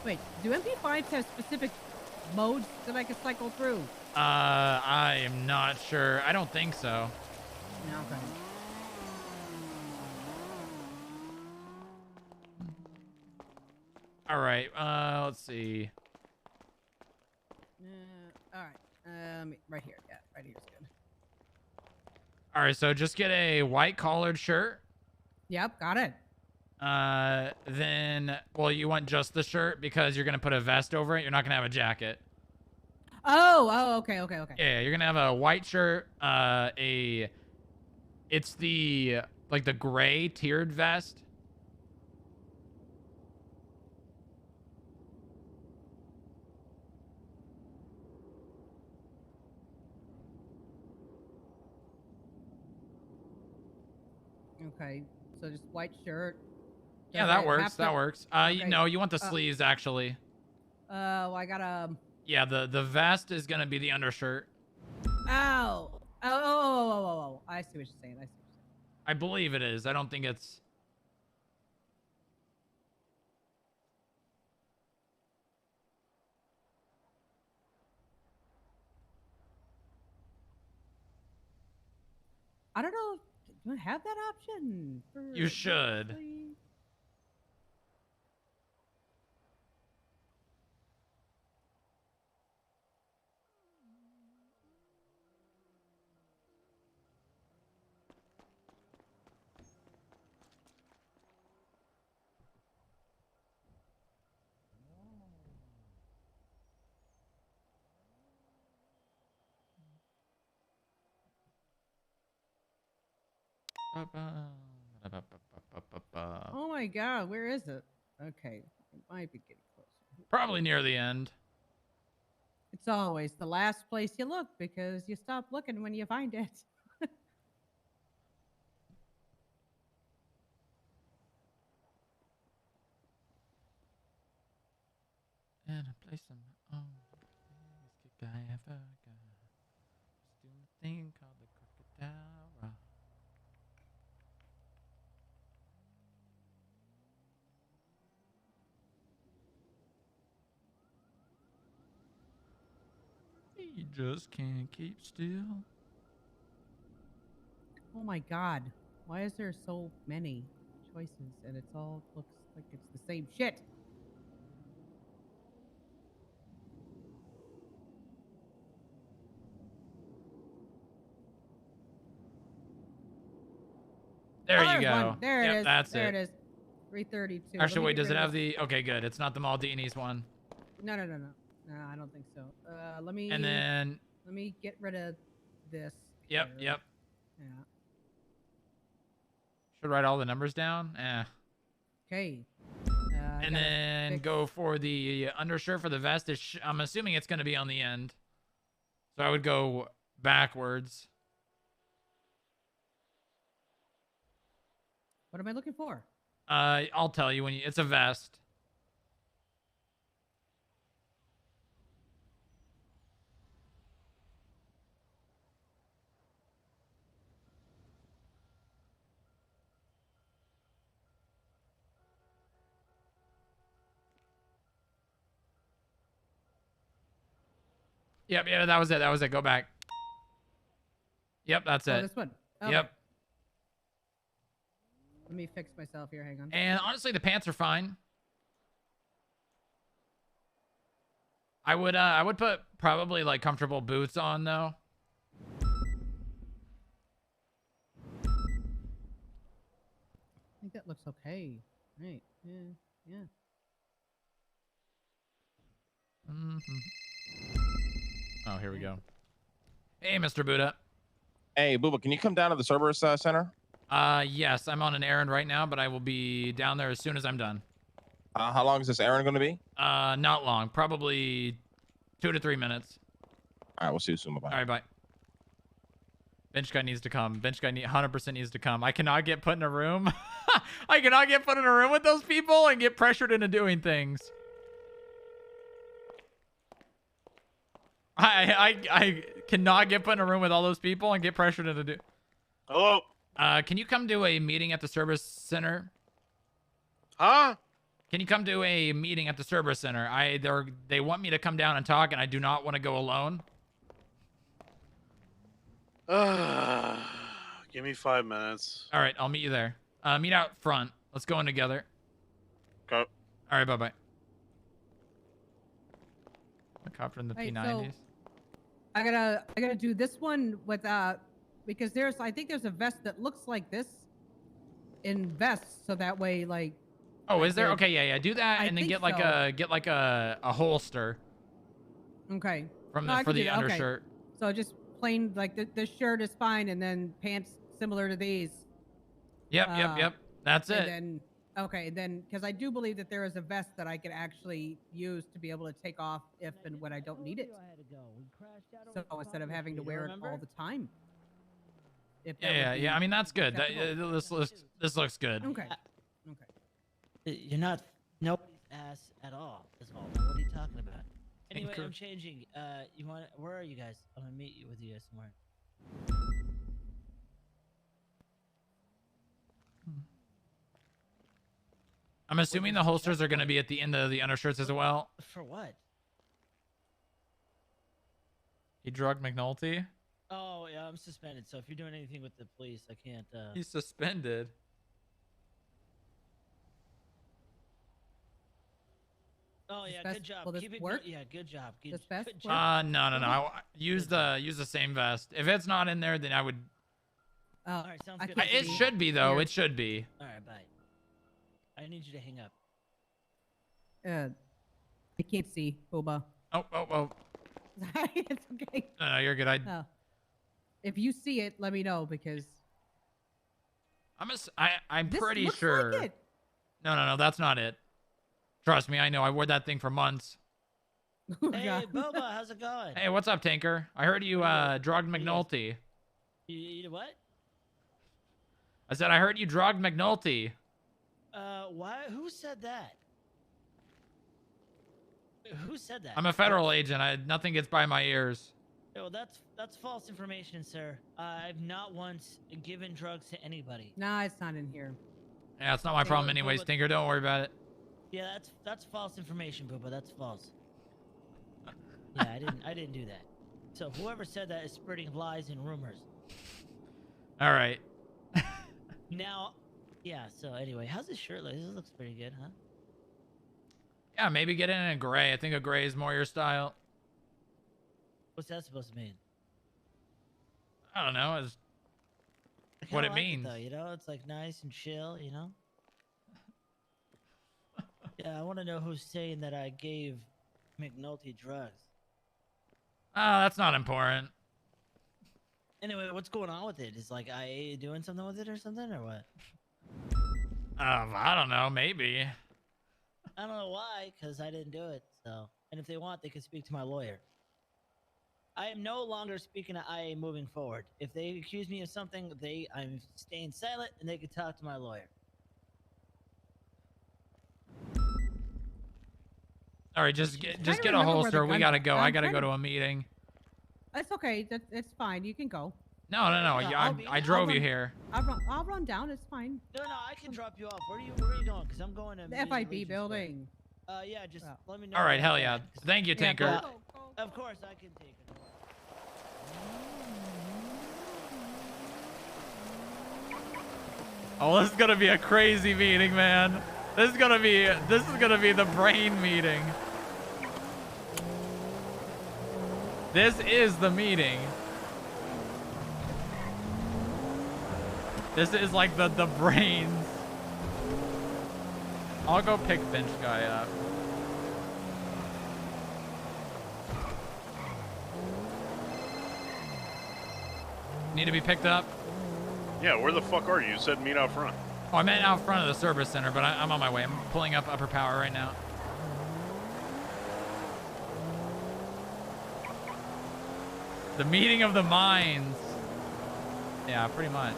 G: Wait, do MP5s have specific modes that I can cycle through?
A: I am not sure. I don't think so.
G: No, okay.
A: All right. Let's see.
G: All right. Right here. Yeah, right here's good.
A: All right. So just get a white collared shirt.
G: Yep, got it.
A: Then, well, you want just the shirt because you're gonna put a vest over it. You're not gonna have a jacket.
G: Oh, okay.
A: Yeah, you're gonna have a white shirt. It's the like the gray tiered vest.
G: Okay, so just white shirt.
A: Yeah,
G: Does
A: that
G: it
A: works.
G: have
A: That
G: to-
A: works.
G: Okay.
A: No, you want the sleeves actually.
G: Well, I got a.
A: Yeah, the vest is gonna be the undershirt.
G: Oh. I see what you're saying.
A: I believe it is. I don't think it's.
G: I don't know. Do I have that option?
A: You should.
G: Oh my god, where is it? Okay, it might be getting closer.
A: Probably near the end.
G: It's always the last place you look because you stop looking when you find it.
A: And a place on my own. Biggest kick I ever got. Just doing a thing called the crocodile rock. You just can't keep still.
G: Oh my god, why is there so many choices and it's all looks like it's the same shit?
A: There
G: Oh,
A: you
G: there's
A: go.
G: one. There
A: Yep,
G: it is.
A: that's
G: there
A: it.
G: it is. 332.
A: Actually, wait, does it have the... Okay, good. It's not the Maldinis one.
G: No, I don't think so. Let me...
A: And then...
G: Let me get rid of this.
A: Yep,
G: here.
A: yep.
G: Yeah.
A: Should write all the numbers down.
G: Okay.
A: And then go for the undershirt for the vest. I'm assuming it's going to be on the end. So I would go backwards.
G: What am I looking for?
A: I'll tell you when you... It's a vest. Yep, yeah, that was it. That was it. Go back. Yep, that's it.
G: This one. Okay.
A: Yep.
G: Let me fix myself here. Hang on.
A: And honestly, the pants are fine. I would put probably like comfortable boots on though.
G: I think that looks okay. Right. Yeah.
A: Oh, here we go. Hey, Mr. Buddha.
M: Hey, Booba, can you come down to the Cerberus Center?
A: Yes, I'm on an errand right now, but I will be down there as soon as I'm done.
M: How long is this errand going to be?
A: Not long. Probably 2 to 3 minutes.
M: All right, we'll see you soon. Bye-bye.
A: All right, bye. Bench guy needs to come. Bench guy 100% needs to come. I cannot get put in a room. I cannot get put in a room with those people and get pressured into doing things. I cannot get put in a room with all those people and get pressured into do.
L: Hello.
A: Can you come to a meeting at the Cerberus Center?
L: Huh?
A: Can you come to a meeting at the Cerberus Center? They want me to come down and talk, and I do not want to go alone.
L: Give me 5 minutes.
A: All right, I'll meet you there. Meet out front. Let's go in together.
L: Go.
A: All right, bye-bye. The copter in the
G: Hey,
A: P90s.
G: so I gotta do this one with because I think there's a vest that looks like this in vests, so that way like.
A: Oh, is there? Okay, yeah. Do that,
G: I
A: and then
G: think
A: get like a holster.
G: Okay.
A: From
G: No, I
A: for
G: can do
A: the
G: that. Okay.
A: undershirt.
G: So just plain like the shirt is fine, and then pants similar to these.
A: Yep. That's it.
G: And then because I do believe that there is a vest that I could actually use to be able to take off if and when I don't need it. So instead of having to wear it all the time.
A: Yeah. I mean, that's good. This looks good.
G: Okay.
N: You're not nobody's ass at all. Is all. What are you talking about? Anyway, I'm changing. You want? Where are you guys? I'm gonna meet you with you guys somewhere.
A: I'm assuming the holsters are going to be at the end of the undershirts as well.
N: For what?
A: He drugged McNulty.
N: Oh, yeah, I'm suspended. So if you're doing anything with the police, I can't.
A: He's suspended.
N: Oh yeah,
G: vest-
N: good job.
G: will this
N: Keep it.
G: work?
N: Yeah, good job. Good,
G: This vest
N: good
G: work?
N: job.
A: No. Use the same vest. If it's not in there, then I would.
G: Oh,
N: All right, sounds
G: I
N: good.
G: can't
A: It
G: see.
A: should be though.
G: Here.
A: It should be.
N: All right, bye. I need you to hang up.
G: I can't see, Boba.
A: Oh.
G: It's okay.
A: No, you're good.
G: Oh. If you see it, let me know because
A: I'm
G: this
A: pretty
G: looks
A: sure.
G: like it.
A: No, that's not it. Trust me, I know. I wore that thing for months.
G: Oh,
N: Hey,
G: God.
N: Boba, how's it going?
A: Hey, what's up, Tinker? I heard you drugged McNulty.
N: You what?
A: I said I heard you drugged McNulty.
N: Why? Who said that? Who said that?
A: I'm a federal agent. Nothing gets by my ears.
N: Oh, that's false information, sir. I've not once given drugs to anybody.
G: Nah, it's not in here.
A: Yeah, it's not my problem anyways, Tinker. Don't worry about it.
N: Yeah, that's false information, Booba. That's false. Yeah, I didn't do that. So whoever said that is spreading lies and rumors.
A: All right.
N: Now, yeah. So anyway, how's this shirt look? This looks pretty good, huh?
A: Yeah, maybe get in a gray. I think a gray is more your style.
N: What's that supposed to mean?
A: I don't know. It's
N: I kinda
A: what it
N: like
A: means.
N: though, you know, it's like nice and chill, you know. Yeah, I want to know who's saying that I gave McNulty drugs.
A: Oh, that's not important.
N: Anyway, what's going on with it? Is like IA doing something with it or something, or what?
A: I don't know. Maybe.
N: I don't know why, because I didn't do it. So, and if they want, they can speak to my lawyer. I am no longer speaking to IA moving forward. If they accuse me of something, I'm staying silent, and they can talk to my lawyer.
A: All right, just get a
G: remember where the
A: holster. We
G: gun-
A: gotta go. I
G: I'm
A: gotta
G: trying
A: go
G: to-
A: to a meeting.
G: That's okay. It's fine. You can go.
A: No.
N: Yeah,
A: I drove
G: I'll
A: you
G: run-
A: here.
G: I'll run down. It's fine.
N: No, I can drop you off. Where are you going? Because I'm going to
G: The
N: meet in
G: FIB
N: Regent
G: building.
N: Square. Yeah, just let me know.
A: All right,
N: when
A: hell
N: I'm
A: yeah.
N: back, 'cause-
A: Thank you,
G: Yeah,
A: Tinker.
G: go.
N: Of course, I can take it.
A: Oh, this is gonna be a crazy meeting, man. This is gonna be the brain meeting. This is the meeting. This is like the brains. I'll go pick Finch guy up. Need to be picked up?
L: Yeah, where the fuck are you? You said meet out front.
A: Oh, I meant out front of the Cerberus Center, but I'm on my way. I'm pulling up upper power right now. The meeting of the minds. Yeah, pretty much.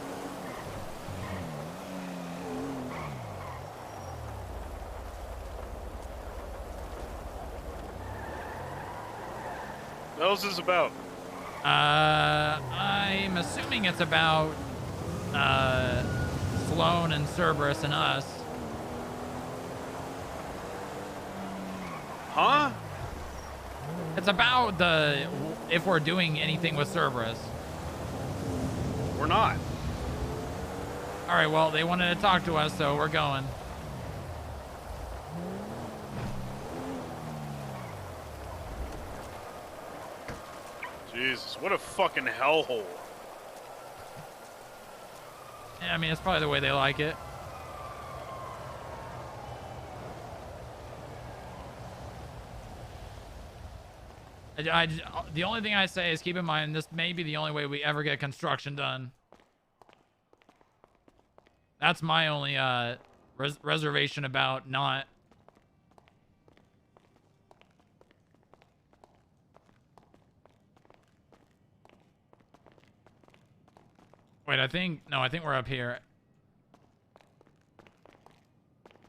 L: What else is about?
A: I'm assuming it's about Sloan and Cerberus and us.
L: Huh?
A: It's about if we're doing anything with Cerberus.
L: We're not.
A: All right, well, they wanted to talk to us, so we're going.
L: Jesus, what a fucking hellhole.
A: Yeah, I mean, it's probably the way they like it. The only thing I say is keep in mind this may be the only way we ever get construction done. That's my only reservation about not. Wait, I think we're up here.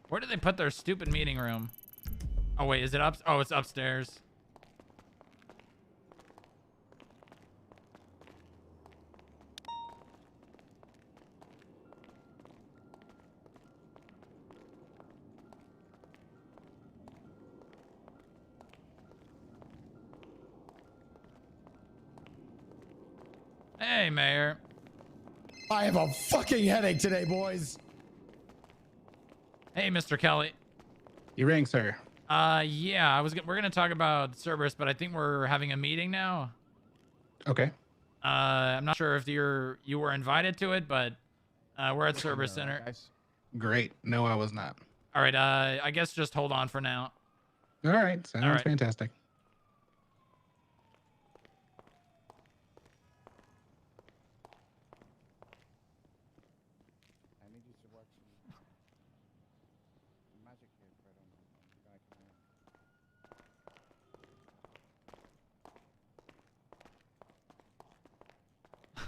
A: Where did they put their stupid meeting room? Oh wait, is it up? Oh, it's upstairs. Hey, Mayor.
I: I have a fucking headache today, boys.
A: Hey, Mr. Kelly.
D: You rang, sir.
A: Yeah, we're gonna talk about Cerberus, but I think we're having a meeting now.
D: Okay.
A: I'm not sure if you were invited to it, but we're at Cerberus Center.
D: Great. No, I was not.
A: All right. I guess just hold on for now.
D: All right. Sounds
A: right.
D: fantastic.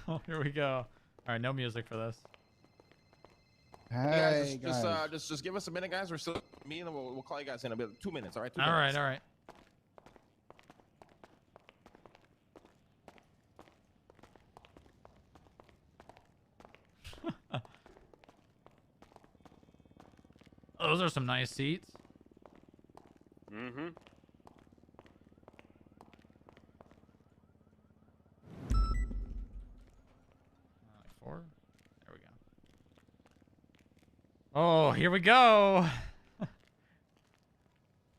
A: Oh, here we go. All right, no music for this.
M: Hey, guys, just give us a minute, guys. We're still meeting, and we'll call you guys in a bit. 2 minutes, all right? 2 minutes.
A: All right. Those are some nice seats.
L: Mm-hmm.
A: Four. There we go. Oh, here we go.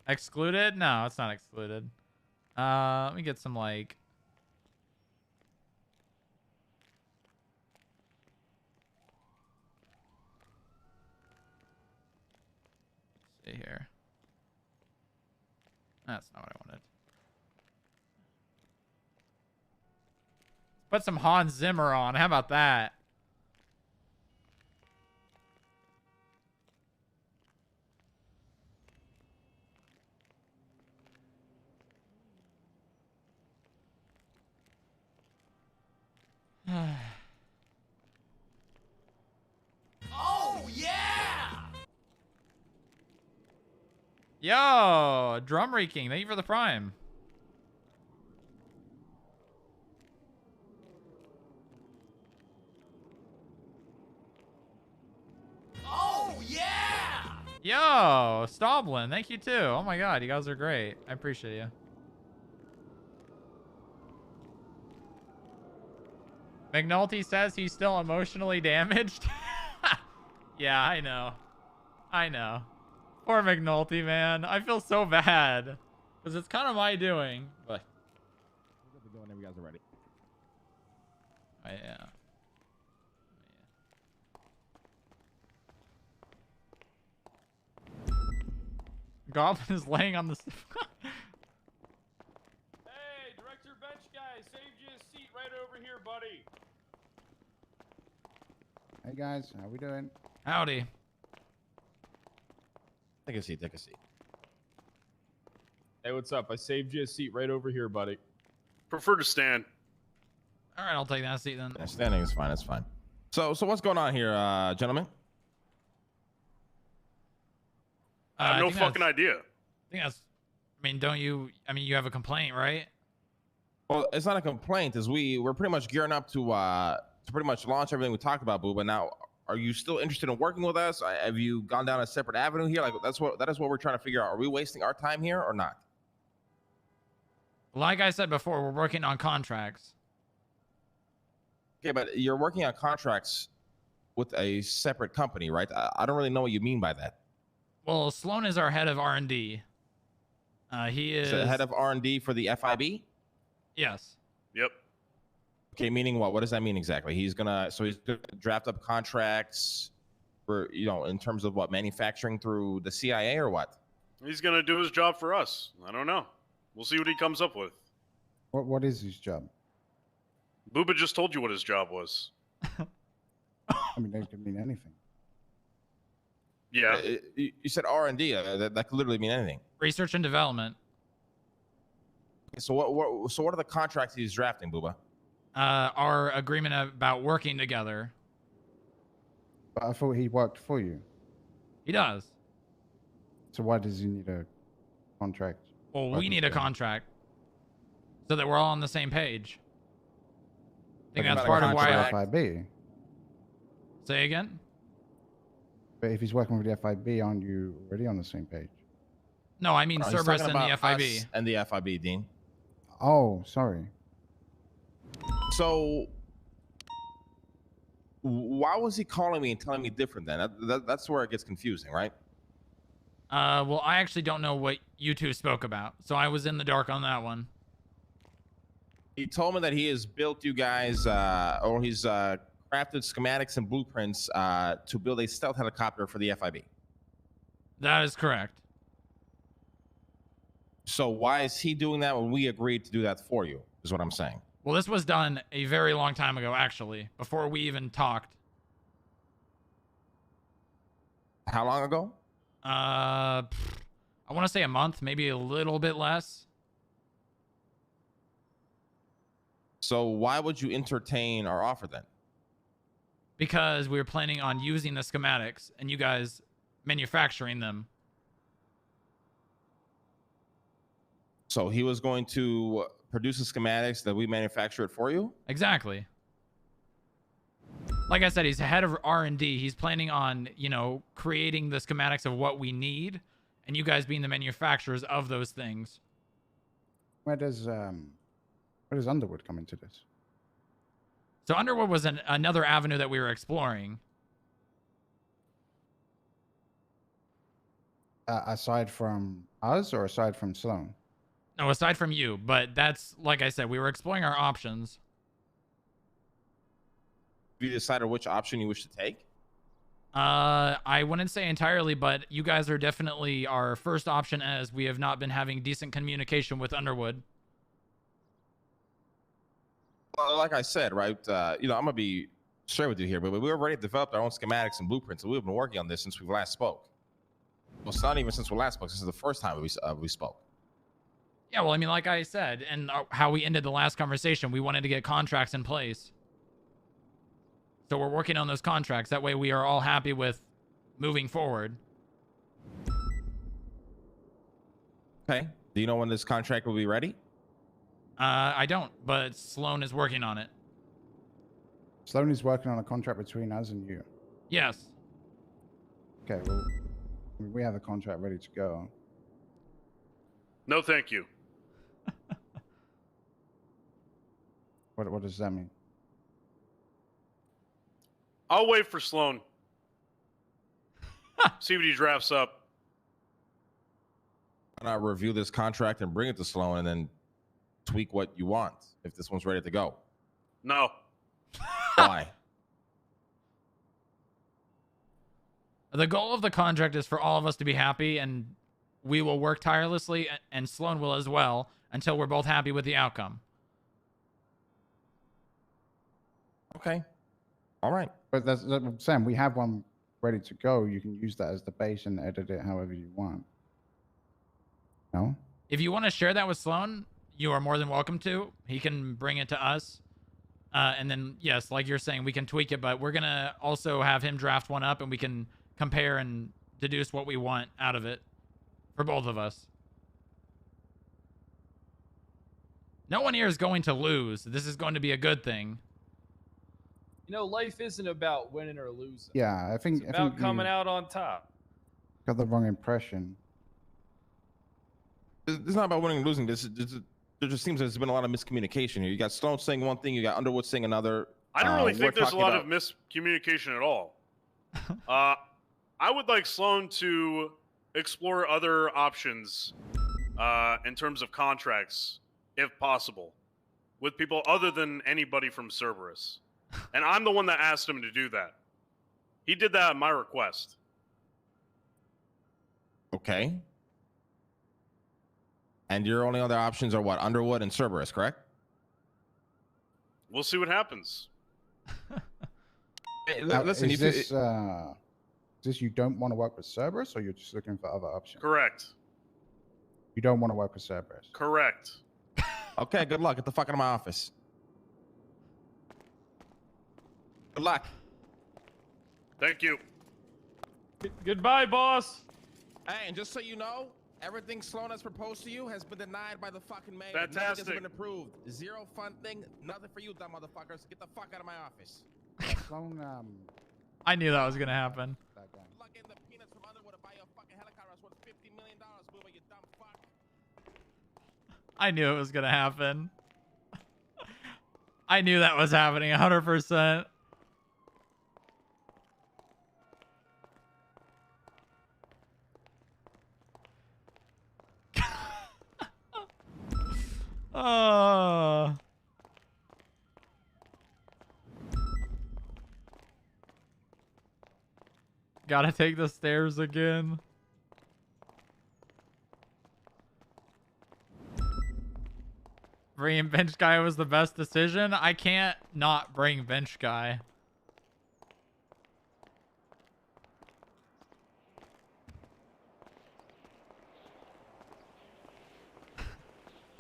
A: Excluded? No, it's not excluded. Let me get some like. Let's see here. That's not what I wanted. Put some Hans Zimmer on. How about that?
O: Oh, yeah!
A: Yo, Drum Reeking. Thank you for the prime.
O: Oh, yeah!
A: Yo, Stoblin. Thank you too. Oh my god, you guys are great. I appreciate you. McNulty says he's still emotionally damaged. Yeah, I know. I know. Poor McNulty, man. I feel so bad. Because it's kind of my doing. But
M: We'll get to go whenever you guys are ready.
A: oh, yeah. Goblin is laying on the...
K: Hey, Director Bench guy, saved you a seat right over here, buddy.
P: Hey guys, how we doing?
A: Howdy.
M: Take a seat. Take a seat.
K: Hey, what's up? I saved you a seat right over here, buddy.
L: Prefer to stand.
A: All right, I'll take that seat then.
M: Yeah, standing is fine. It's fine. So what's going on here, gentlemen?
L: I have no
A: think
L: fucking idea.
A: I think that's... I mean, don't you... I mean, you have a complaint, right?
M: Well, it's not a complaint, as we're pretty much gearing up to pretty much launch everything we talked about, Boo. But now, are you still interested in working with us? Have you gone down a separate avenue here? Like that is what we're trying to figure out. Are we wasting our time here or not?
A: Like I said before, we're working on contracts.
M: Okay, but you're working on contracts with a separate company, right? I don't really know what you mean by that.
A: Well, Sloan is our head of R&D. He is...
M: So head of R&D for the FIB?
A: Yes.
L: Yep.
M: Okay, meaning what? What does that mean exactly? He's gonna draft up contracts for, in terms of what, manufacturing through the CIA or what?
L: He's gonna do his job for us. I don't know. We'll see what he comes up with.
P: What is his job?
L: Booba just told you what his job was.
P: I mean, that could mean anything.
L: Yeah.
M: You said R&D. That could literally mean anything.
A: Research and development.
M: Okay, so what are the contracts he's drafting, Booba?
A: Our agreement about working together.
P: But I thought he worked for you.
A: He does.
P: So why does he need a contract?
A: Well, we need a contract so that we're all on the same page. I think that's part of why
P: FIB.
A: Say again?
P: But if he's working with the FIB, aren't you already on the same page?
A: No, I mean Cerberus and the FIB.
M: Us and the FIB, Dean.
P: Oh, sorry.
M: So Why was he calling me and telling me different then? That's where it gets confusing, right?
A: Well, I actually don't know what you two spoke about, so I was in the dark on that one.
M: He told me that he has built you guys, or he's crafted schematics and blueprints to build a stealth helicopter for the FIB.
A: That is correct.
M: So why is he doing that when we agreed to do that for you, is what I'm saying.
A: Well, this was done a very long time ago, actually, before we even talked.
M: How long ago?
A: I want to say a month, maybe a little bit less.
M: So why would you entertain our offer then?
A: Because we were planning on using the schematics and you guys manufacturing them.
M: So he was going to produce the schematics that we manufacture it for you?
A: Exactly. Like I said, he's head of R&D. He's planning on, you know, creating the schematics of what we need, and you guys being the manufacturers of those things.
P: Where does Underwood come into this?
A: So Underwood was another avenue that we were exploring.
P: Aside from us or aside from Sloan?
A: No, aside from you, but that's, like I said, we were exploring our options.
M: Have you decided which option you wish to take?
A: I wouldn't say entirely, but you guys are definitely our first option, as we have not been having decent communication with Underwood.
M: Well, like I said, right, you know, I'm going to be straight with you here, but we already developed our own schematics and blueprints, and we've been working on this since we last spoke. Well, it's not even since we last spoke. This is the first time we spoke.
A: Yeah, well, I mean, like I said, and how we ended the last conversation, we wanted to get contracts in place. So we're working on those contracts. That way we are all happy with moving forward.
M: Okay. Do you know when this contract will be ready?
A: I don't, but Sloan is working on it.
P: Sloan is working on a contract between us and you.
A: Yes.
P: Okay, well, we have a contract ready to go.
L: No, thank you.
P: What does that mean?
L: I'll wait for Sloan. See what he drafts up.
M: Why not review this contract and bring it to Sloan and then tweak what you want if this one's ready to go?
L: No.
M: Why?
A: The goal of the contract is for all of us to be happy, and we will work tirelessly, and Sloan will as well, until we're both happy with the outcome.
M: Okay. All right.
P: But that's what I'm saying. We have one ready to go. You can use that as the base and edit it however you want. No?
A: If you want to share that with Sloan, you are more than welcome to. He can bring it to us. And then, yes, like you're saying, we can tweak it, but we're going to also have him draft one up, and we can compare and deduce what we want out of it for both of us. No one here is going to lose. This is going to be a good thing.
K: You know, life isn't about winning or losing.
P: Yeah, I think
K: It's about coming out on top.
P: Got the wrong impression.
M: It's not about winning and losing. There just seems there's been a lot of miscommunication here. You got Sloan saying one thing, you got Underwood saying another.
L: I don't really think there's a lot
M: about...
L: of miscommunication at all. I would like Sloan to explore other options in terms of contracts, if possible, with people other than anybody from Cerberus. And I'm the one that asked him to do that. He did that at my request.
M: Okay. And your only other options are what? Underwood and Cerberus, correct?
L: We'll see what happens.
M: Hey,
P: Now,
M: listen,
P: is this you don't want to work with Cerberus, or you're just looking for other options?
L: Correct.
P: You don't want to work with Cerberus.
L: Correct.
M: Okay, good luck. Get the fuck out of my office. Good luck.
L: Thank you.
K: Goodbye, boss.
M: Hey, and just so you know, everything Sloan has proposed to you has been denied by the fucking mayor.
L: Fantastic.
M: Nothing has been approved. Zero funding. Nothing for you, dumb motherfuckers. Get the fuck out of my office.
P: Sloan,
A: I knew that was going to happen.
M: Plug in the peanuts from Underwood to buy your fucking helicopter. It's worth $50 million, Booba, you dumb fuck.
A: I knew it was going to happen. I knew that was happening 100%. Gotta take the stairs again. Bringing bench guy was the best decision. I can't not bring bench guy.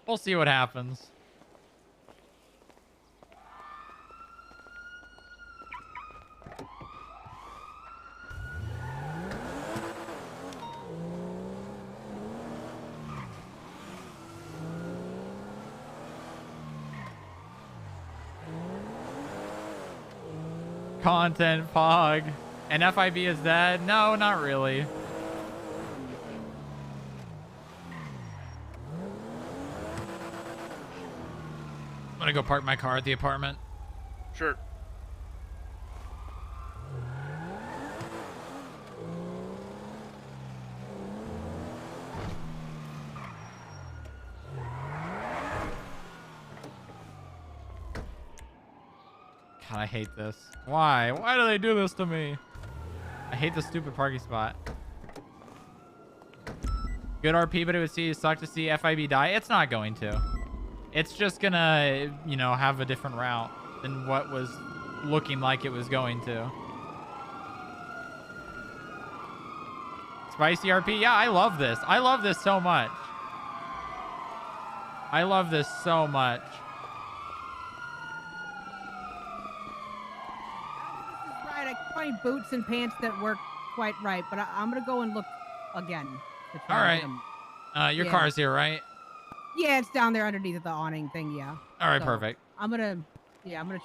A: We'll see what happens. Content fog. And FIB is dead? No, not really. I'm gonna go park my car at the apartment.
L: Sure.
A: God, I hate this. Why? Why do they do this to me? I hate the stupid parking spot. Good RP, but it would suck to see FIB die. It's not going to. It's just gonna, you know, have a different route than what was looking like it was going to. Spicy RP. Yeah, I love this. I love this so much. I love this so much.
G: Right, I can find boots and pants that work quite right, but I'm gonna go and look again. To try
A: All
G: to
A: right.
G: get 'em.
A: Your
G: Yeah.
A: car's here, right?
G: Yeah, it's down there underneath the awning thing. Yeah.
A: All right,
G: So,
A: perfect.
G: I'm gonna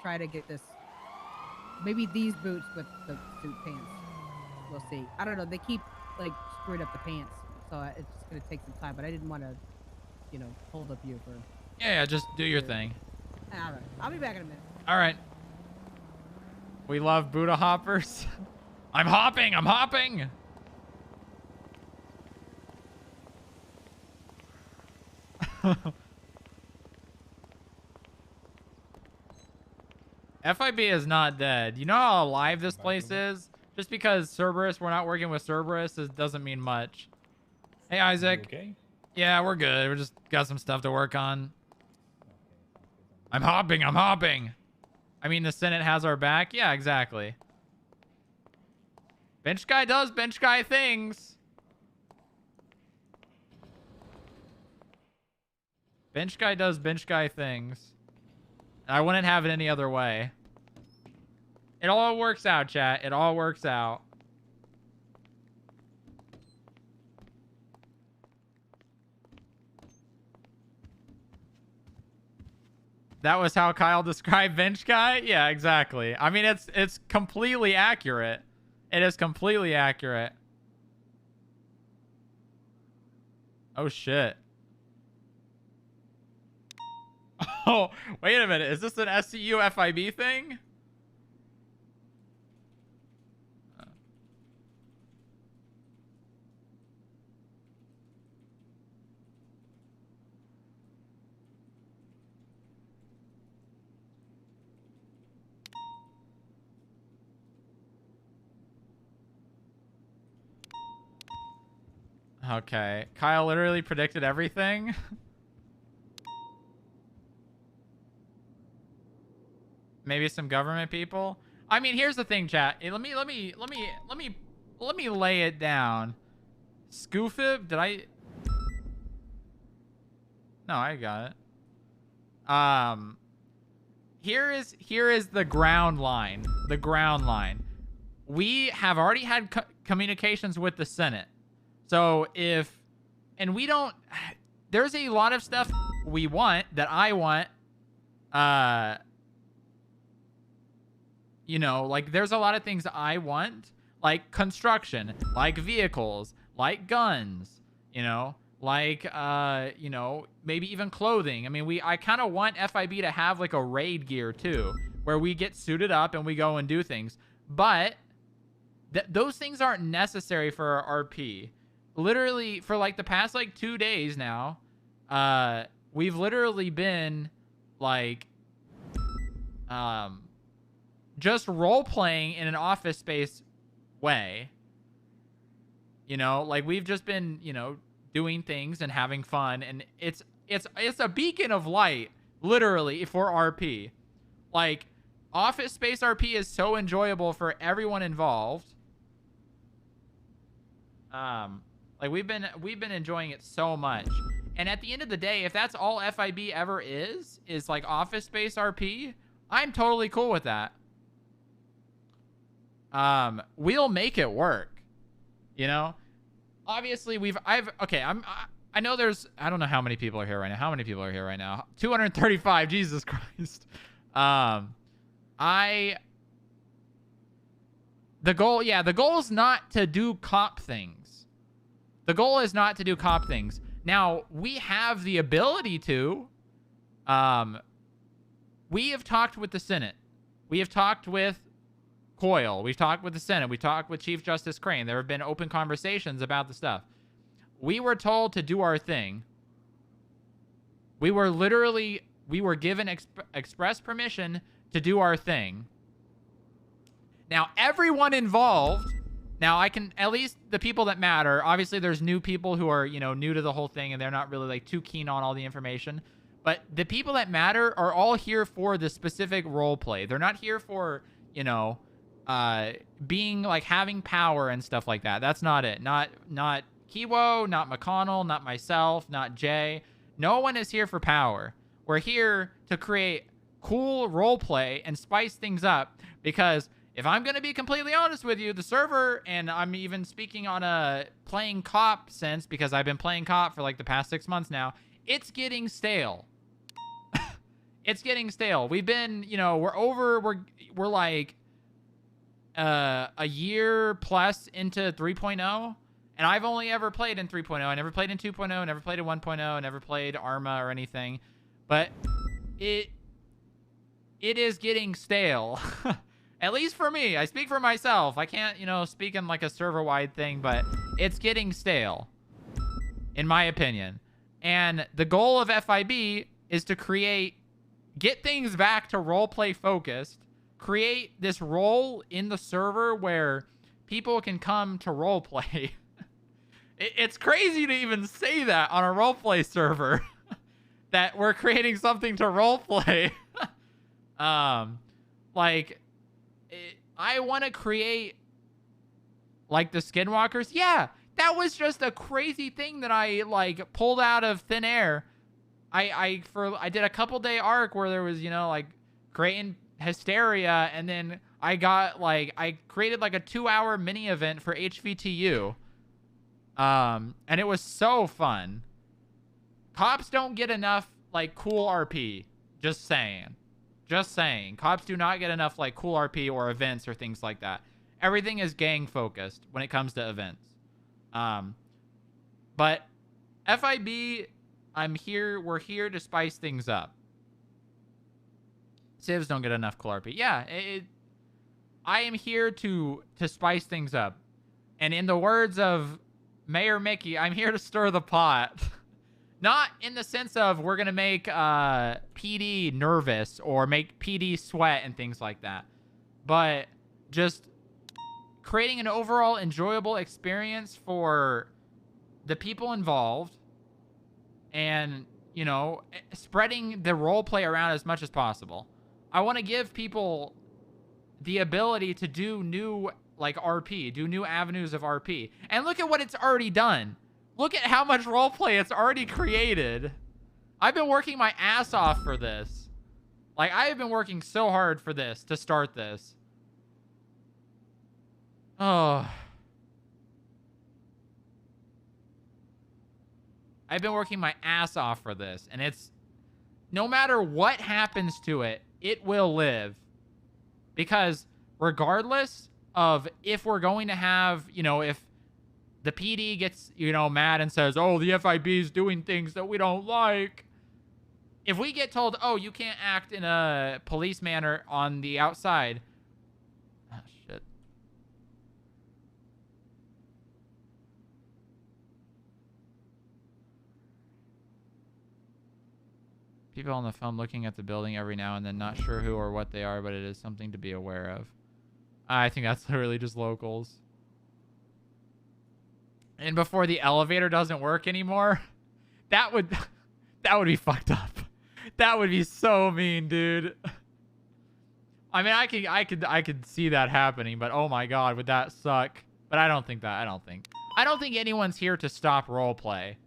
G: try to get this. Maybe these boots with the suit pants. We'll see. I don't know. They keep like screwing up the pants, so it's just gonna take some time. But I didn't want to, you know, hold up you for.
A: Yeah, just do your thing.
G: All right. I'll be back in a minute.
A: All right. We love Buddha hoppers. I'm hopping. I'm hopping. FIB is not dead. You know how alive this place is? Just because Cerberus, we're not working with Cerberus, doesn't mean much. Hey, Isaac.
E: Okay.
A: Yeah, we're good. We just got some stuff to work on. I'm hopping. I'm hopping. I mean, the Senate has our back. Yeah, exactly. Bench guy does bench guy things. Bench guy does bench guy things. I wouldn't have it any other way. It all works out, chat. It all works out. That was how Kyle described bench guy? Yeah, exactly. I mean, it's completely accurate. It is completely accurate. Oh, shit. Oh, wait a minute. Is this an SCU FIB thing? Okay. Kyle literally predicted everything. Maybe some government people. I mean, here's the thing, chat. Let me lay it down. Scoofib, did I? No, I got it. Here is the ground line. The ground line. We have already had communications with the Senate. So and we don't, there's a lot of stuff we want that I want, you know, like there's a lot of things I want, like construction, like vehicles, like guns, you know, like, you know, maybe even clothing. I mean, I kind of want FIB to have like a raid gear too, where we get suited up and we go and do things. But those things aren't necessary for our RP. Literally for like the past like 2 days now, we've literally been like just role playing in an Office Space way. You know, like we've just been, you know, doing things and having fun, and it's a beacon of light, literally, for RP. Like, Office Space RP is so enjoyable for everyone involved. Like we've been enjoying it so much. And at the end of the day, if that's all FIB ever is like Office Space RP, I'm totally cool with that. We'll make it work. You know? Obviously, I know there's, I don't know how many people are here right now. How many people are here right now? 235. Jesus Christ. The goal is not to do cop things. The goal is not to do cop things. Now, we have the ability to. We have talked with the Senate. We have talked with Coyle. We've talked with the Senate. We talked with Chief Justice Crane. There have been open conversations about the stuff. We were told to do our thing. We were given express permission to do our thing. Now, everyone involved, now I can, at least the people that matter, obviously there's new people who are, you know, new to the whole thing and they're not really like too keen on all the information. But the people that matter are all here for the specific role play. They're not here for, you know, being like having power and stuff like that. That's not it. Not Kiwo, not McConnell, not myself, not Jay. No one is here for power. We're here to create cool role play and spice things up, because if I'm going to be completely honest with you, the server, and I'm even speaking on a playing cop sense because I've been playing cop for like the past 6 months now, it's getting stale. It's getting stale. We've been, you know, we're like a year plus into 3.0, and I've only ever played in 3.0. I never played in 2.0, never played in 1.0, never played Arma or anything. But it is getting stale. At least for me. I speak for myself. I can't, you know, speak in like a server-wide thing, but it's getting stale, in my opinion. And the goal of FIB is to get things back to roleplay focused, create this role in the server where people can come to roleplay. It's crazy to even say that on a roleplay server, that we're creating something to roleplay. Like, I want to create like the Skinwalkers. Yeah, that was just a crazy thing that I like pulled out of thin air. I did a couple day arc where there was, you know, like creating hysteria, and then I created like a 2-hour mini event for HVTU. And it was so fun. Cops don't get enough like cool RP. Just saying. Just saying. Cops do not get enough like cool RP or events or things like that. Everything is gang focused when it comes to events. But FIB, we're here to spice things up. Civs don't get enough cool RP. Yeah, I am here to spice things up. And in the words of Mayor Mickey, I'm here to stir the pot. Not in the sense of we're going to make PD nervous or make PD sweat and things like that. But just creating an overall enjoyable experience for the people involved, and, you know, spreading the role play around as much as possible. I want to give people the ability to do new, like, RP, do new avenues of RP. And look at what it's already done. Look at how much roleplay it's already created. I've been working my ass off for this. Like, I have been working so hard for this, to start this. Oh. I've been working my ass off for this, and it's, no matter what happens to it, it will live. Because regardless of if we're going to have, you know, if the PD gets, you know, mad and says, oh, the FIB is doing things that we don't like. If we get told, oh, you can't act in a police manner on the outside. Oh, shit. People on the phone looking at the building every now and then, not sure who or what they are, but it is something to be aware of. I think that's literally just locals. And before the elevator doesn't work anymore, that would be fucked up. That would be so mean, dude. I mean, I could see that happening, but oh my god, would that suck? But I don't think that. I don't think anyone's here to stop roleplay.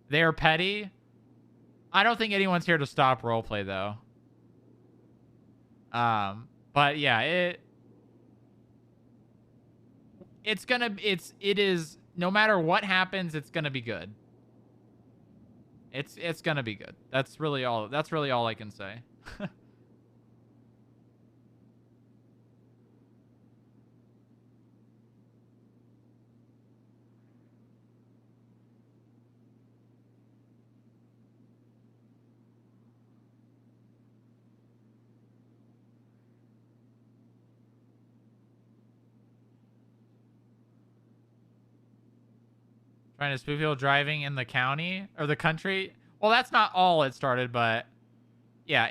A: They're petty. I don't think anyone's here to stop roleplay though. But yeah, it is no matter what happens, it's gonna be good. It's gonna be good. That's really all I can say. Trying to spook people driving in the county or the country. Well, that's not all it started, but yeah,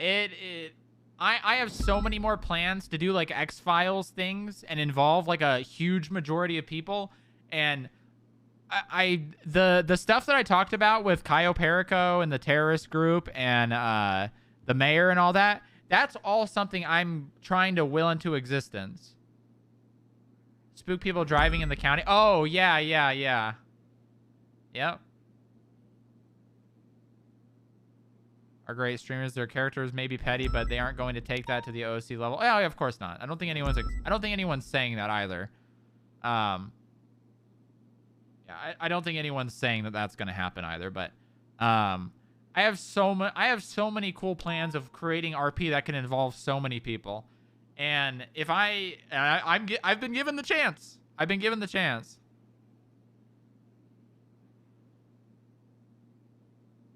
A: I have so many more plans to do like X-Files things and involve like a huge majority of people. And the stuff that I talked about with Caio Perico and the terrorist group and the mayor and all that, that's all something I'm trying to will into existence. Spook people driving in the county. Oh, yeah. Yep. Are great streamers. Their characters may be petty, but they aren't going to take that to the OC level. Oh, yeah, of course not. I don't think anyone's saying that either. Yeah, I don't think anyone's saying that that's going to happen either, but I have so many cool plans of creating RP that can involve so many people. And if I've been given the chance. I've been given the chance.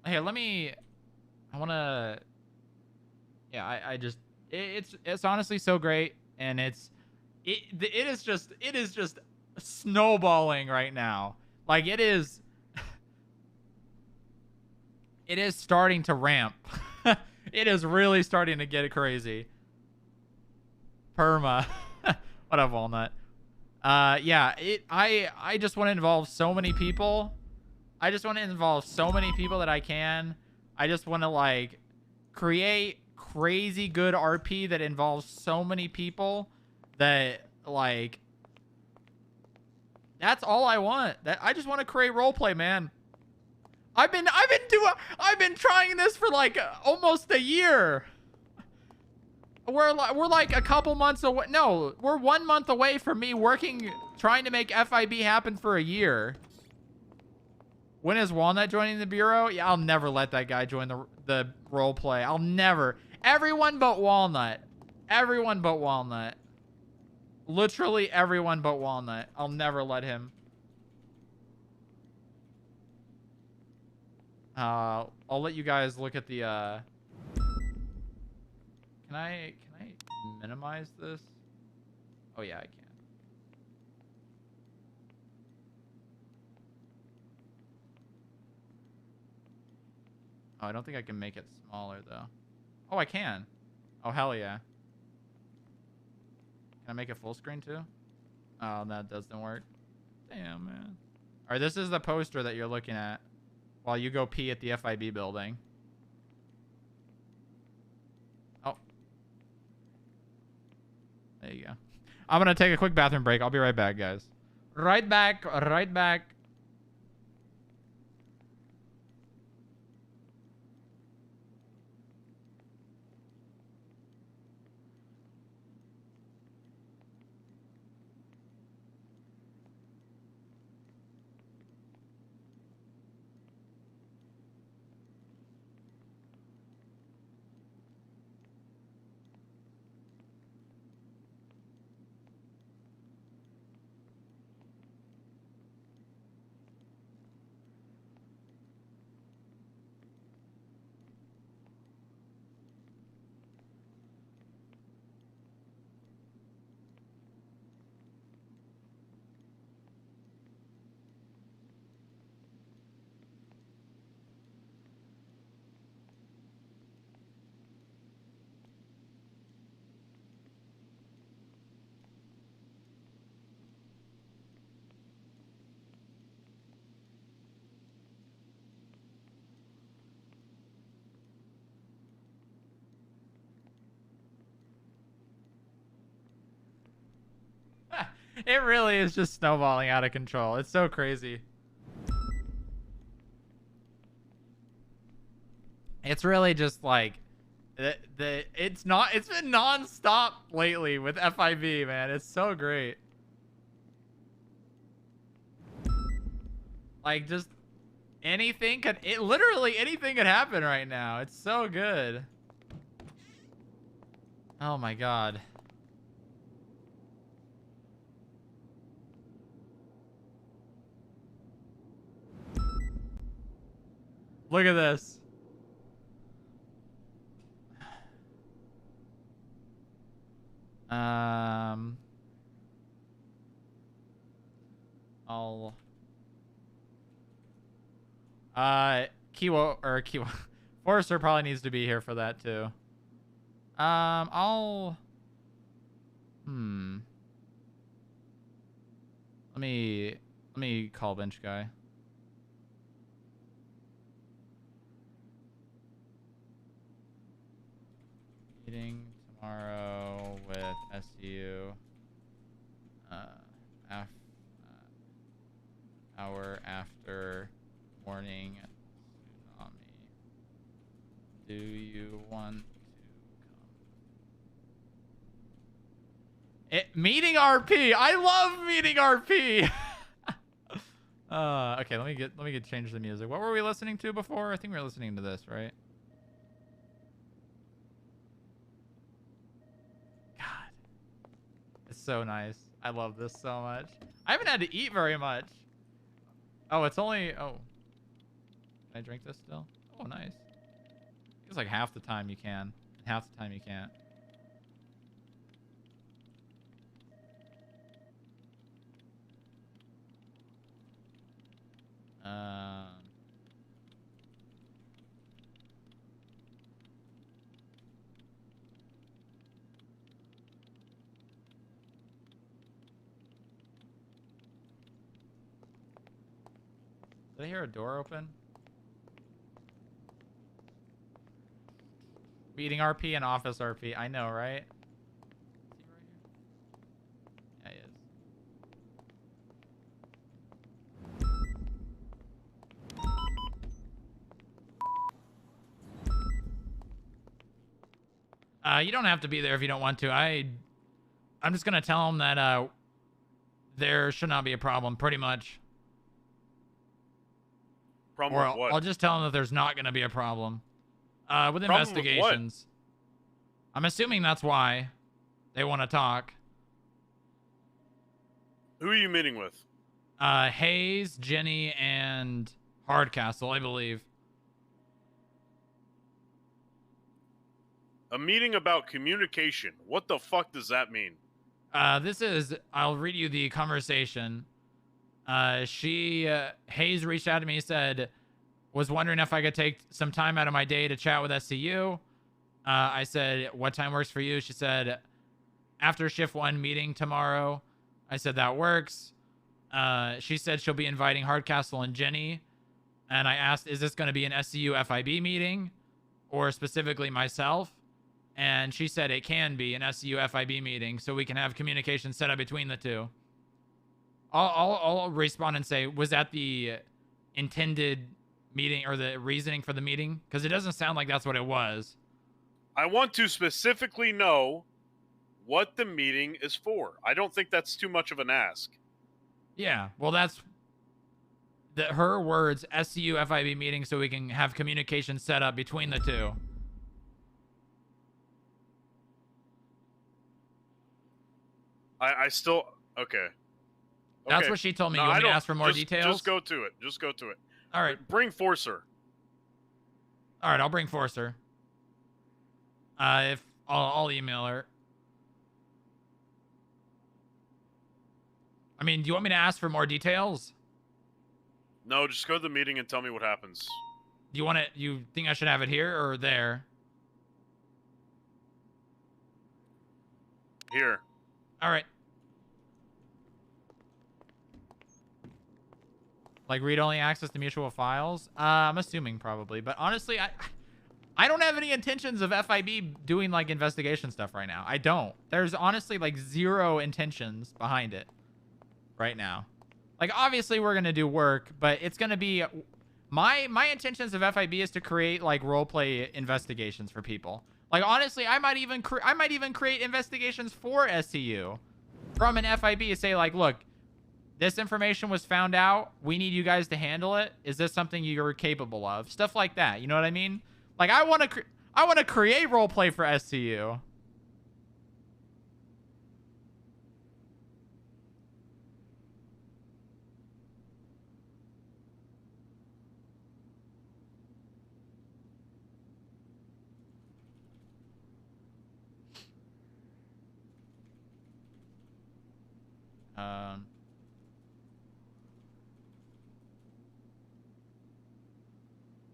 A: Hey, it's honestly so great, and it is just snowballing right now. Like it is starting to ramp. It is really starting to get crazy. Perma. What up, Walnut? Yeah, I just want to involve so many people. I just want to involve so many people that I can. I just want to like create crazy good RP that involves so many people that like that's all I want. I just want to create roleplay, man. I've been trying this for like almost a year. We're like a couple months away. No, we're 1 month away from me trying to make FIB happen for a year. When is Walnut joining the Bureau? Yeah, I'll never let that guy join the role play. I'll never. Everyone but Walnut. Everyone but Walnut. Literally everyone but Walnut. I'll never let him. I'll let you guys look at the Can I minimize this? Oh yeah, I can. Oh, I don't think I can make it smaller, though. Oh, I can. Oh, hell yeah. Can I make it full screen, too? Oh, that doesn't work. Damn, man. All right, this is the poster that you're looking at while you go pee at the FIB building. Oh. There you go. I'm going to take a quick bathroom break. I'll be right back, guys. Right back. Right back. It really is just snowballing out of control. It's so crazy. It's really just like it's been non-stop lately with FIB, man. It's so great. Like just literally anything could happen right now. It's so good. Oh my god. Look at this. Kiwo Forrester probably needs to be here for that too. Let me call bench guy. Meeting tomorrow with SU. Hour after morning tsunami. Do you want to come? Meeting RP. I love meeting RP. Okay, let me get change the music. What were we listening to before? I think we were listening to this, right? God. It's so nice. I love this so much. I haven't had to eat very much. Oh, it's only... Oh. Can I drink this still? Oh, nice. It's like half the time you can. Half the time you can't. Did I hear a door open? Meeting RP and office RP. I know, right? Is he right here? Yeah, he is. You don't have to be there if you don't want to. I'm just gonna tell him that there should not be a problem, pretty much.
L: Problem
A: Or
L: with what?
A: I'll just tell him that there's not gonna be a problem. With
L: Problem
A: investigations.
L: with
A: I'm assuming that's why they want to talk.
L: Who are you meeting with?
A: Hayes, Jenny, and Hardcastle, I believe.
L: A meeting about communication. What the fuck does that mean?
A: I'll read you the conversation. Hayes reached out to me, said, was wondering if I could take some time out of my day to chat with SCU. I said, what time works for you? She said, after shift 1 meeting tomorrow. I said, that works. She said she'll be inviting Hardcastle and Jenny. And I asked, is this going to be an SCU FIB meeting or specifically myself? And she said it can be an SCU FIB meeting so we can have communication set up between the two. I'll respond and say, was that the intended meeting or the reasoning for the meeting? Because it doesn't sound like that's what it was.
L: I want to specifically know what the meeting is for. I don't think that's too much of an ask.
A: Yeah, well, that's her words, SCU FIB meeting so we can have communication set up between the two.
L: I still... Okay.
A: That's
L: Okay.
A: what she told me.
L: No,
A: You want
L: I
A: me to
L: don't-
A: ask for more details?
L: Just go to it. Just go to it.
A: All right.
L: Bring Forcer.
A: All right, I'll bring Forcer. If I'll email her. I mean, do you want me to ask for more details?
L: No, just go to the meeting and tell me what happens.
A: Do you want it? You think I should have it here or there?
L: Here.
A: All right. Like read-only access to mutual files? I'm assuming probably, but honestly, I don't have any intentions of FIB doing like investigation stuff right now. I don't. There's honestly like zero intentions behind it. right now. Like, obviously we're gonna do work, but it's gonna be my intentions of FIB is to create like roleplay investigations for people. Like, honestly, I might even create investigations for SCU from an FIB. Say like, look, this information was found out. We need you guys to handle it. Is this something you're capable of? Stuff like that. You know what I mean? Like, I want to create roleplay for SCU.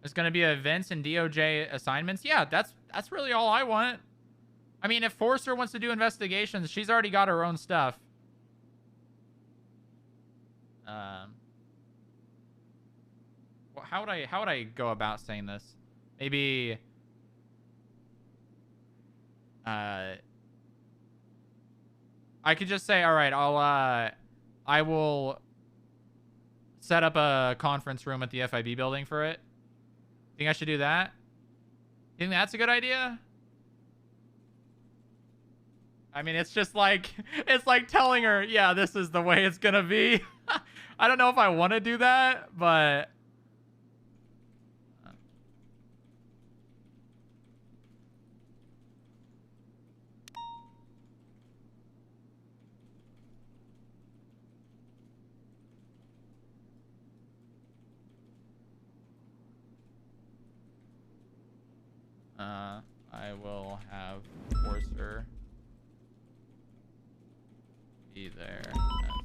A: There's going to be events and DOJ assignments. Yeah, that's really all I want. I mean, if Forrester wants to do investigations, she's already got her own stuff. Well, how would I go about saying this? Maybe I could just say, all right, I will set up a conference room at the FIB building for it. Think I should do that? You think that's a good idea? I mean, it's just like, it's like telling her, yeah, this is the way it's gonna be. I don't know if I want to do that, but I will have Forrester be there as well.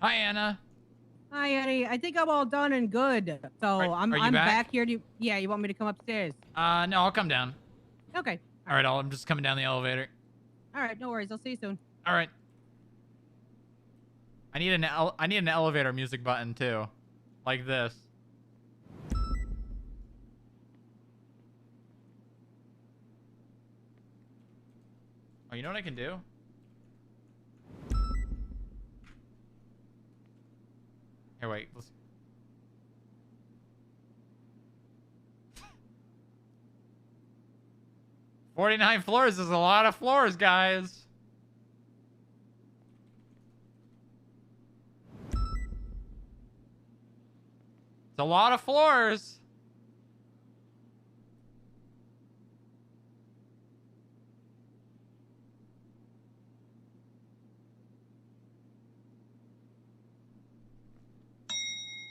A: Hi, Anna.
G: Hi, Eddie. I think I'm all done and good. So I'm back here. Yeah, you want me to come upstairs?
A: No, I'll come down.
G: Okay.
A: All right, I'm just coming down the elevator.
G: All right, no worries. I'll see you soon.
A: All right. I need an elevator music button too, like this. Oh, you know what I can do? Here, wait. Let's... 49 floors is a lot of floors, guys. It's a lot of floors.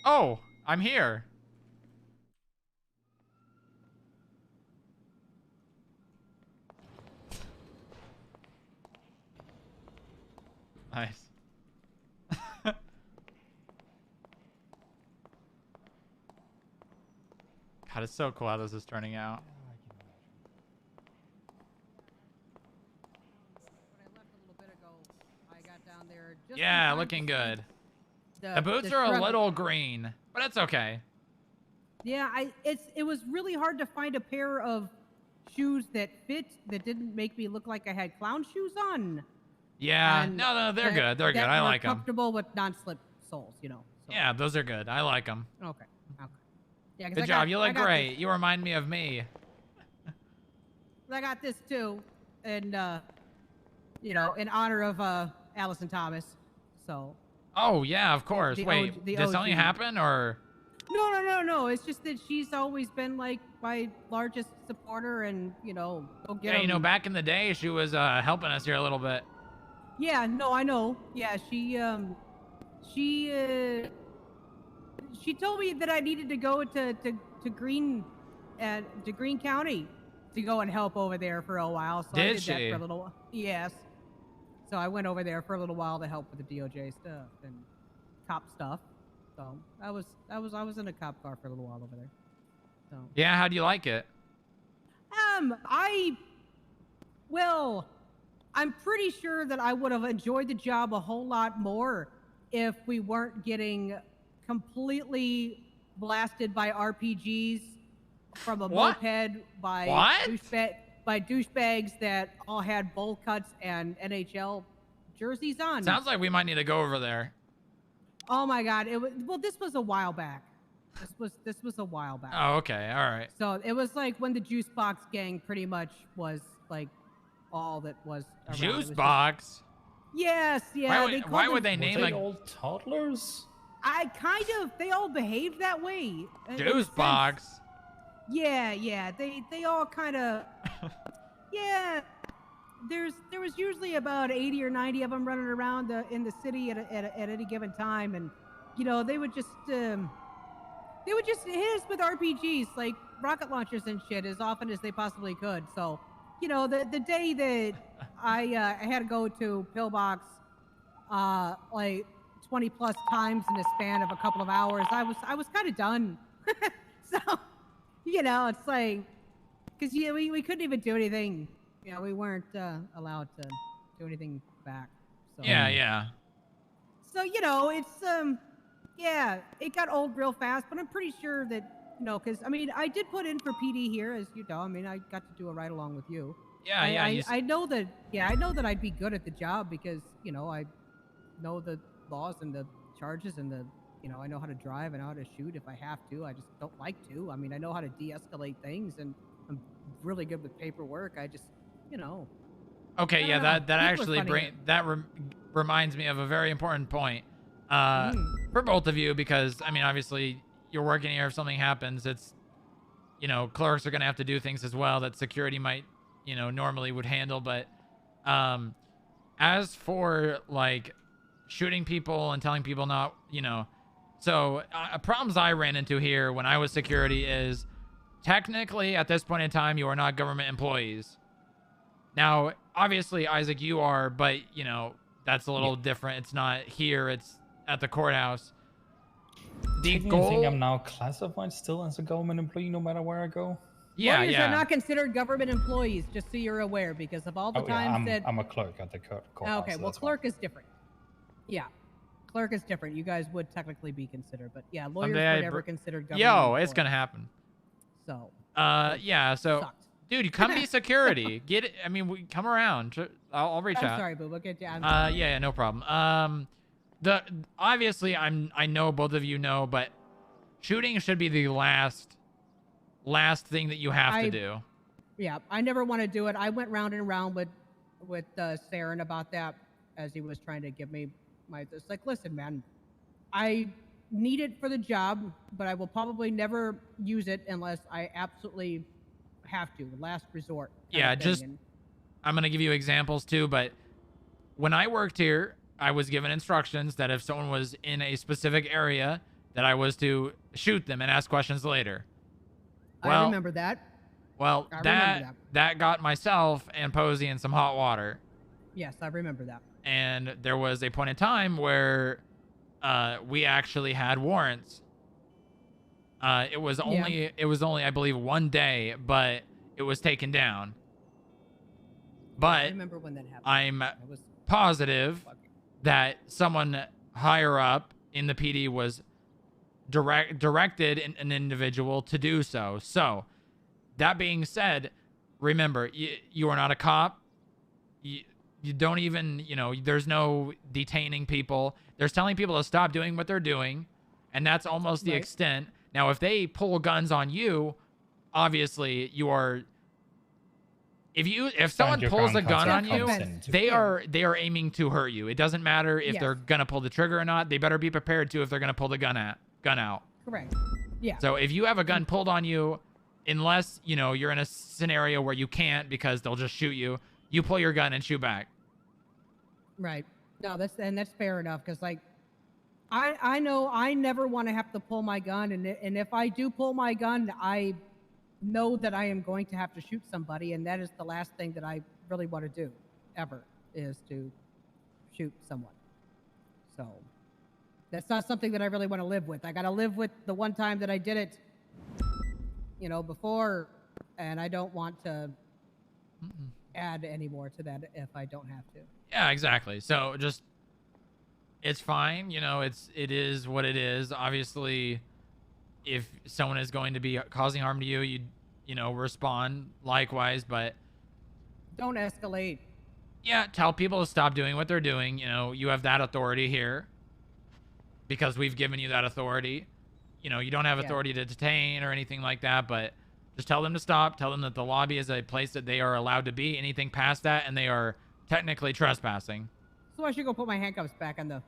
A: Oh, I'm here. Nice. God, it's so cool how this is turning out. Yeah, looking good. The boots are a little green, but it's okay.
G: Yeah, it was really hard to find a pair of shoes that fit, that didn't make me look like I had clown shoes on.
A: Yeah,
G: And
A: no, they're good. They're good.
G: that
A: I
G: were
A: like them.
G: Comfortable with non-slip soles, you know. So.
A: Yeah, those are good. I like them.
G: Okay. Yeah, 'cause
A: Good job. You look great. You remind me of me.
G: I got this too, and you know, in honor of Allison Thomas. So.
A: Oh yeah, of course. Wait,
G: the
A: did something
G: OG.
A: happen or?
G: No. It's just that she's always been like my largest supporter, and you know, go get
A: Yeah, you know,
G: 'em.
A: back in the day, she was helping us here a little bit.
G: Yeah, no, I know. Yeah, she told me that I needed to go to Green County to go and help over there for a while. So I
A: Did
G: did
A: she?
G: that for a little while. Yes. So I went over there for a little while to help with the DOJ stuff and cop stuff. So I was in a cop car for a little while over there. So
A: Yeah, how do you like it?
G: I'm pretty sure that I would have enjoyed the job a whole lot more if we weren't getting completely blasted by RPGs from a
A: What?
G: moped by
A: What?
G: douchebag. by douchebags that all had bowl cuts and NHL jerseys on.
A: Sounds like we might need to go over there.
G: Oh my God! It was This was a while back. This was a while back.
A: Oh, okay, all right.
G: So it was like when the Juice Box gang pretty much was like all that was around.
A: Juice Box.
G: Yes, yeah.
A: Why would they name like
E: old toddlers?
G: They all behaved that way. in a
A: Juice
G: sense.
A: Box?
G: Yeah. They all kind of. Yeah. There was usually about 80 or 90 of them running around in the city at any given time, and they would just hit us with RPGs like rocket launchers and shit as often as they possibly could. So, the day that I had to go to Pillbox like 20 plus times in the span of a couple of hours, I was kind of done. So, it's like, because we couldn't even do anything. We weren't allowed to do anything back. So.
A: Yeah.
G: So it's it got old real fast, but I'm pretty sure that because I did put in for PD here, as you know. I got to do a ride along with you. I know that. Yeah, I know that I'd be good at the job because I know the laws and the charges and the I know how to drive and how to shoot if I have to. I just don't like to. I know how to de-escalate things, and I'm really good with paperwork. I just
A: Okay, yeah, that actually reminds me of a very important point for both of you, because obviously you're working here. If something happens, it's clerks are gonna have to do things as well that security might normally would handle. But as for like shooting people and telling people not so problems I ran into here when I was security is technically at this point in time you are not government employees. Now, obviously, Isaac, you are, but, that's a little different. It's not here. It's at the courthouse.
E: Do you think I'm now classified still as a government employee no matter where I go?
A: Yeah,
G: Lawyers are not considered government employees, just so you're aware, because of all the times that...
E: I'm a clerk at the courthouse.
G: Okay, well, clerk is different. Yeah. Clerk is different. You guys would technically be considered, but yeah, lawyers were never considered government employees.
A: It's going to happen.
G: So...
A: yeah, so...
G: Sucked.
A: Dude, you come be security. Get it. We come around. I'll reach out.
G: I'm sorry, boo. We'll get you.
A: Yeah, no problem. Obviously I know both of you know, but shooting should be the last thing that you have to do.
G: Yeah, I never want to do it. I went round and round with Saren about that as he was trying to give me it's like, listen, man, I need it for the job, but I will probably never use it unless I absolutely have to, last resort.
A: Yeah, I'm gonna give you examples too, but when I worked here, I was given instructions that if someone was in a specific area, that I was to shoot them and ask questions later. Well,
G: I remember that.
A: Well, that got myself and Posey in some hot water.
G: Yes, I remember that.
A: And there was a point in time where we actually had warrants. It was only I believe 1 day, but it was taken down. But
G: I remember when that happened.
A: I'm positive that someone higher up in the PD was directed an individual to do so. So, that being said, remember, you are not a cop. You don't even, there's no detaining people. There's telling people to stop doing what they're doing, and that's almost the extent. Now, if they pull guns on you, obviously you are. If someone pulls a gun on you, they are aiming to hurt you. It doesn't matter if they're gonna pull the trigger or not. They better be prepared to if they're gonna pull the gun out.
G: Correct. Yeah.
A: So if you have a gun pulled on you, unless you're in a scenario where you can't because they'll just shoot you, you pull your gun and shoot back.
G: Right. No, that's fair enough, because I know I never want to have to pull my gun, and if I do pull my gun, I know that I am going to have to shoot somebody, and that is the last thing that I really want to do, ever, is to shoot someone. So that's not something that I really want to live with. I got to live with the one time that I did it, before, and I don't want to add any more to that if I don't have to.
A: Yeah, exactly. So just, it's fine. It is what it is. Obviously, if someone is going to be causing harm to you, you respond likewise. But
G: Don't escalate.
A: Yeah, tell people to stop doing what they're doing. You know, you have that authority here because we've given you that authority. You know, you don't have
G: Yeah.
A: authority to detain or anything like that, but just tell them to stop. Tell them that the lobby is a place that they are allowed to be. Anything past that, and they are technically trespassing.
G: So I should go put my handcuffs back on the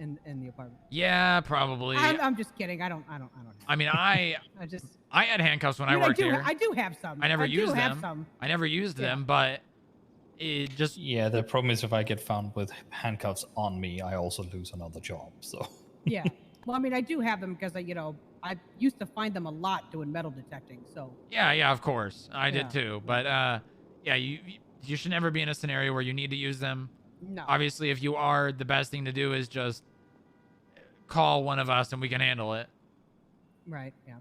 G: in the apartment.
A: Yeah, probably.
G: I'm just kidding. I don't.
A: I mean, I
G: just.
A: I had handcuffs when I
G: mean,
A: worked here.
G: I do have some.
A: I never used
G: do have
A: them.
G: some.
A: I never used them, but it just
E: Yeah, the problem is if I get found with handcuffs on me, I also lose another job. So
G: Yeah. Well, I mean, I do have them because I used to find them a lot doing metal detecting. So.
A: yeah, of course. I
G: Yeah.
A: did too. But yeah, you should never be in a scenario where you need to use them.
G: No.
A: Obviously, if you are, the best thing to do is just call one of us and we can handle it.
G: Right. Yeah.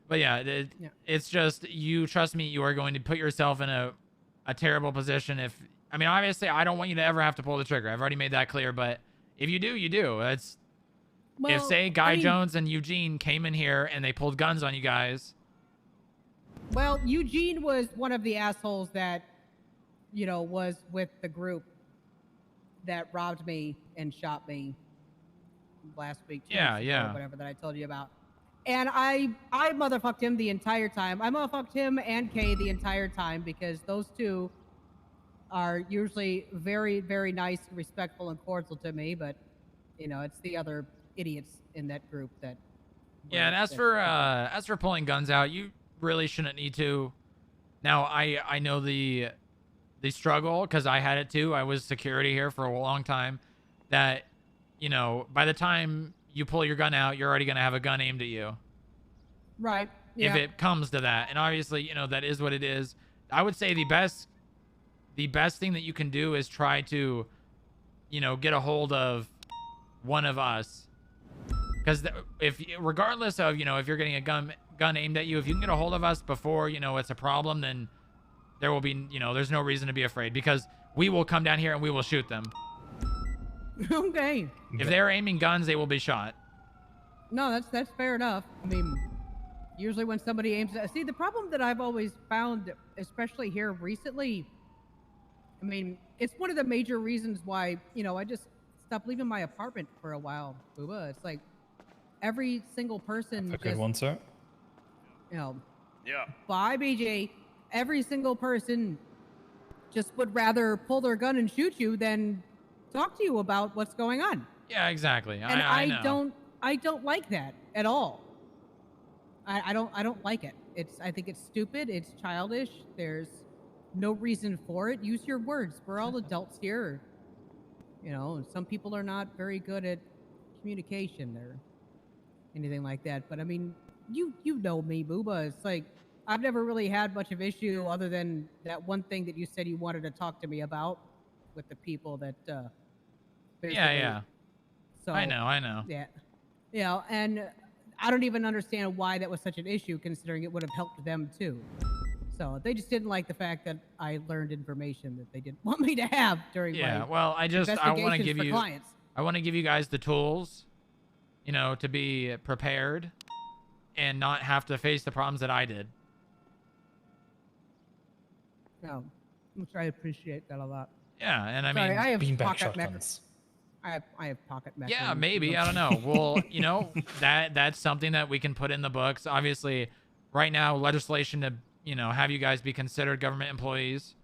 A: But yeah, it's just, you trust me, you are going to put yourself in a terrible position. I mean, obviously, I don't want you to ever have to pull the trigger. I've already made that clear. But if you do, you do. If say Guy Jones and Eugene came in here and they pulled guns on you guys.
G: Well, Eugene was one of the assholes that, was with the group that robbed me and shot me last week. 2 weeks ago, or whatever that I told you about. And I motherfucked him the entire time. I motherfucked him and Kay the entire time because those two are usually very, very nice, respectful, and cordial to me. But, it's the other idiots in that group that.
A: Yeah, and as for pulling guns out, you really shouldn't need to. Now, I know the struggle because I had it too. I was security here for a long time. That, by the time you pull your gun out, you're already gonna have a gun aimed at you.
G: Right.
A: If it comes to that, and obviously, that is what it is. I would say the best thing that you can do is try to, get a hold of one of us. Because regardless of, if you're getting a gun aimed at you, if you can get a hold of us before, it's a problem, then there will be, there's no reason to be afraid because we will come down here and we will shoot them.
G: Okay.
A: If they're aiming guns, they will be shot.
G: No, that's fair enough. I mean, usually when somebody aims at... See, the problem that I've always found, especially here recently, I mean, it's one of the major reasons why, I just stopped leaving my apartment for a while, Booba. It's like every single person
E: a good one, sir.
L: Yeah.
G: Bye, BJ. Every single person just would rather pull their gun and shoot you than talk to you about what's going on.
A: Yeah, exactly.
G: And
A: I know.
G: I don't like that at all. I don't like it. I think it's stupid. It's childish. There's no reason for it. Use your words. We're all adults here. Some people are not very good at communication or anything like that. But I mean, you know me, Booba. It's like I've never really had much of issue other than that one thing that you said you wanted to talk to me about with the people that.
A: Yeah.
G: So
A: I know.
G: Yeah. And I don't even understand why that was such an issue, considering it would have helped them too. So they just didn't like the fact that I learned information that they didn't want me to have during my
A: well, I want to give you
G: clients.
A: I want to give you guys the tools, to be prepared and not have to face the problems that I did.
G: No, which I appreciate that a lot.
A: Yeah, and I mean,
G: I have
E: beanbag
G: pocket
E: shotguns.
G: I have pocket mech.
A: Yeah, maybe. I don't know. Well, that's something that we can put in the books. Obviously, right now, legislation to, have you guys be considered government employees.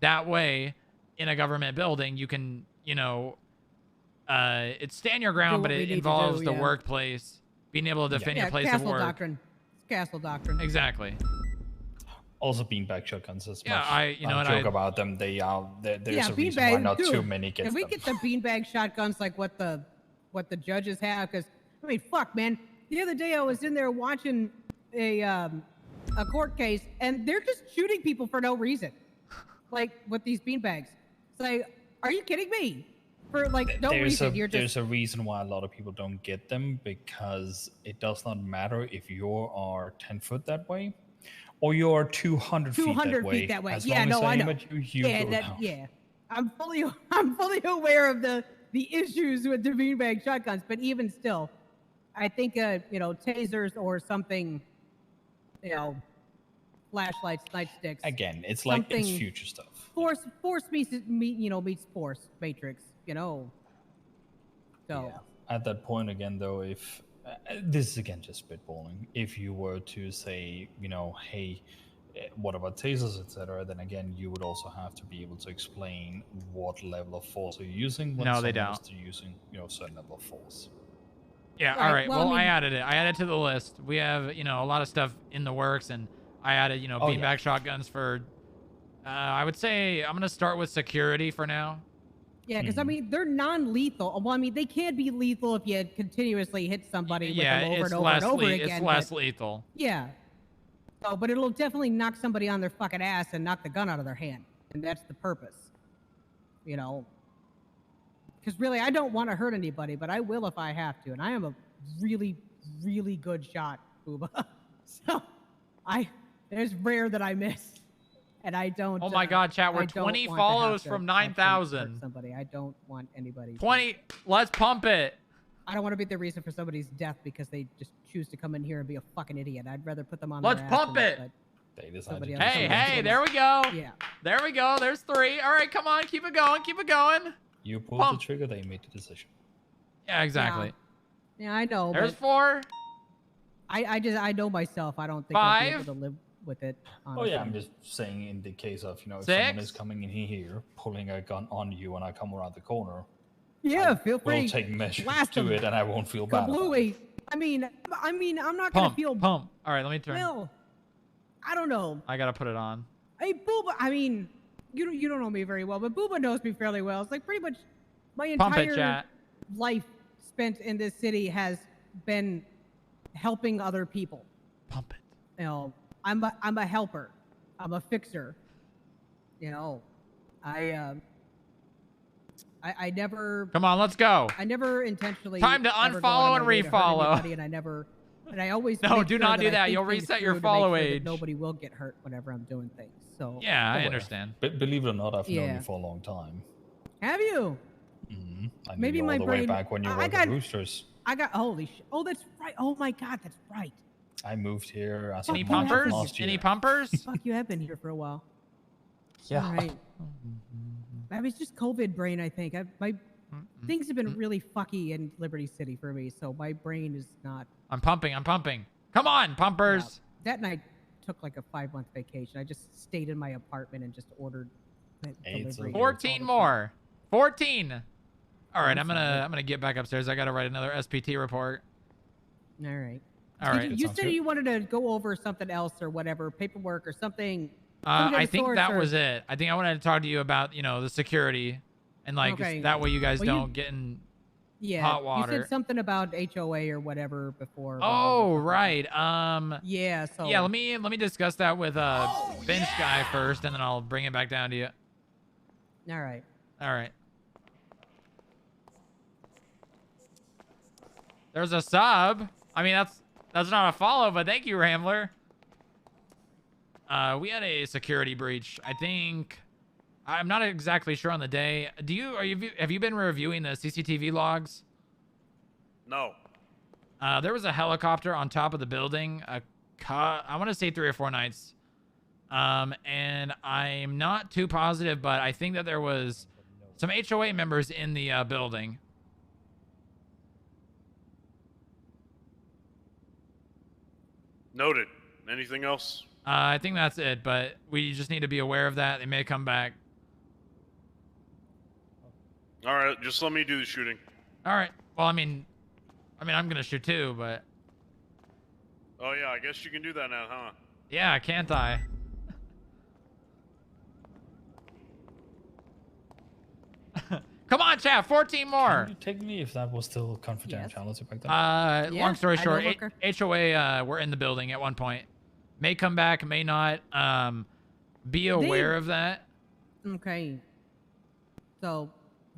A: That way, in a government building, you can, it's stand your ground, but it involves the workplace, being able to defend your place of work.
G: Doctrine. It's castle doctrine.
A: Exactly.
E: Also, beanbag shotguns as
A: Yeah,
E: much. I joke about them. There's a reason why not too many get them.
G: Can we get the beanbag shotguns like what the judges have? Because I mean, fuck, man. The other day I was in there watching a court case, and they're just shooting people for no reason, like with these beanbags. It's like, are you kidding me? For like no reason.
E: There's a reason why a lot of people don't get them, because it does not matter if you are 10 foot that way or you're 200 feet that way.
G: As long as
E: I
G: know.
E: You go down.
G: Yeah, I'm fully aware of the issues with the beanbag shotguns, but even still, I think tasers or something, flashlights, nightsticks.
E: Again, it's like it's
G: something-
E: future stuff.
G: Force meets Force Matrix. So
E: Yeah. At that point again, though, if this is again just spitballing, if you were to say, hey, what about tasers, etc., then again, you would also have to be able to explain what level of force are you using. When
A: No, they
E: someone
A: don't.
E: is using, certain level of force.
A: Yeah, all right. Well, I added it. I added to the list. We have, a lot of stuff in the works, and I added, beanbag shotguns for. I would say I'm gonna start with security for now.
G: Yeah, because I mean they're non-lethal. Well, I mean they can be lethal if you continuously hit somebody with them over and over and over again.
A: It's less lethal.
G: Yeah. So, but it'll definitely knock somebody on their fucking ass and knock the gun out of their hand, and that's the purpose. Because really, I don't want to hurt anybody, but I will if I have to, and I am a really, really good shot, Booba. So, it's rare that I miss. And I don't.
A: Oh my God, chat! We're 20 follows from 9,000.
G: Somebody, I don't want anybody.
A: 20. Let's pump it.
G: I don't want to be the reason for somebody's death because they just choose to come in here and be a fucking idiot. I'd rather put them on.
A: Let's pump it. Hey, there we go.
G: Yeah.
A: There we go. There's 3. All right, come on, keep it going, keep it going.
E: You pulled the trigger, they made the decision.
A: Yeah, exactly.
G: Yeah, I know.
A: There's 4.
G: I know myself. I don't think
A: 5.
G: I'd be able to live with it. Honestly.
E: Oh yeah, I'm just saying in the case of if someone is coming in here pulling a gun on you and I come around the corner.
G: Yeah, feel free.
E: We'll take measures
G: Blast
E: to
G: them.
E: it, and I won't feel bad.
G: Kablooey. I mean, I'm not gonna feel.
A: Pump. All right, let me turn.
G: Well, I don't know.
A: I gotta put it on.
G: Hey, Booba. I mean, you don't know me very well, but Booba knows me fairly well. It's like pretty much my entire life spent in this city has been helping other people.
A: Pump it.
G: I'm a helper. I'm a fixer. I never.
A: Come on, let's go.
G: I never intentionally.
A: Time to unfollow and refollow.
G: And I always.
A: No,
G: make
A: do
G: sure
A: not
G: that
A: do
G: I
A: that.
G: think
A: You'll
G: things
A: reset
G: through
A: your
G: to make
A: follow
G: sure that
A: age.
G: Nobody will get hurt whenever I'm doing things. So.
A: Yeah, I understand.
E: But believe it or not, I've known you for a long time.
G: Have you?
E: Mm-hmm. I knew
G: Maybe
E: you all
G: my
E: the
G: brain.
E: way back when you were at Roosters.
G: I got holy shit. Oh, that's right. Oh my God, that's right.
E: I moved here. As
A: Any
E: of
A: pumpers?
E: last year.
A: Any pumpers?
G: Fuck, you have been here for a while.
E: Yeah.
G: All right. I mean, it's just COVID brain, I think. My things have been really fucky in Liberty City for me, so my brain is not.
A: I'm pumping. Come on, pumpers.
G: Yeah. That night took like a 5-month vacation. I just stayed in my apartment and just ordered delivery.
A: 14 more. 14. All right, I'm gonna get back upstairs. I gotta write another SPT report.
G: All right.
A: All right.
G: You said you wanted to go over something else or whatever, paperwork or something.
A: I think that was it. I think I wanted to talk to you about, the security, and that way you guys don't get in hot water.
G: You said something about HOA or whatever before.
A: Oh, right.
G: Yeah. So.
A: Yeah. Let me discuss that with bench guy first, and then I'll bring it back down to you.
G: All right.
A: All right. There's a sub. I mean, that's not a follow, but thank you, Rambler. We had a security breach. I think I'm not exactly sure on the day. Have you been reviewing the CCTV logs?
L: No.
A: There was a helicopter on top of the building. I want to say 3 or 4 nights. And I'm not too positive, but I think that there was some HOA members in the building.
L: Noted. Anything else?
A: I think that's it, but we just need to be aware of that. They may come back.
L: All right, just let me do the shooting.
A: All right. Well, I mean, I'm gonna shoot too, but.
L: Oh yeah, I guess you can do that now, huh?
A: Yeah, can't I? Come on, chat. 14 more.
E: Can you take me if that was still confidentiality back then?
A: Long story short, HOA were in the building at one point. May come back, may not. Be aware of that.
G: Okay. So,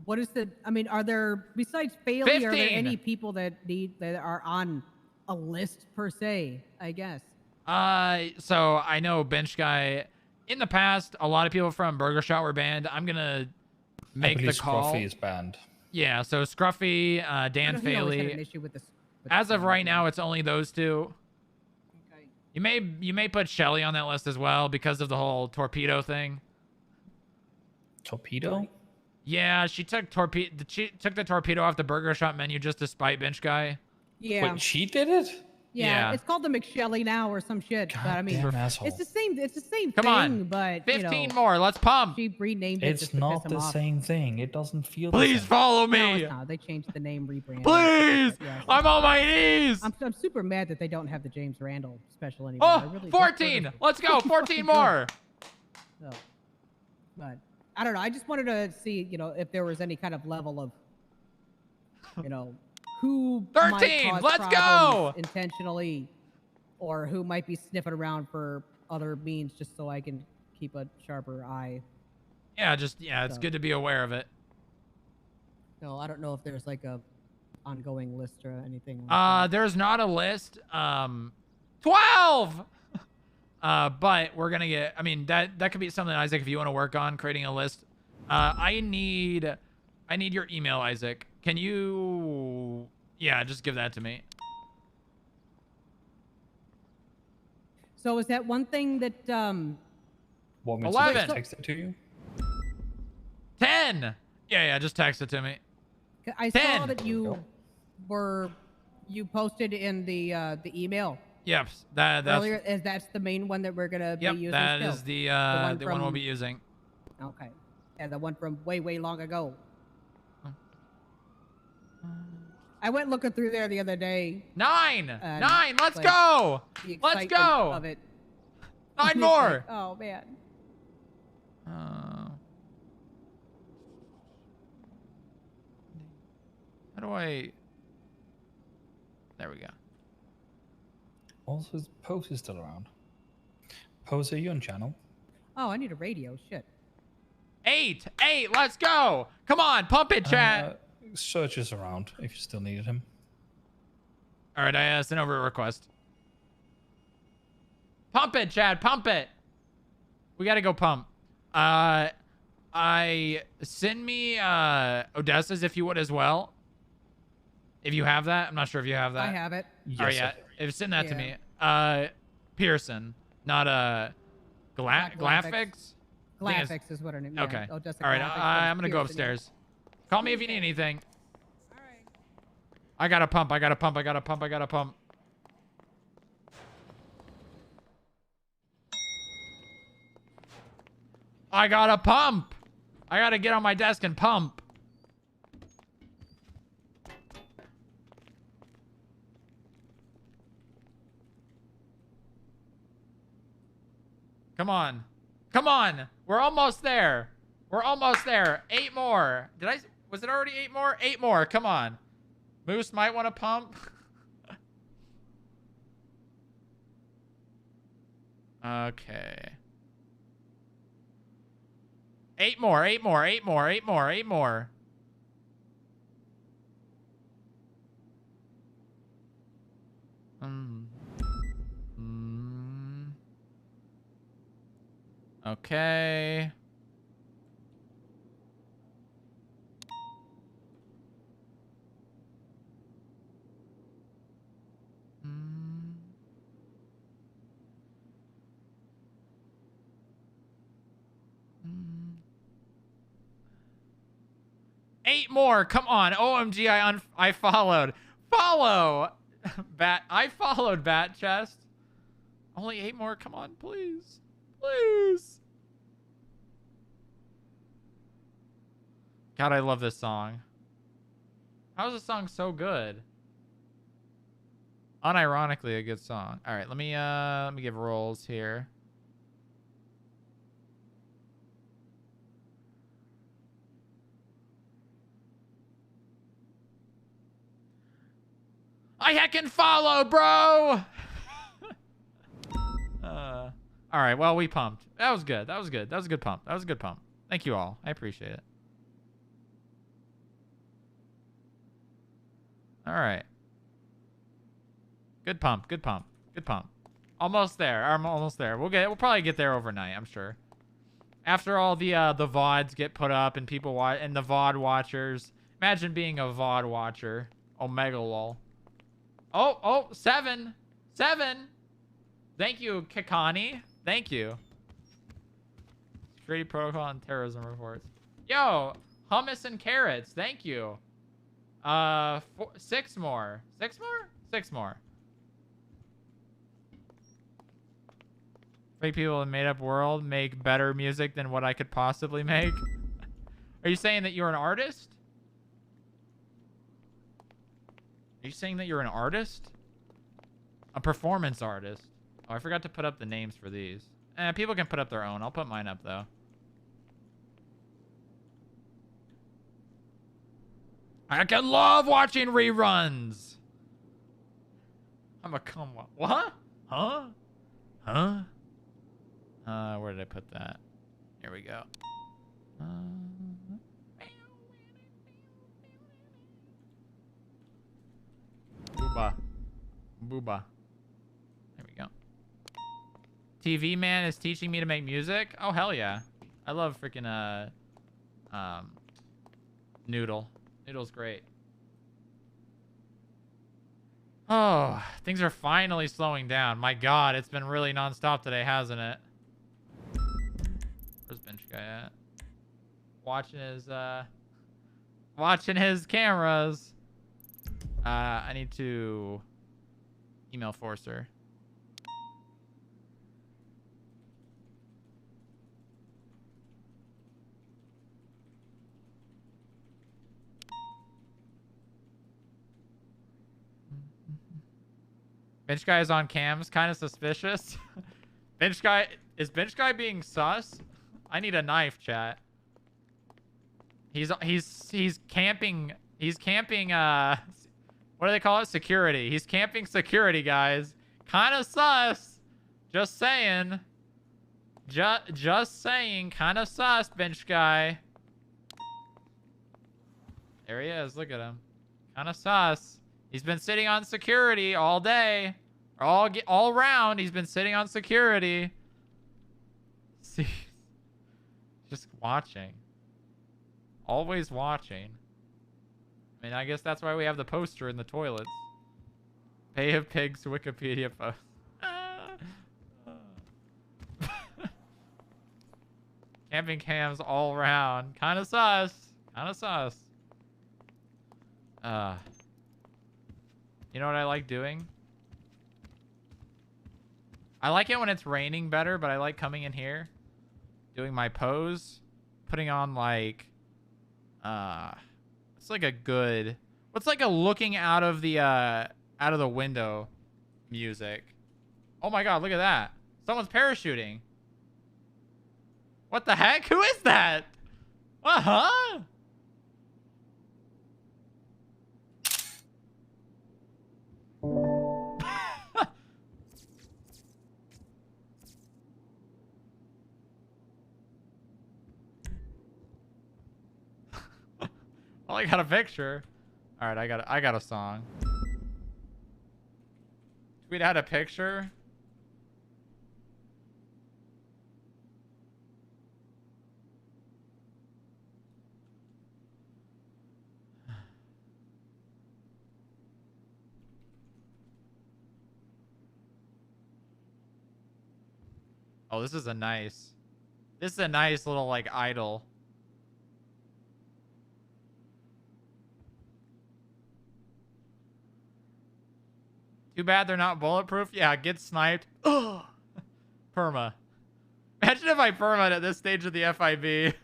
G: what is the? I mean, are there besides Bailey?
A: 15.
G: Are there any people that are on a list per se? I guess.
A: So I know bench guy. In the past, a lot of people from Burger Shot were banned. I'm gonna make the call.
E: Scruffy is banned.
A: Yeah. So Scruffy, Dan
G: He always had
A: Faley.
G: an issue with this.
A: As of right now, it's only those two.
G: Okay.
A: You may put Shelly on that list as well because of the whole torpedo thing.
E: Torpedo?
A: Yeah, she took the torpedo off the burger shop menu just to spite Bench Guy.
G: Yeah.
E: Wait, she did it?
A: Yeah.
G: It's called the McShelly now or some shit. But I mean,
E: Goddamn asshole.
G: it's the same. It's the same
A: Come
G: thing.
A: on.
G: But
A: 15 more. Let's pump.
G: She renamed it.
E: It's
G: just to
E: not
G: piss him
E: the
G: off.
E: same thing. It doesn't feel the
A: Please
E: same.
A: follow
G: No,
A: me.
G: it's not. They changed the name, rebranded.
A: Please.
G: Yeah,
A: I'm on my knees.
G: I'm super mad that they don't have the James Randall special anymore. I
A: Oh,
G: really,
A: 14. Let's go. 14 more.
G: So, but I don't know. I just wanted to see, if there was any kind of level of, who
A: 13,
G: might cause
A: let's
G: problems
A: go!
G: intentionally, or who might be sniffing around for other means, just so I can keep a sharper eye.
A: Yeah, it's
G: So.
A: good to be aware of it.
G: No, I don't know if there's like a ongoing list or anything. Like
A: There's not a list. 12. But we're gonna get. I mean, that could be something, Isaac, if you want to work on creating a list. I need your email, Isaac. Can you? Yeah, just give that to me.
G: So is that one thing that
E: Want me to
A: 11.
E: text it to you?
A: 10. Yeah, just text it to me.
G: I
A: 10.
G: saw that you posted in the email
A: Yep, that's
G: earlier. Is that's the main one that we're gonna be using?
A: that
G: still?
A: is the one we'll
G: from-
A: be using.
G: Okay, yeah, the one from way long ago. I went looking through there the other day.
A: 9.
G: and,
A: 9. Let's
G: like,
A: go.
G: the
A: Let's
G: excitement
A: go.
G: Of it.
A: 9
G: It's
A: more.
G: like, oh man.
A: How do I? There we go.
E: Also, his Pose is still around. Pose, are you on channel?
G: Oh, I need a radio. Shit.
A: 8. Let's go. Come on, pump it, chat.
E: Search is around if you still needed him.
A: All right, I sent over a request. Pump it, Chad. Pump it. We gotta go pump. I send me Odessa's if you would as well. If you have that, I'm not sure if you have that.
G: I have it.
A: All right, yeah. If send that to me. Pearson, not Glafix.
G: Glafix is what her name. Yeah,
A: Okay.
G: Odessa
A: All right,
G: Glafix, but
A: I'm gonna go
G: Pearson, yeah.
A: upstairs. Call me if you need anything. All right. I gotta pump. I gotta pump. I gotta pump. I gotta get on my desk and pump. Come on. Come on. We're almost there. 8 more. Was it already 8 more? 8 more. Come on. Moose might want to pump. Okay. 8 more. Okay. Eight more. Come on. OMG, I followed. Follow. Bat. I followed Bat Chest. Only 8 more. Come on, please. Please. God, I love this song. How is this song so good? Unironically a good song. All right, let me give rolls here. I heckin' follow, bro. All right, well, we pumped. That was good. That was good. That was a good pump. That was a good pump. Thank you all. I appreciate it. All right. Good pump. Good pump. Good pump. Almost there. I'm almost there. We'll probably get there overnight, I'm sure. After all the VODs get put up and people watch and the VOD watchers. Imagine being a VOD watcher. Omega lol. Oh, 7. 7. Thank you, Kikani. Thank you. Security protocol and terrorism reports. Yo, hummus and carrots. Thank you. 6 more. 6 more? 6 more. 3 people in a made-up world make better music than what I could possibly make. Are you saying that you're an artist? Are you saying that you're an artist? A performance artist. Oh, I forgot to put up the names for these. People can put up their own. I'll put mine up, though. I can love watching reruns. I'm a come on. What? Huh? Huh? Where did I put that? Here we go. Booba. Booba. There we go. TV man is teaching me to make music? Oh, hell yeah. I love freaking, Noodle. Noodle's great. Oh, things are finally slowing down. My God, it's been really nonstop today, hasn't it? Where's bench guy at? Watching his cameras. I need to email Forcer. Bench guy is on cams, kind of suspicious. Bench guy, is bench guy being sus? I need a knife, chat. He's camping. He's camping. What do they call it? Security. He's camping security, guys. Kind of sus. Just saying. Just saying. Kind of sus, bench guy. There he is. Look at him. Kind of sus. He's been sitting on security all day. All round, he's been sitting on security. See, just watching. Always watching. I mean, I guess that's why we have the poster in the toilets. Bay of Pigs Wikipedia post. Camping cams all around. Kind of sus. Kind of sus. You know what I like doing? I like it when it's raining better, but I like coming in here, doing my pose, putting on like, it's like a good, what's like a looking out of the window music. Oh my God, look at that. Someone's parachuting. What the heck? Who is that? Uh-huh. Well, I got a picture. All right, I got a song. Tweet out a picture. Oh, this is a nice little like idol. Too bad they're not bulletproof. Yeah, get sniped. Ugh. Perma. Imagine if I perma'd at this stage of the FIB.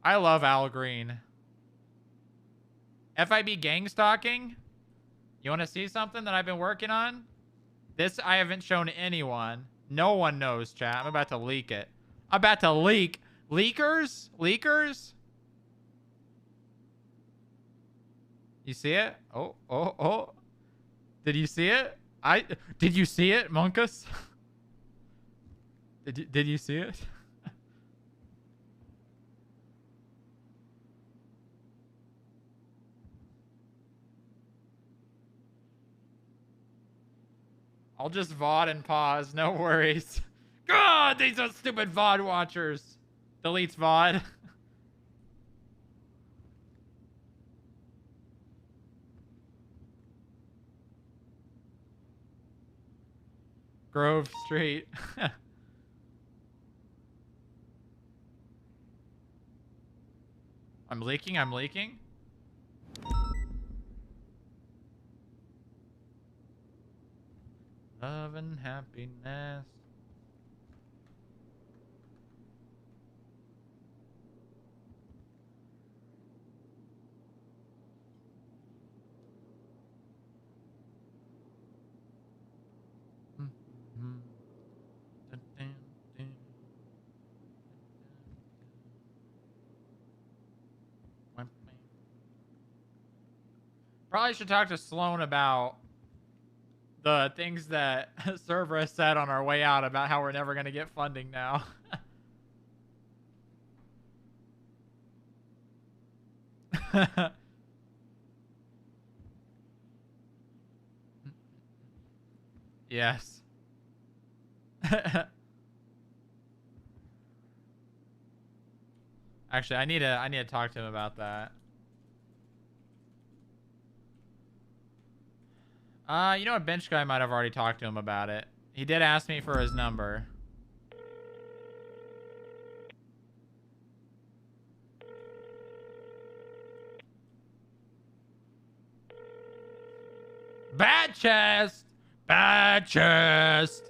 A: I love Al Green. FIB gang stalking? You want to see something that I've been working on? This I haven't shown anyone. No one knows, chat. I'm about to leak it. I'm about to leak. Leakers? Leakers? You see it? Oh, oh, oh. Did you see it? Did you see it, Monkus? Did you see it? I'll just VOD and pause. No worries. God, these are stupid VOD watchers. Deletes VOD. Grove Street. I'm leaking. I'm leaking. Love and happiness. Probably should talk to Sloan about the things that Cerberus said on our way out about how we're never going to get funding now. Yes. Actually, I need to talk to him about that. You know what? Bench guy might have already talked to him about it. He did ask me for his number. Bad chest! Bad chest!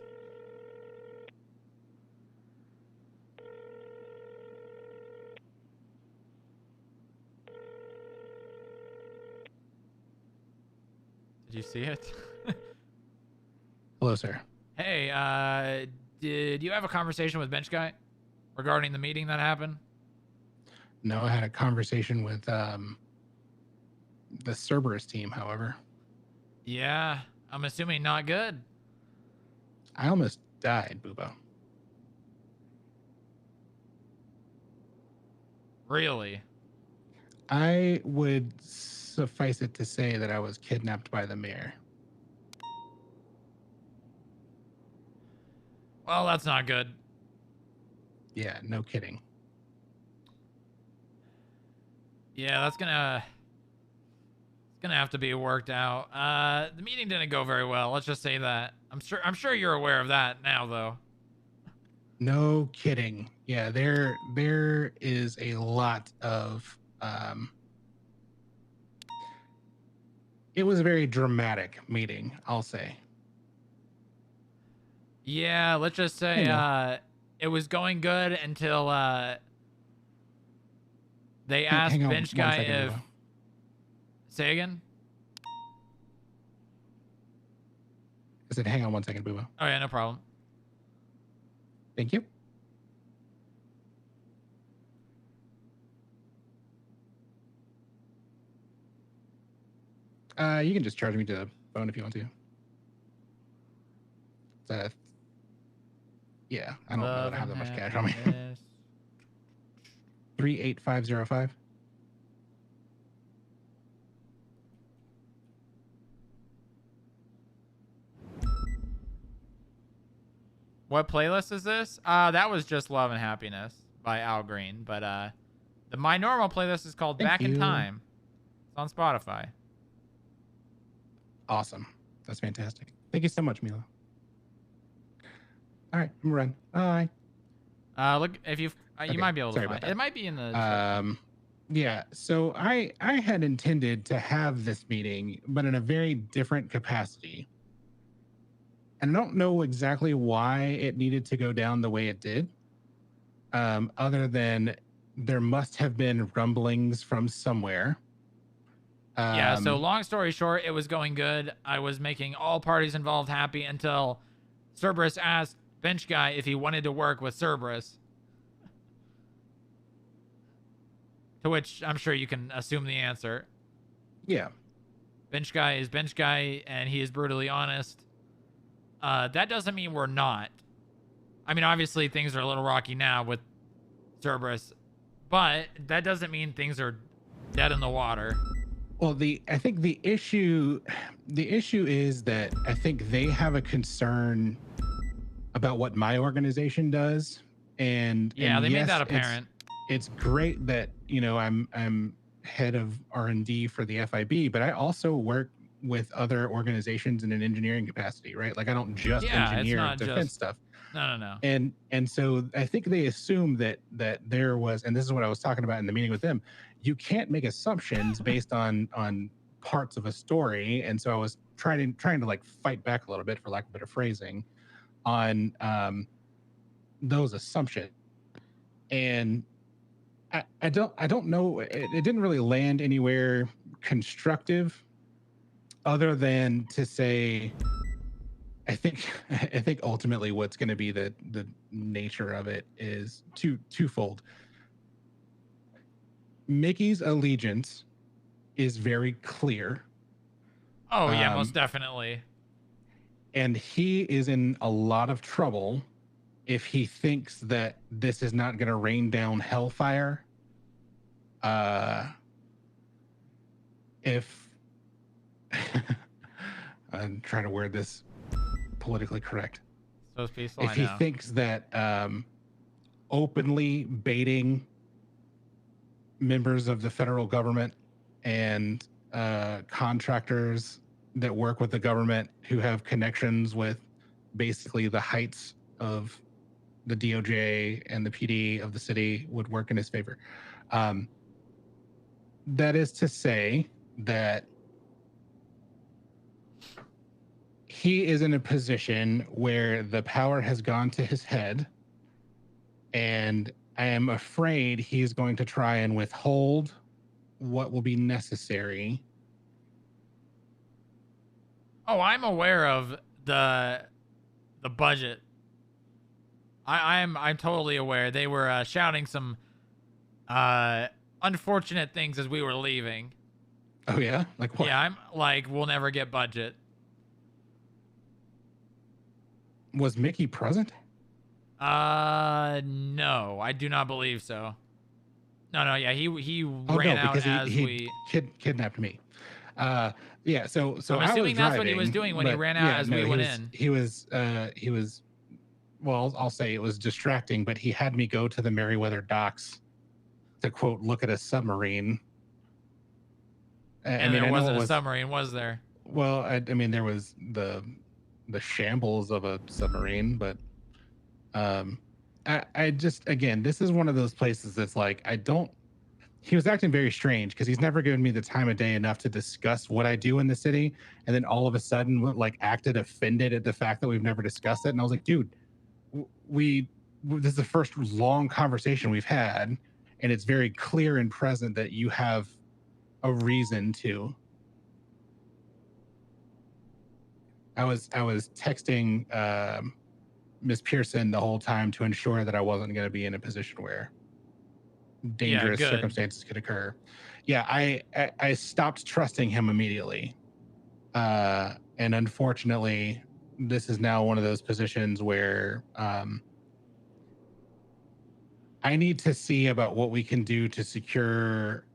A: Did you see it?
D: Hello, sir.
A: Hey, did you have a conversation with Bench Guy regarding the meeting that happened?
D: No, I had a conversation with the Cerberus team, however.
A: Yeah, I'm assuming not good.
D: I almost died, Boobo.
A: Really?
D: I would suffice it to say that I was kidnapped by the mayor.
A: Well, that's not good.
D: Yeah, no kidding.
A: Yeah, that's gonna have to be worked out. The meeting didn't go very well. Let's just say that. I'm sure you're aware of that now, though.
D: No kidding. Yeah, there is a lot of it was a very dramatic meeting, I'll say.
A: Yeah, let's just say it was going good until they asked
D: hang on
A: Bench
D: one
A: Guy
D: second,
A: if.
D: Boobo.
A: Say again?
D: I said, hang on one second, Boobo.
A: Oh yeah, no problem.
D: Thank you. You can just charge me to the phone if you want to. Yeah, I don't know that I have that much cash on me. 38505.
A: What playlist is this? That was just Love and Happiness by Al Green, but my normal playlist is called Back in Time. It's on Spotify.
D: Awesome. That's fantastic. Thank you so much, Milo. All right, I'm gonna run. Bye.
A: Look, if you
D: Okay,
A: might be able to
D: sorry
A: find
D: about
A: it.
D: that.
A: It might be in the
D: Yeah, so I had intended to have this meeting, but in a very different capacity. And I don't know exactly why it needed to go down the way it did. Other than there must have been rumblings from somewhere.
A: Yeah, so long story short, it was going good. I was making all parties involved happy until Cerberus asked Bench Guy if he wanted to work with Cerberus. To which I'm sure you can assume the answer.
D: Yeah.
A: Bench Guy is Bench Guy, and he is brutally honest. That doesn't mean we're not. I mean, obviously, things are a little rocky now with Cerberus, but that doesn't mean things are dead in the water.
D: Well, I think the issue is that I think they have a concern about what my organization does, and
A: Yeah, they made
D: yes,
A: that apparent.
D: It's great that I'm head of R&D for the FIB, but I also work with other organizations in an engineering capacity, right? Like I don't just engineer defense stuff.
A: No.
D: And so I think they assume that there was, and this is what I was talking about in the meeting with them. You can't make assumptions based on parts of a story, and so I was trying to like fight back a little bit, for lack of better phrasing, on those assumptions. And I don't know. It didn't really land anywhere constructive, other than to say, I think ultimately what's going to be the nature of it is twofold. Mickey's allegiance is very clear.
A: Oh yeah, most definitely.
D: And he is in a lot of trouble if he thinks that this is not going to rain down hellfire. If I'm trying to word this politically correct.
A: So peaceful.
D: If he thinks that openly baiting members of the federal government and contractors that work with the government who have connections with basically the heights of the DOJ and the PD of the city would work in his favor. That is to say that he is in a position where the power has gone to his head, and I am afraid he's going to try and withhold what will be necessary.
A: Oh, I'm aware of the budget. I'm totally aware. They were shouting some unfortunate things as we were leaving.
D: Oh yeah? Like what?
A: Yeah, I'm like, we'll never get budget.
D: Was Mickey present?
A: No, I do not believe so. No, yeah, he ran out as we
D: kidnapped me. Yeah, so
A: I'm assuming that's what he was doing when he ran out as we went in.
D: He was well, I'll say it was distracting, but he had me go to the Merriweather docks to quote look at a submarine.
A: And there wasn't a submarine, was there?
D: Well, I mean there was the shambles of a submarine, but I just, again, this is one of those places that's like, he was acting very strange because he's never given me the time of day enough to discuss what I do in the city. And then all of a sudden like acted offended at the fact that we've never discussed it. And I was like, dude, this is the first long conversation we've had. And it's very clear and present that you have a reason to. I was texting Miss Pearson the whole time to ensure that I wasn't going to be in a position where dangerous circumstances could occur. Yeah, I stopped trusting him immediately. And unfortunately, this is now one of those positions where I need to see about what we can do to secure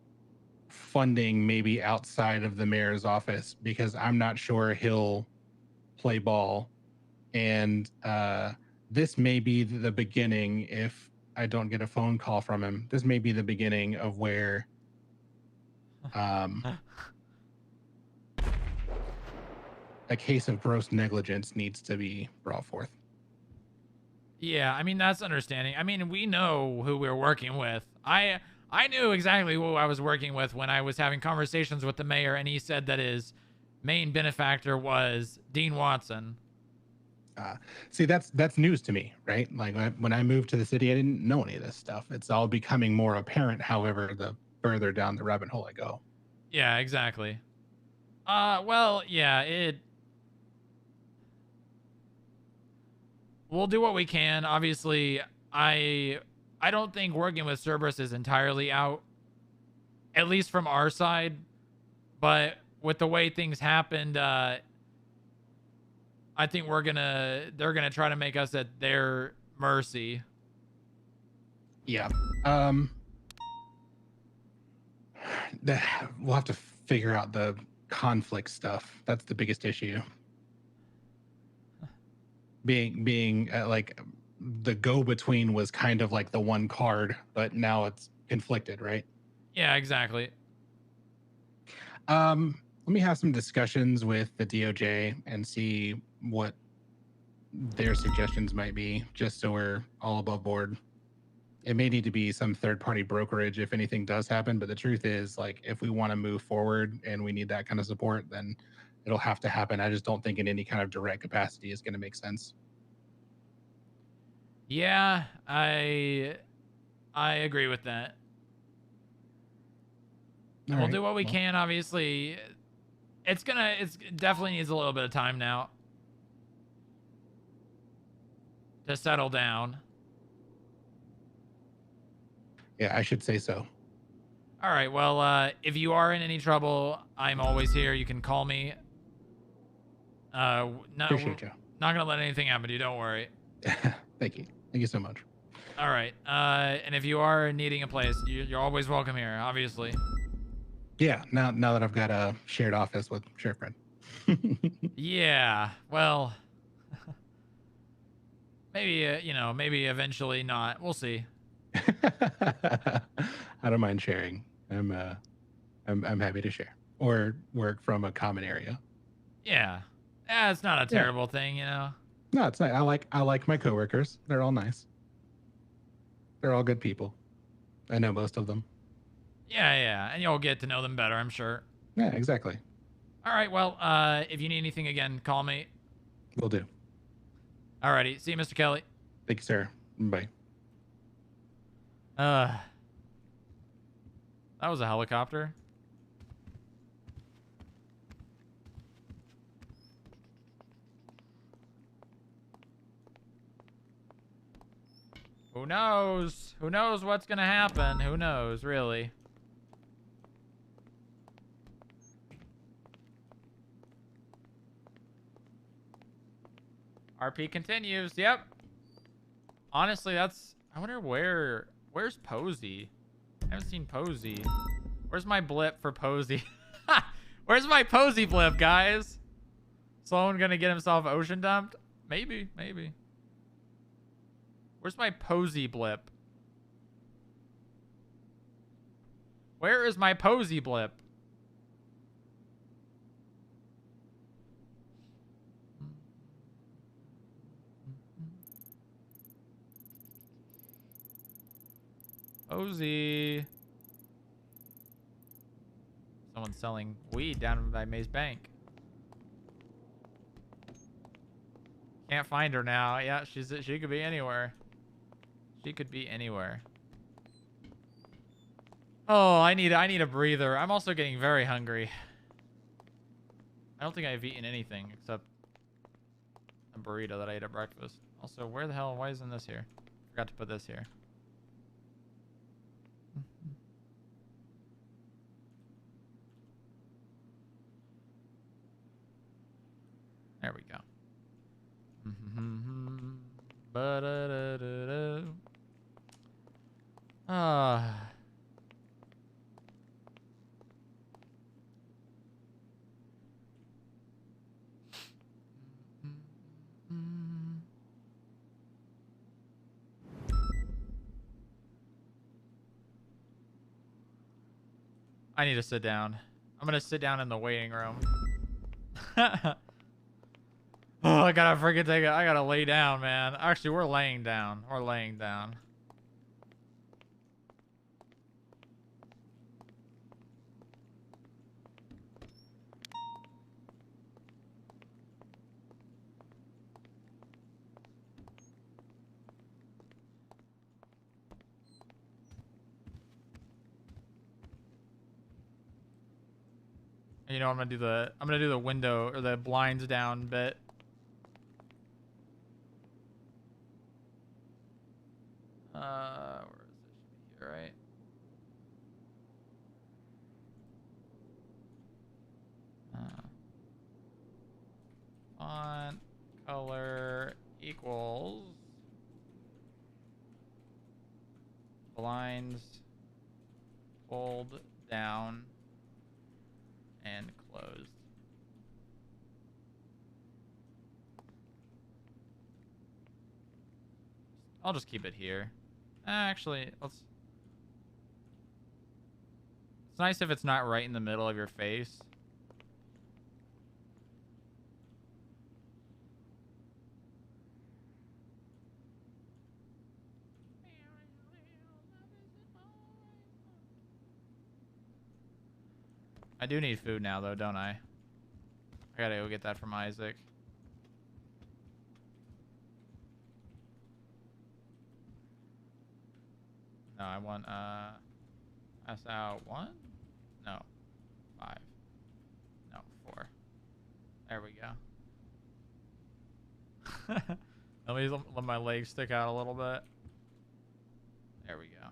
D: funding maybe outside of the mayor's office, because I'm not sure he'll play ball. And this may be the beginning, if I don't get a phone call from him, this may be the beginning of where a case of gross negligence needs to be brought forth.
A: Yeah, I mean, that's understanding. I mean, we know who we're working with. I knew exactly who I was working with when I was having conversations with the mayor, and he said that his main benefactor was Dean Watson.
D: See, that's news to me, right? Like when I moved to the city, I didn't know any of this stuff. It's all becoming more apparent, however, the further down the rabbit hole I go.
A: Yeah, exactly. Well, yeah, we'll do what we can. Obviously, I don't think working with Cerberus is entirely out, at least from our side. But with the way things happened, I think they're gonna try to make us at their mercy.
D: Yeah. we'll have to figure out the conflict stuff. That's the biggest issue. Being like the go-between was kind of like the one card, but now it's conflicted, right?
A: Yeah, exactly.
D: Let me have some discussions with the DOJ and see what their suggestions might be, just so we're all above board. It may need to be some third-party brokerage if anything does happen, but the truth is, like, if we want to move forward and we need that kind of support, then it'll have to happen. I just don't think in any kind of direct capacity is going to make sense.
A: Yeah, I agree with that. We'll do what we can, obviously. It definitely needs a little bit of time now to settle down.
D: Yeah, I should say so.
A: All right, well, if you are in any trouble, I'm always here. You can call me.
D: Appreciate you.
A: Not gonna let anything happen to you, don't worry.
D: Thank you. Thank you so much.
A: All right, and if you are needing a place, you're always welcome here, obviously.
D: Yeah, now that I've got a shared office with Sheriff Fred.
A: Yeah, well, maybe, maybe eventually not. We'll see.
D: I don't mind sharing. I'm happy to share or work from a common area.
A: Yeah, it's not a terrible thing,
D: No, it's not. I like my coworkers. They're all nice. They're all good people. I know most of them.
A: Yeah, and you'll get to know them better, I'm sure.
D: Yeah, exactly.
A: All right, well, if you need anything again, call me.
D: Will do.
A: Alrighty, see you, Mr. Kelly.
D: Thank you, sir. Bye.
A: That was a helicopter. Who knows? Who knows what's gonna happen? Who knows, really? RP continues. Yep. Honestly, I wonder where's Posey? I haven't seen Posey. Where's my blip for Posey? Where's my Posey blip, guys? Sloan gonna get himself ocean dumped? Maybe. Where's my Posey blip? Where is my Posey blip? Posey. Someone's selling weed down by Maze Bank. Can't find her now. Yeah, she could be anywhere. She could be anywhere. Oh, I need a breather. I'm also getting very hungry. I don't think I've eaten anything except a burrito that I ate at breakfast. Also, why isn't this here? Forgot to put this here. There we go. I need to sit down. I'm gonna sit down in the waiting room. Oh, I gotta freaking I gotta lay down, man. Actually, we're laying down. We're laying down. You know, I'm gonna do the window or the blinds down bit. Where is it? Should be here, right? Font color equals blinds bold down, and closed. I'll just keep it here. Actually, let's... It's nice if it's not right in the middle of your face. I do need food now, though, don't I? I gotta go get that from Isaac. No, I want, pass out 1? No. 5. No, 4. There we go. Let me let my legs stick out a little bit. There we go.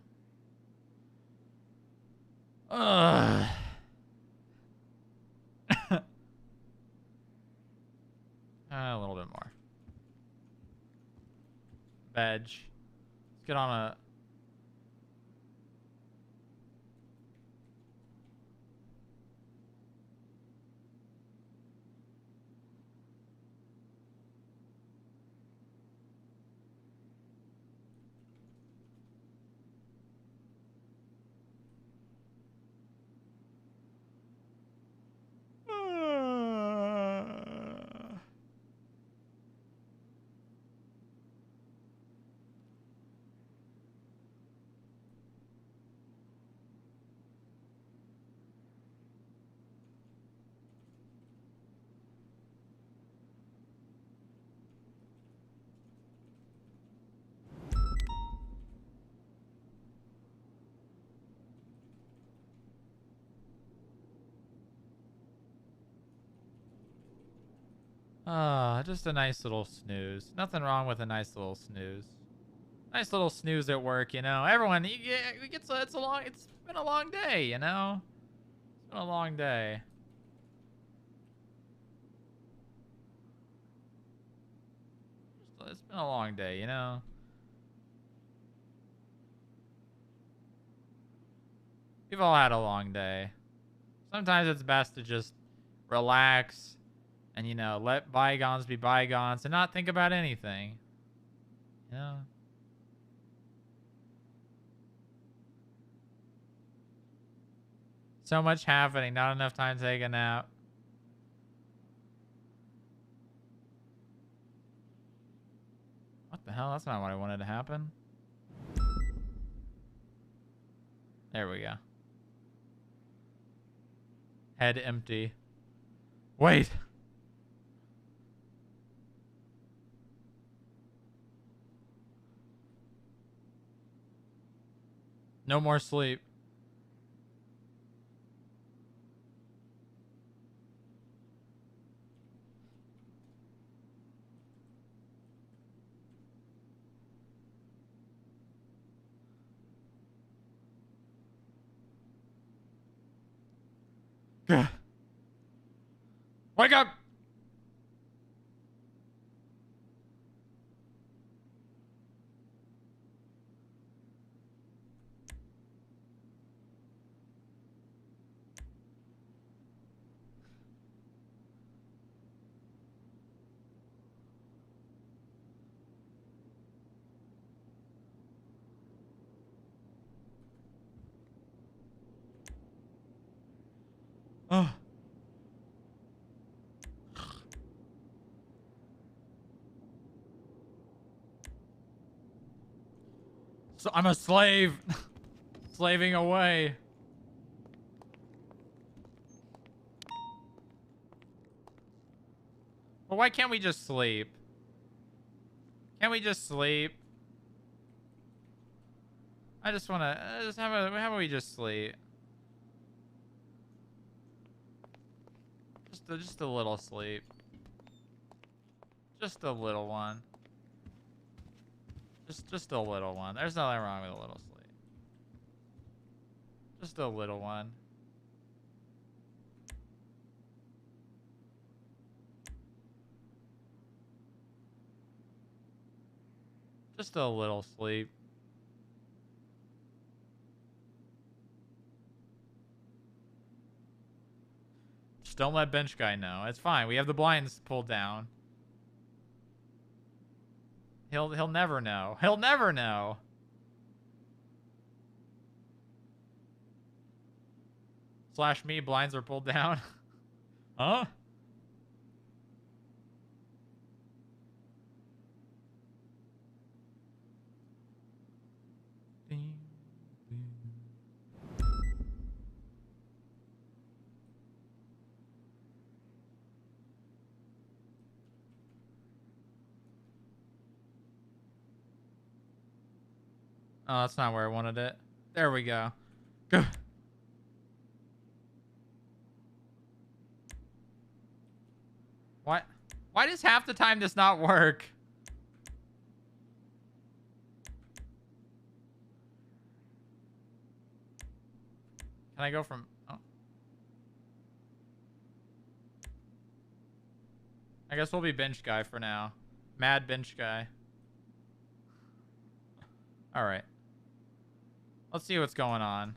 A: Ugh. A little bit more. Veg. Let's get on a... Just a nice little snooze. Nothing wrong with a nice little snooze. Nice little snooze at work, you know. Everyone, it's been a long day, you know. It's been a long day. It's been a long day, you know. We've all had a long day. Sometimes it's best to just relax and, you know, let bygones be bygones and not think about anything. You know? So much happening, not enough time to take a nap. What the hell? That's not what I wanted to happen. There we go. Head empty. Wait! No more sleep. Wake up! Oh. So I'm a slave. Slaving away. Well, why can't we just sleep? Can't we just sleep? I just wanna how about we just sleep? Just a little sleep. Just a little one. Just a little one. There's nothing wrong with a little sleep. Just a little one. Just a little sleep. Just don't let bench guy know. It's fine. We have the blinds pulled down. He'll never know. He'll never know. Slash me, blinds are pulled down. Huh? Oh, that's not where I wanted it. There we go. Go. What? Why does half the time this not work? Can I go from... Oh. I guess we'll be bench guy for now. Mad bench guy. Alright. Let's see what's going on.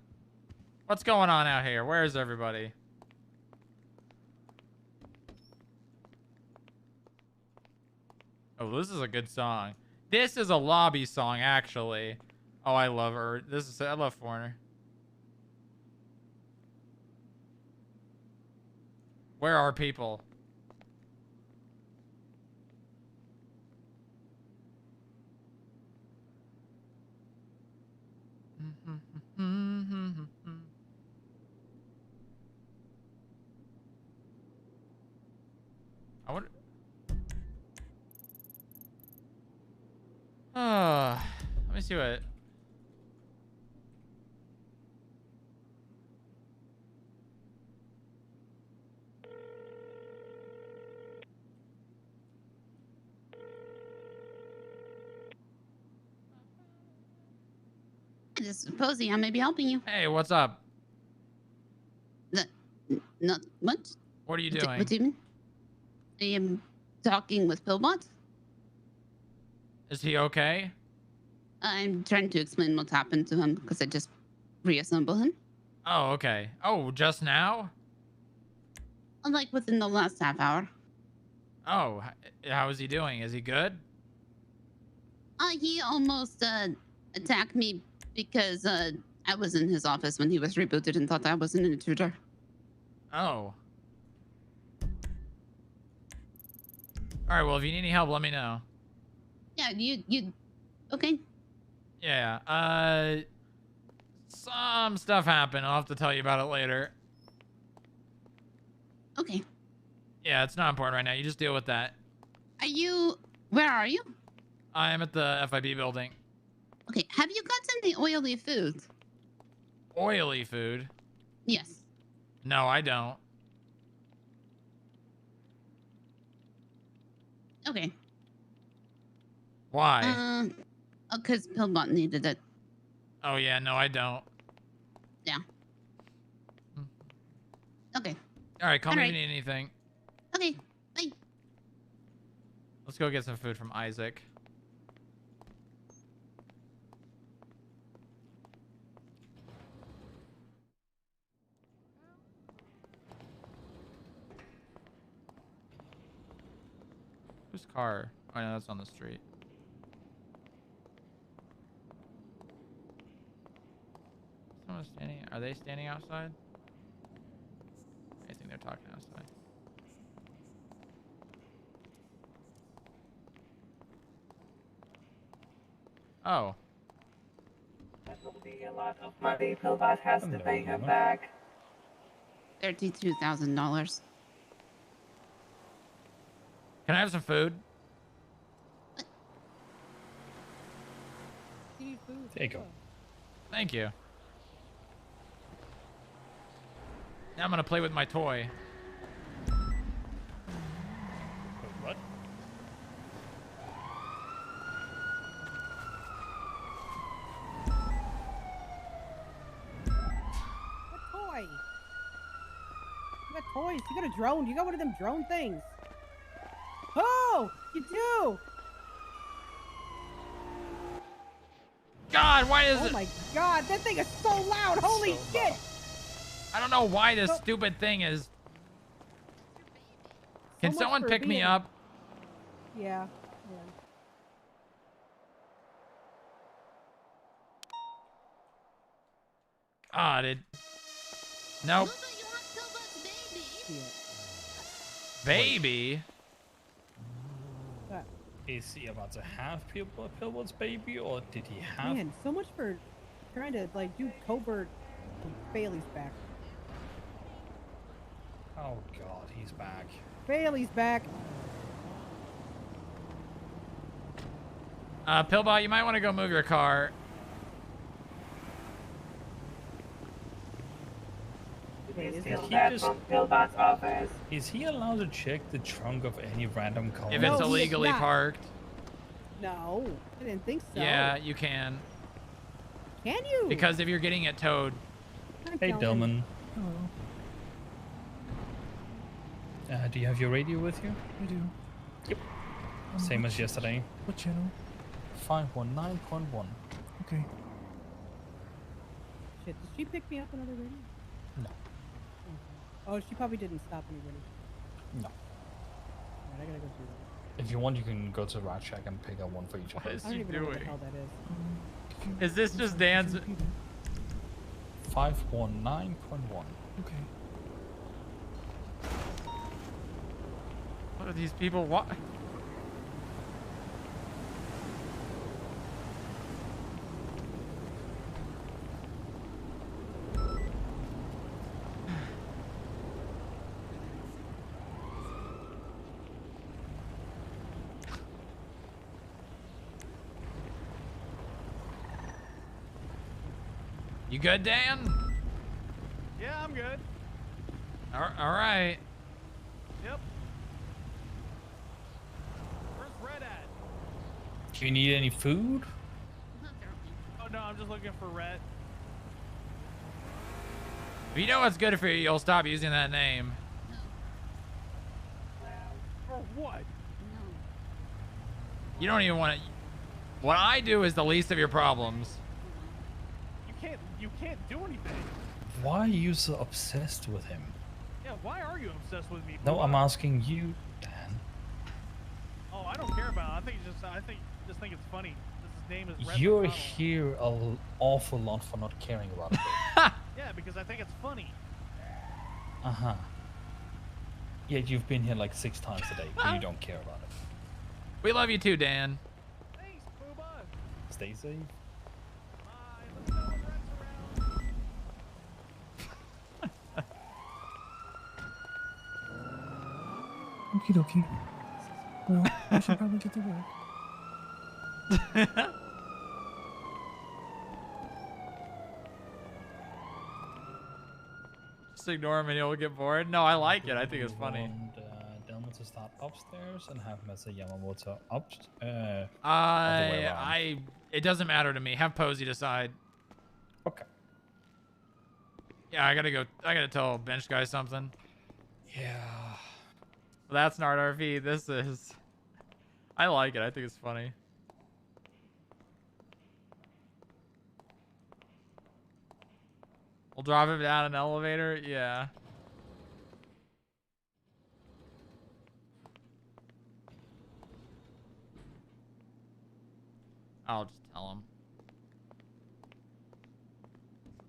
A: What's going on out here? Where is everybody? Oh, this is a good song. This is a lobby song, actually. Oh, I love her. I love Foreigner. Where are people? I wonder... let me see what...
C: This is Posey. I may be helping you.
A: Hey, what's up?
C: Not much.
A: What are you doing?
C: What do you mean? I am talking with Pillbot.
A: Is he okay?
C: I'm trying to explain what's happened to him because I just reassembled him.
A: Oh, okay. Oh, just now?
C: Like within the last half hour.
A: Oh, how is he doing? Is he good?
C: He almost attacked me because I was in his office when he was rebooted and thought I was an intruder.
A: Oh. All right, well, if you need any help, let me know.
C: Yeah, you okay?
A: Yeah, some stuff happened. I'll have to tell you about it later.
C: Okay.
A: Yeah, it's not important right now. You just deal with that.
C: Where are you?
A: I am at the FIB building.
C: Okay, have you gotten the oily food?
A: Oily food?
C: Yes.
A: No, I don't.
C: Okay.
A: Why?
C: Because Pillbot needed it.
A: Oh, yeah, no, I don't.
C: Yeah. Okay.
A: All right, call me if
C: Alright.
A: you need anything.
C: Okay, bye.
A: Let's go get some food from Isaac. Whose car? Oh, no, that's on the street. Someone standing? Are they standing outside? I think they're talking outside. Oh.
Q: That will be a lot of money. Pillbot has to pay him back.
C: $32,000.
A: Can I have some food?
E: There you go.
A: Thank you. Now I'm gonna play with my toy.
E: What?
G: What toy? You got toys. You got a drone. You got one of them drone things. Oh, you do.
A: God, why is it?
G: Oh my God, that thing is so loud. Holy shit.
A: I don't know why this stupid thing is. Can
G: much
A: someone
G: for
A: pick me
G: being-
A: up?
G: Yeah.
A: Ah, dude. Nope. Baby.
E: Is he about to have Pillbot's baby, or did he have?
G: Man, so much for trying to like do covert. Bailey's back.
E: Oh God, he's back.
G: Bailey's back.
A: Pillbot, you might want to go move your car.
E: Is he allowed to check the trunk of any random car?
A: If it's illegally parked.
G: No, I didn't think so.
A: Yeah, you can.
G: Can you?
A: Because if you're getting it towed.
E: Hey, Dillman. Do you have your radio with you?
J: I do.
E: Yep. Same as yesterday.
J: What channel?
E: 519.1.
J: Okay.
G: Shit, did she pick me up another radio?
E: No.
G: Oh, she probably didn't stop anybody.
E: No.
G: Alright, I gotta go do that.
E: If you want, you can go to Rat Shack and pick up one for each of
A: What
E: us.
A: is she
G: know what the
A: doing?
G: hell that is.
A: Is this just Dan's?
E: 519.1.
J: Okay.
A: What are these people? What? You good, Dan?
K: Yeah, I'm good.
A: All right.
K: Yep. Where's Red at?
E: Do you need any food?
K: Oh no, I'm just looking for Red.
A: If you know what's good for you, you'll stop using that name.
K: For what?
A: You don't even want to. What I do is the least of your problems.
K: You can't do anything.
E: Why are you so obsessed with him?
K: Yeah, why are you obsessed with me?
E: No,
K: Pooh?
E: I'm asking you, Dan.
K: Oh, I don't care about it. I just think it's funny. His name is Red
E: You're
K: McConnell.
E: here an awful lot for not caring about it.
K: Yeah, because I think it's funny.
E: Uh-huh. Yet you've been here like 6 times today, and you don't care about it.
A: We love you too, Dan.
K: Thanks, Booba.
E: Stay safe.
J: Okie dokie. Well, I should probably get to work.
A: Just ignore him and you'll get bored. No, I like it. I think it's funny.
E: And Delma to start upstairs and have Mesa Yamamoto up.
A: It doesn't matter to me. Have Posey decide.
E: Okay.
A: Yeah, I gotta tell bench guy something.
E: Yeah.
A: Well, that's not RV. This is. I like it. I think it's funny. We'll drop him down an elevator. Yeah. I'll just tell him.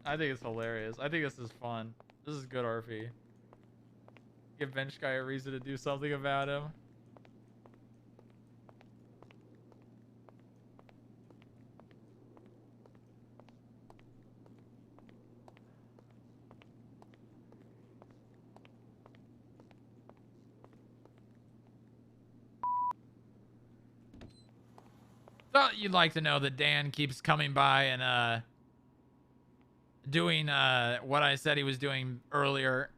A: I think it's hilarious. I think this is fun. This is good RP. Give bench guy a reason to do something about him. Thought you'd like to know that Dan keeps coming by and doing what I said he was doing earlier.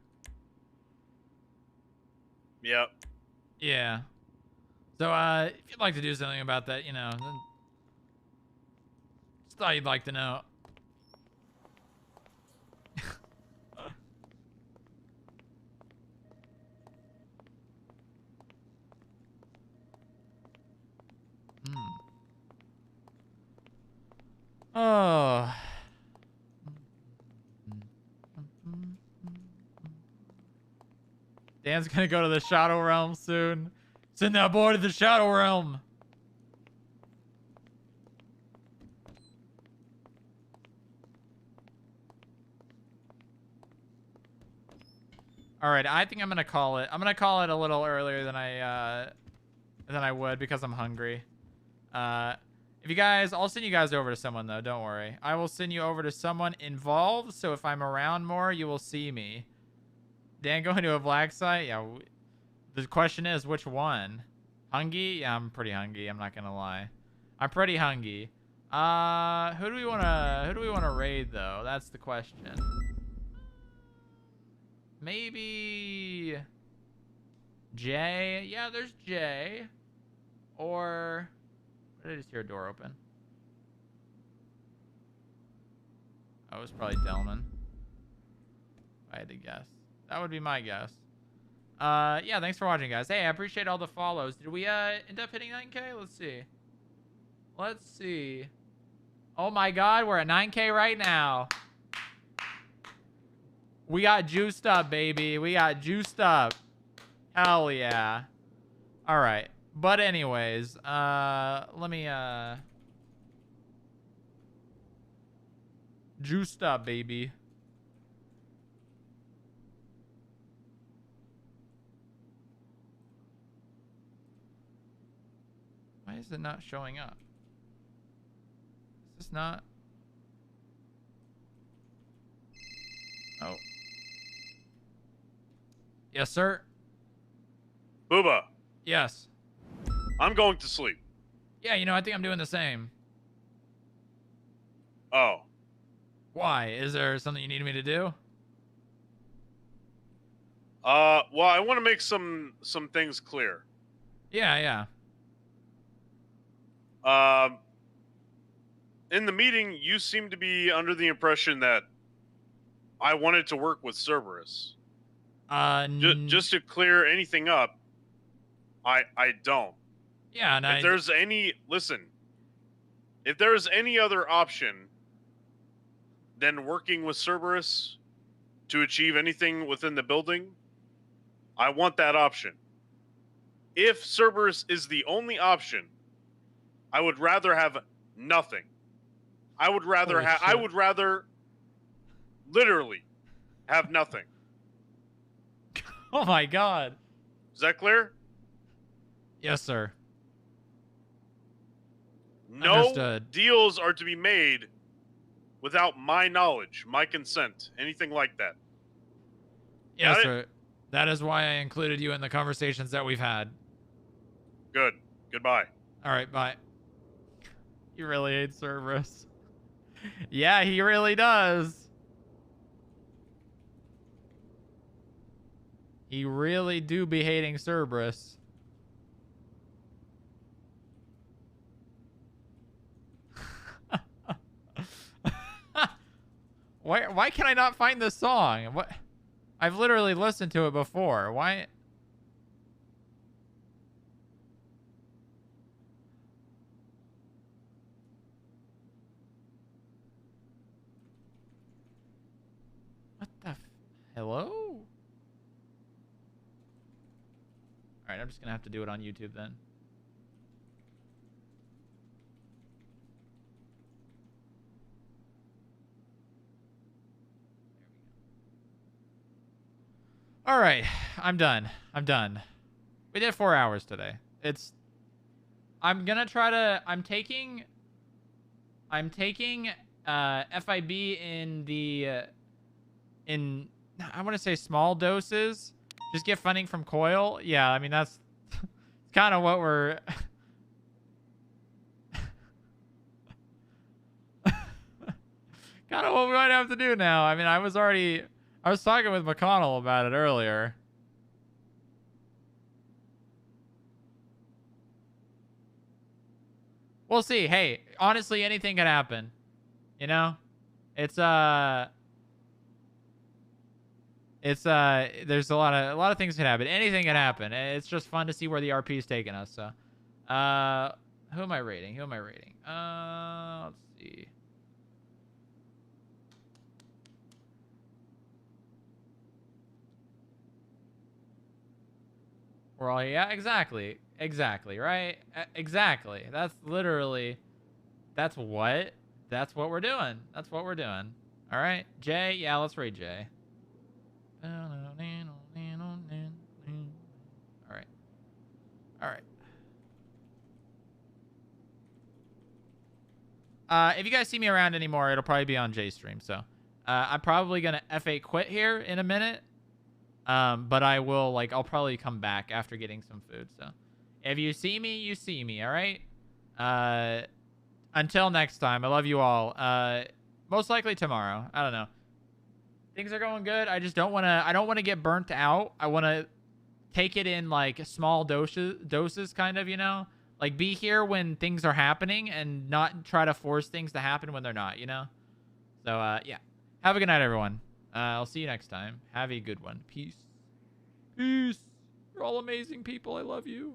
L: Yep.
A: Yeah. So if you'd like to do something about that, you know, then just thought you'd like to know. Oh. Dan's gonna go to the Shadow Realm soon. Send that boy to the Shadow Realm. All right, I think I'm gonna call it. I'm gonna call it a little earlier than I would because I'm hungry. If you guys, I'll send you guys over to someone though. Don't worry. I will send you over to someone involved. So if I'm around more, you will see me. Dan going to a black site? Yeah. The question is, which one? Hungry? Yeah, I'm pretty hungry. I'm not gonna lie. I'm pretty hungry. Who do we wanna raid though? That's the question. Maybe Jay. Yeah, there's Jay. Or did I just hear a door open? Oh, it was probably Delman. If I had to guess. That would be my guess. Yeah, thanks for watching, guys. Hey, I appreciate all the follows. Did we end up hitting 9K? Let's see. Let's see. Oh my god, we're at 9K right now. We got juiced up, baby. We got juiced up. Hell yeah. All right. But anyways, let me juiced up, baby. Why is it not showing up? Is this not? Oh. Yes, sir.
L: Booba.
A: Yes.
L: I'm going to sleep.
A: Yeah, you know, I think I'm doing the same.
L: Oh.
A: Why? Is there something you need me to do?
L: Well, I want to make some things clear.
A: Yeah.
L: In the meeting, you seem to be under the impression that I wanted to work with Cerberus. Just to clear anything up, I don't.
A: Yeah, and
L: if there's any other option than working with Cerberus to achieve anything within the building, I want that option. If Cerberus is the only option, I would rather have nothing. I would rather literally have nothing.
A: Oh my god.
L: Is that clear?
A: Yes, sir.
L: No
A: Understood.
L: deals are to be made without my knowledge, my consent, anything like that.
A: Yes, sir. That is why I included you in the conversations that we've had.
L: Good. Goodbye.
A: All right, bye. You really hate Cerberus. Yeah, he really does. He really do be hating Cerberus. Why can I not find this song? What? I've literally listened to it before. Why? What the? Hello? All right, I'm just gonna have to do it on YouTube then. All right, I'm done. We did 4 hours today. I'm gonna try to. I'm taking FIB in the I want to say small doses. Just get funding from Coil. Yeah, I mean that's kind of what we're. Kind of what we might have to do now. I mean, I was talking with McConnell about it earlier. We'll see. Hey, honestly, anything can happen. You know? There's a lot of things can happen. Anything can happen. It's just fun to see where the RP is taking us. So, who am I rating? Let's see. We're all, yeah, exactly. Exactly, right? Exactly. That's literally, that's what we're doing. That's what we're doing. All right, Jay, yeah, let's raid Jay. All right. All right. If you guys see me around anymore, it'll probably be on Jay's stream. So I'm probably going to F8 quit here in a minute. But I will, like, I'll probably come back after getting some food. So if you see me, you see me. All right. Until next time, I love you all. Most likely tomorrow. I don't know. Things are going good. I just don't want to, I don't want to get burnt out. I want to take it in like small doses kind of, you know, like be here when things are happening and not try to force things to happen when they're not, you know? So, yeah. Have a good night, everyone. I'll see you next time. Have a good one. Peace. Peace. You're all amazing people. I love you.